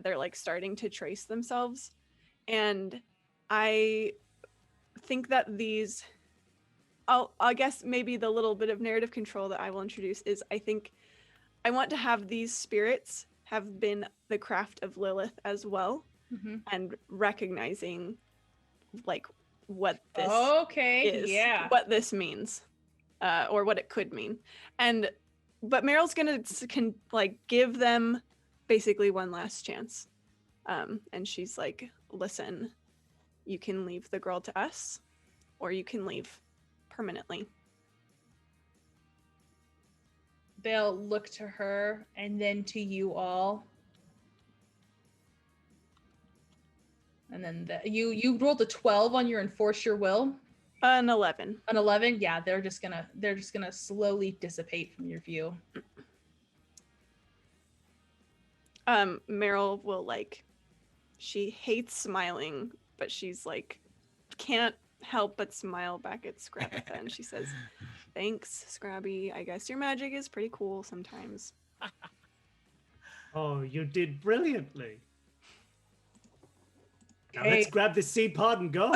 They're like starting to trace themselves, and I think that these I guess maybe the little bit of narrative control that I will introduce is I think I want to have these spirits have been the craft of Lilith as well, and recognizing like what this is, what this means, or what it could mean. But Meryl's can like give them basically one last chance, and she's like, listen, you can leave the girl to us, or you can leave permanently. They'll look to her and then to you all. And then you rolled a 12 on your enforce your will. An 11. An 11? Yeah, they're just gonna slowly dissipate from your view. Meryl will like, she hates smiling, but she's like can't help but smile back at Scrabitha, and she says, thanks, Scrabby. I guess your magic is pretty cool sometimes. Oh, you did brilliantly. Now let's grab this seed pod and go.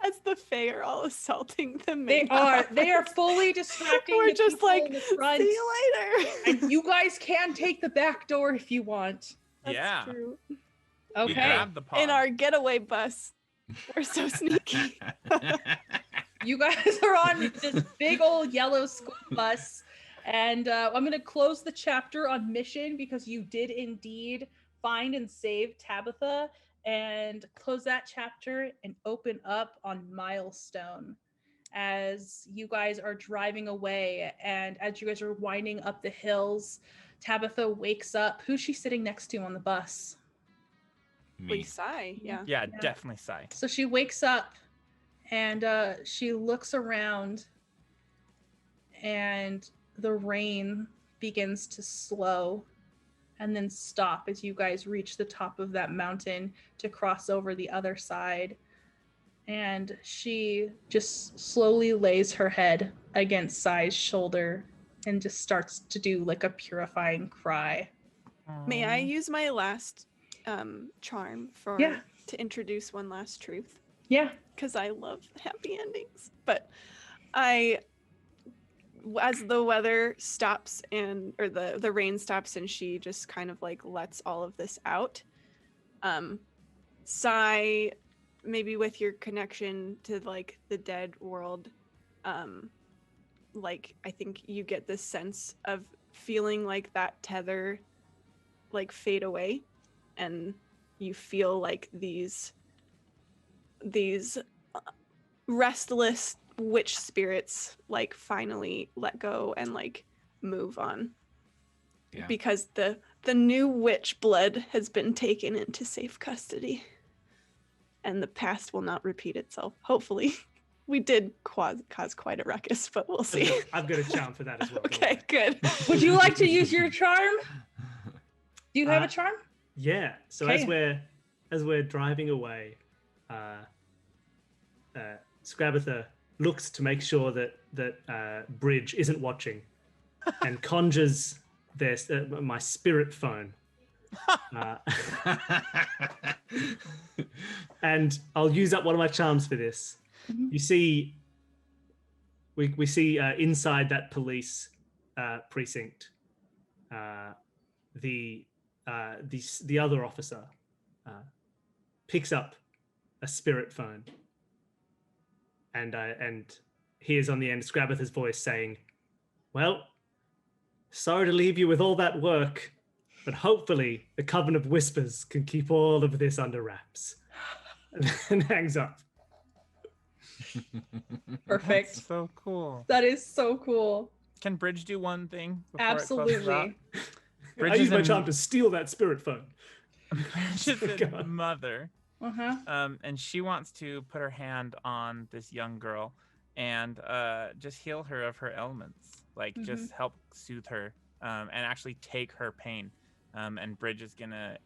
As the Fae are all assaulting the They are fully distracting. We're just like, in the front. see you later. And you guys can take the back door if you want. That's true. Okay. In our getaway bus. We're so sneaky. You guys are on this big old yellow school bus, and I'm going to close the chapter on mission because you did indeed find and save Tabitha, and close that chapter and open up on Milestone. As you guys are driving away and as you guys are winding up the hills, Tabitha wakes up. Who's she sitting next to on the bus? Me. Sigh, yeah. Yeah, definitely Sai. So she wakes up and she looks around and the rain begins to slow and then stop as you guys reach the top of that mountain to cross over the other side. And she just slowly lays her head against Sai's shoulder and just starts to do like a purifying cry. May I use my last charm to introduce one last truth? Yeah. Because I love happy endings. But as the weather stops or the rain stops and she just kind of like lets all of this out, Sai, maybe with your connection to like the dead world, like I think you get this sense of feeling like that tether like fade away, and you feel like these restless witch spirits like finally let go and like move on. Yeah. Because the new witch blood has been taken into safe custody and the past will not repeat itself, hopefully. We did cause quite a ruckus, but we'll see. I've got a charm for that as well. Okay, good. Would you like to use your charm? Do you have a charm? Yeah. So Okay. as we're driving away, Scrabatha looks to make sure that Bridge isn't watching, and conjures my spirit phone. And I'll use up one of my charms for this. Mhm. You see, we see inside that police precinct, the other officer picks up a spirit phone, and hears on the end Scrabatha's voice saying, "Well, sorry to leave you with all that work, but hopefully the Coven of Whispers can keep all of this under wraps." And hangs up. Perfect. That's so cool. That is so cool. Can Bridge do one thing? Before it closes Absolutely. out? I Bridge use is my in- charm to steal that spirit phone. Bridge is God. a mother. Uh-huh. And she wants to put her hand on this young girl and just heal her of her ailments, like just help soothe her, and actually take her pain. And Bridge is gonna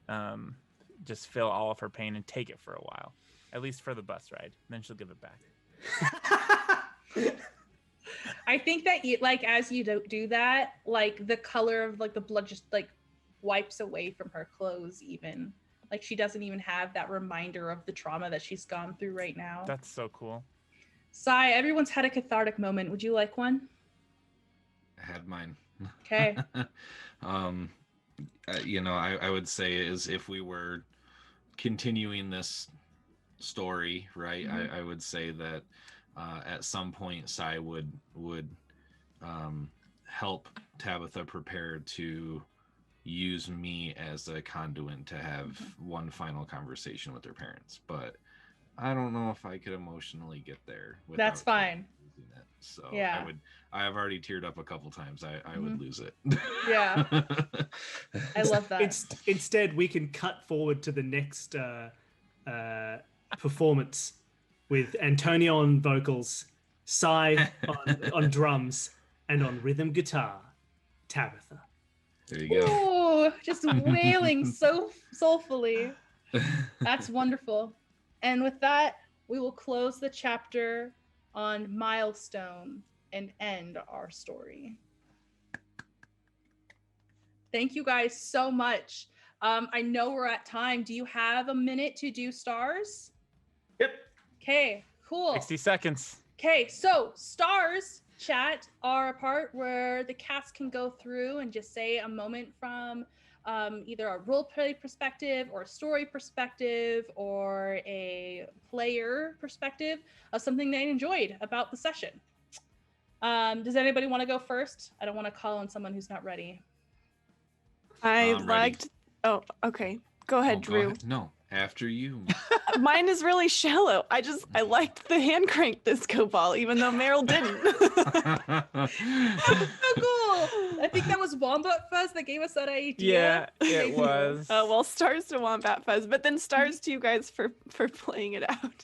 just feel all of her pain and take it for a while, at least for the bus ride. Then she'll give it back. I think that like as you do that, like the color of like the blood just like wipes away from her clothes even. Like she doesn't even have that reminder of the trauma that she's gone through right now. That's so cool. Sai, everyone's had a cathartic moment. Would you like one? I had mine. Okay. I would say is if we were continuing this story, right, I would say that at some point Sai would help Tabitha prepare to use me as a conduit to have one final conversation with her parents, but I don't know if I could emotionally get there. That's fine. Losing it. So Yeah. I have already teared up a couple times. I would lose it. Yeah. I love that. Instead, we can cut forward to the next performance with Antonio on vocals, Sai on drums, and on rhythm guitar, Tabitha. There you go. Ooh, just wailing so soulfully. That's wonderful. And with that, we will close the chapter on Milestone and end our story. Thank you guys so much. I know we're at time. Do you have a minute to do stars? Yep. Okay, cool. 60 seconds. Okay, so stars chat are a part where the cast can go through and just say a moment from either a roleplay perspective or a story perspective or a player perspective of something they enjoyed about the session. Does anybody want to go first? I don't want to call on someone who's not ready. I I'm ready. liked. Oh, okay. Go ahead, Oh, go Drew. ahead. No, After you. Mine is really shallow. I liked the hand crank disco ball, even though Meryl didn't. That was so cool. I think that was Wombat Fuzz that gave us that idea. Yeah, it was. Well, stars to Wombat Fuzz, but then stars to you guys for playing it out,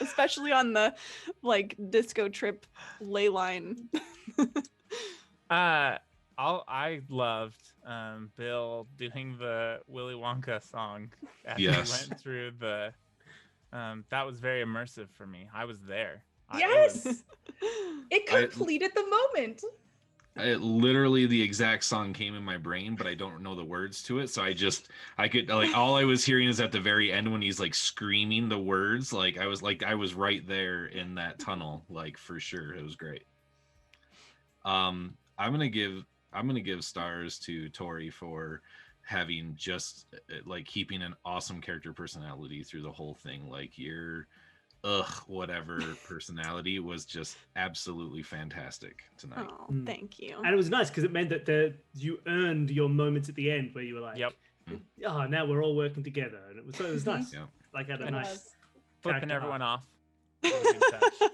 especially on the like disco trip ley line. I loved Bill doing the Willy Wonka song as he Yes. went through the. That was very immersive for me. I was there. Yes, it completed the moment. Literally the exact song came in my brain, but I don't know the words to it. So I could like all I was hearing is at the very end when he's like screaming the words. Like I was right there in that tunnel, like for sure. It was great. I'm gonna give stars to Tori for having just like keeping an awesome character personality through the whole thing. Like your whatever personality was just absolutely fantastic tonight. Oh, thank you. And it was nice because it meant that you earned your moments at the end where you were like, Yep. oh, now we're all working together. And it was nice. Yeah. Like had a It nice was. Flipping character everyone arc. off. That was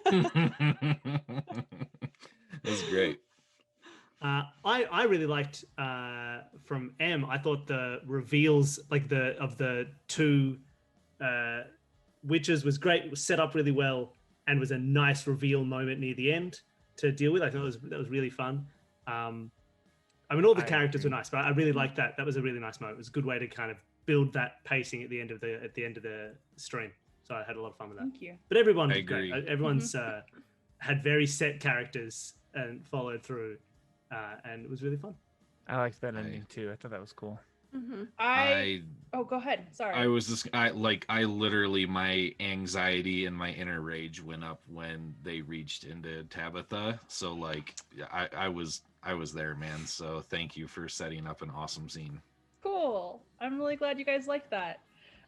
a good touch. It was great. I really liked from M. I thought the reveals like of the two witches was great. It was set up really well and was a nice reveal moment near the end to deal with. I thought that was really fun. I mean, all the characters were nice, but I really liked that. That was a really nice moment. It was a good way to kind of build that pacing at the end of the stream. So I had a lot of fun with that. Thank you. But everyone I did great. agree. Everyone's had very set characters and followed through, and it was really fun. I liked that ending too. I thought that was cool. Oh, go ahead. Sorry. I literally, my anxiety and my inner rage went up when they reached into Tabitha. So like I was there, man. So thank you for setting up an awesome scene. Cool. I'm really glad you guys liked that.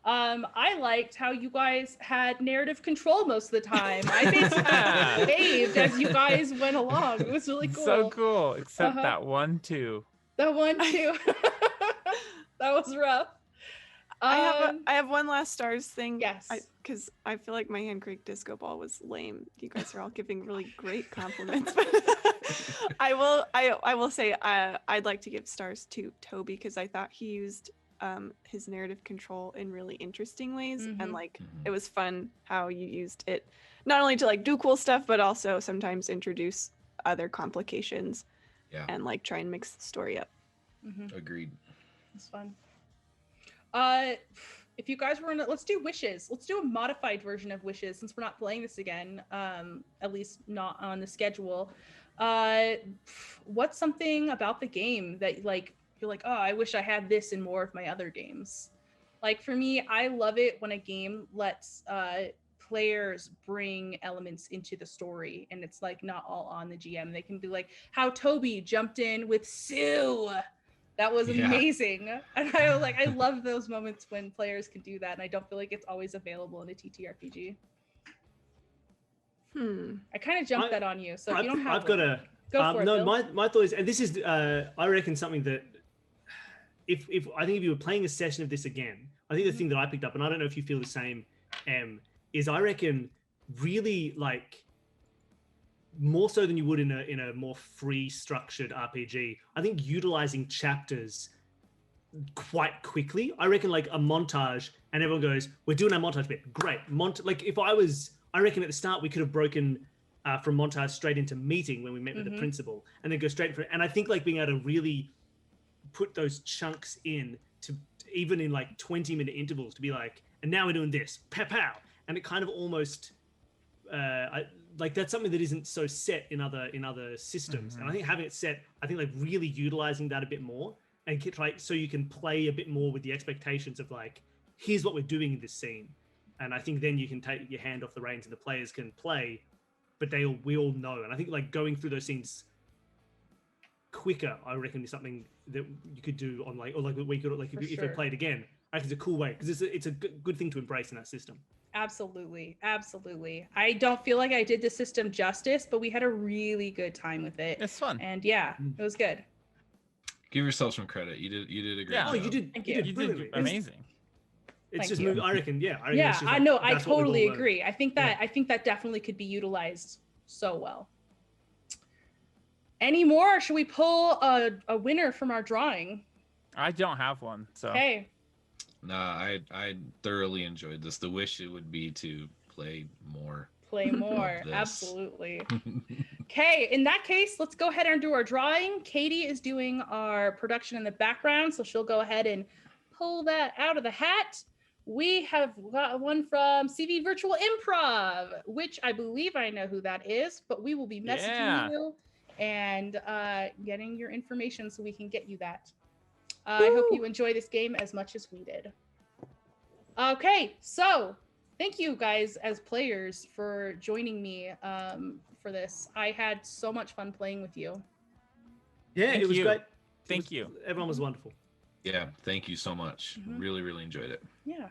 I liked how you guys had narrative control most of the time. I basically behaved as you guys went along. It was really cool. So cool, except that one too. That one too. That was rough. I have one last stars thing. Yes. Because I feel like my hand crank disco ball was lame. You guys are all giving really great compliments. I will say I'd like to give stars to Toby because I thought he used his narrative control in really interesting ways, and like it was fun how you used it not only to like do cool stuff but also sometimes introduce other complications and like try and mix the story up. Agreed. It's fun. If you guys were in it, let's do wishes. Let's do a modified version of wishes since we're not playing this again, at least not on the schedule. What's something about the game that like you're like, oh, I wish I had this in more of my other games? Like for me, I love it when a game lets players bring elements into the story and it's like not all on the GM. They can be like how Toby jumped in with Sue. That was amazing. And I love those moments when players can do that, and I don't feel like it's always available in a TTRPG. I kind of jumped that on you, so if you don't have I've got a go for it. no, Bill. my thought is, and this is I reckon something that if I think if you were playing a session of this again, I think the thing that I picked up, and I don't know if you feel the same, is I reckon really like more so than you would in a more free structured RPG. I think utilizing chapters quite quickly. I reckon like a montage, and everyone goes, "We're doing our montage bit." Great, like if I reckon at the start we could have broken from montage straight into meeting when we met with the principal, and then go straight for it. And I think like being able to really put those chunks in to even in like 20-minute intervals to be like, and now we're doing this, pow pow, and it kind of almost like that's something that isn't so set in other systems. And I think having it set, I think like really utilizing that a bit more and so you can play a bit more with the expectations of like, here's what we're doing in this scene. And I think then you can take your hand off the reins and the players can play, but we all know. And I think like going through those scenes quicker, I reckon is something that you could do on like, or like we could like if they played again. I think it's a cool way because it's a good thing to embrace in that system. Absolutely. I don't feel like I did the system justice, but we had a really good time with it. It's fun. And yeah, it was good. Give yourself some credit. You did a great job. You did. Thank you. You You did did amazing. It's Thank just you. I reckon. Yeah. I reckon Yeah, it's just I like, know. I that's what we've all totally learned. agree. I think that definitely could be utilized so well. Any more? Or should we pull a winner from our drawing? I don't have one, so. Okay. No, I thoroughly enjoyed this. The wish it would be to play more. Play more. this. Absolutely. Okay, in that case, let's go ahead and do our drawing. Katie is doing our production in the background, so she'll go ahead and pull that out of the hat. We have got one from CV Virtual Improv, which I believe I know who that is, but we will be messaging you and getting your information so we can get you that. I hope you enjoy this game as much as we did. Okay, so thank you guys as players for joining me for this. I had so much fun playing with you. Yeah, Thank it was you. great. Thank you. Everyone was wonderful. Yeah, thank you so much. Really, really enjoyed it. Yeah.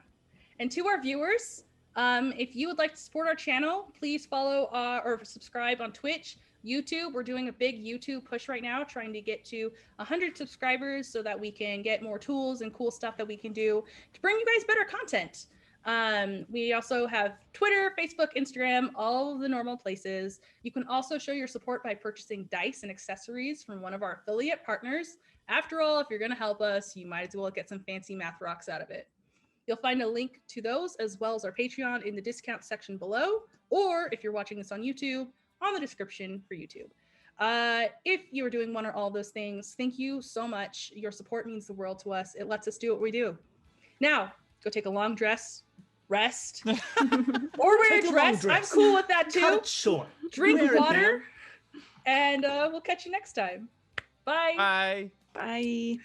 And to our viewers, if you would like to support our channel, please follow or subscribe on Twitch, YouTube. We're doing a big YouTube push right now, trying to get to 100 subscribers so that we can get more tools and cool stuff that we can do to bring you guys better content. We also have Twitter, Facebook, Instagram, all of the normal places. You can also show your support by purchasing dice and accessories from one of our affiliate partners. After all, if you're going to help us, you might as well get some fancy math rocks out of it. You'll find a link to those as well as our Patreon in the discount section below, or if you're watching this on YouTube, on the description for YouTube. If you're doing one or all of those things, thank you so much. Your support means the world to us. It lets us do what we do. Now, go take a long rest, or wear a dress. I'm cool with that too. Cut it short. Drink Wear it water, and we'll catch you next time. Bye. Bye. Bye.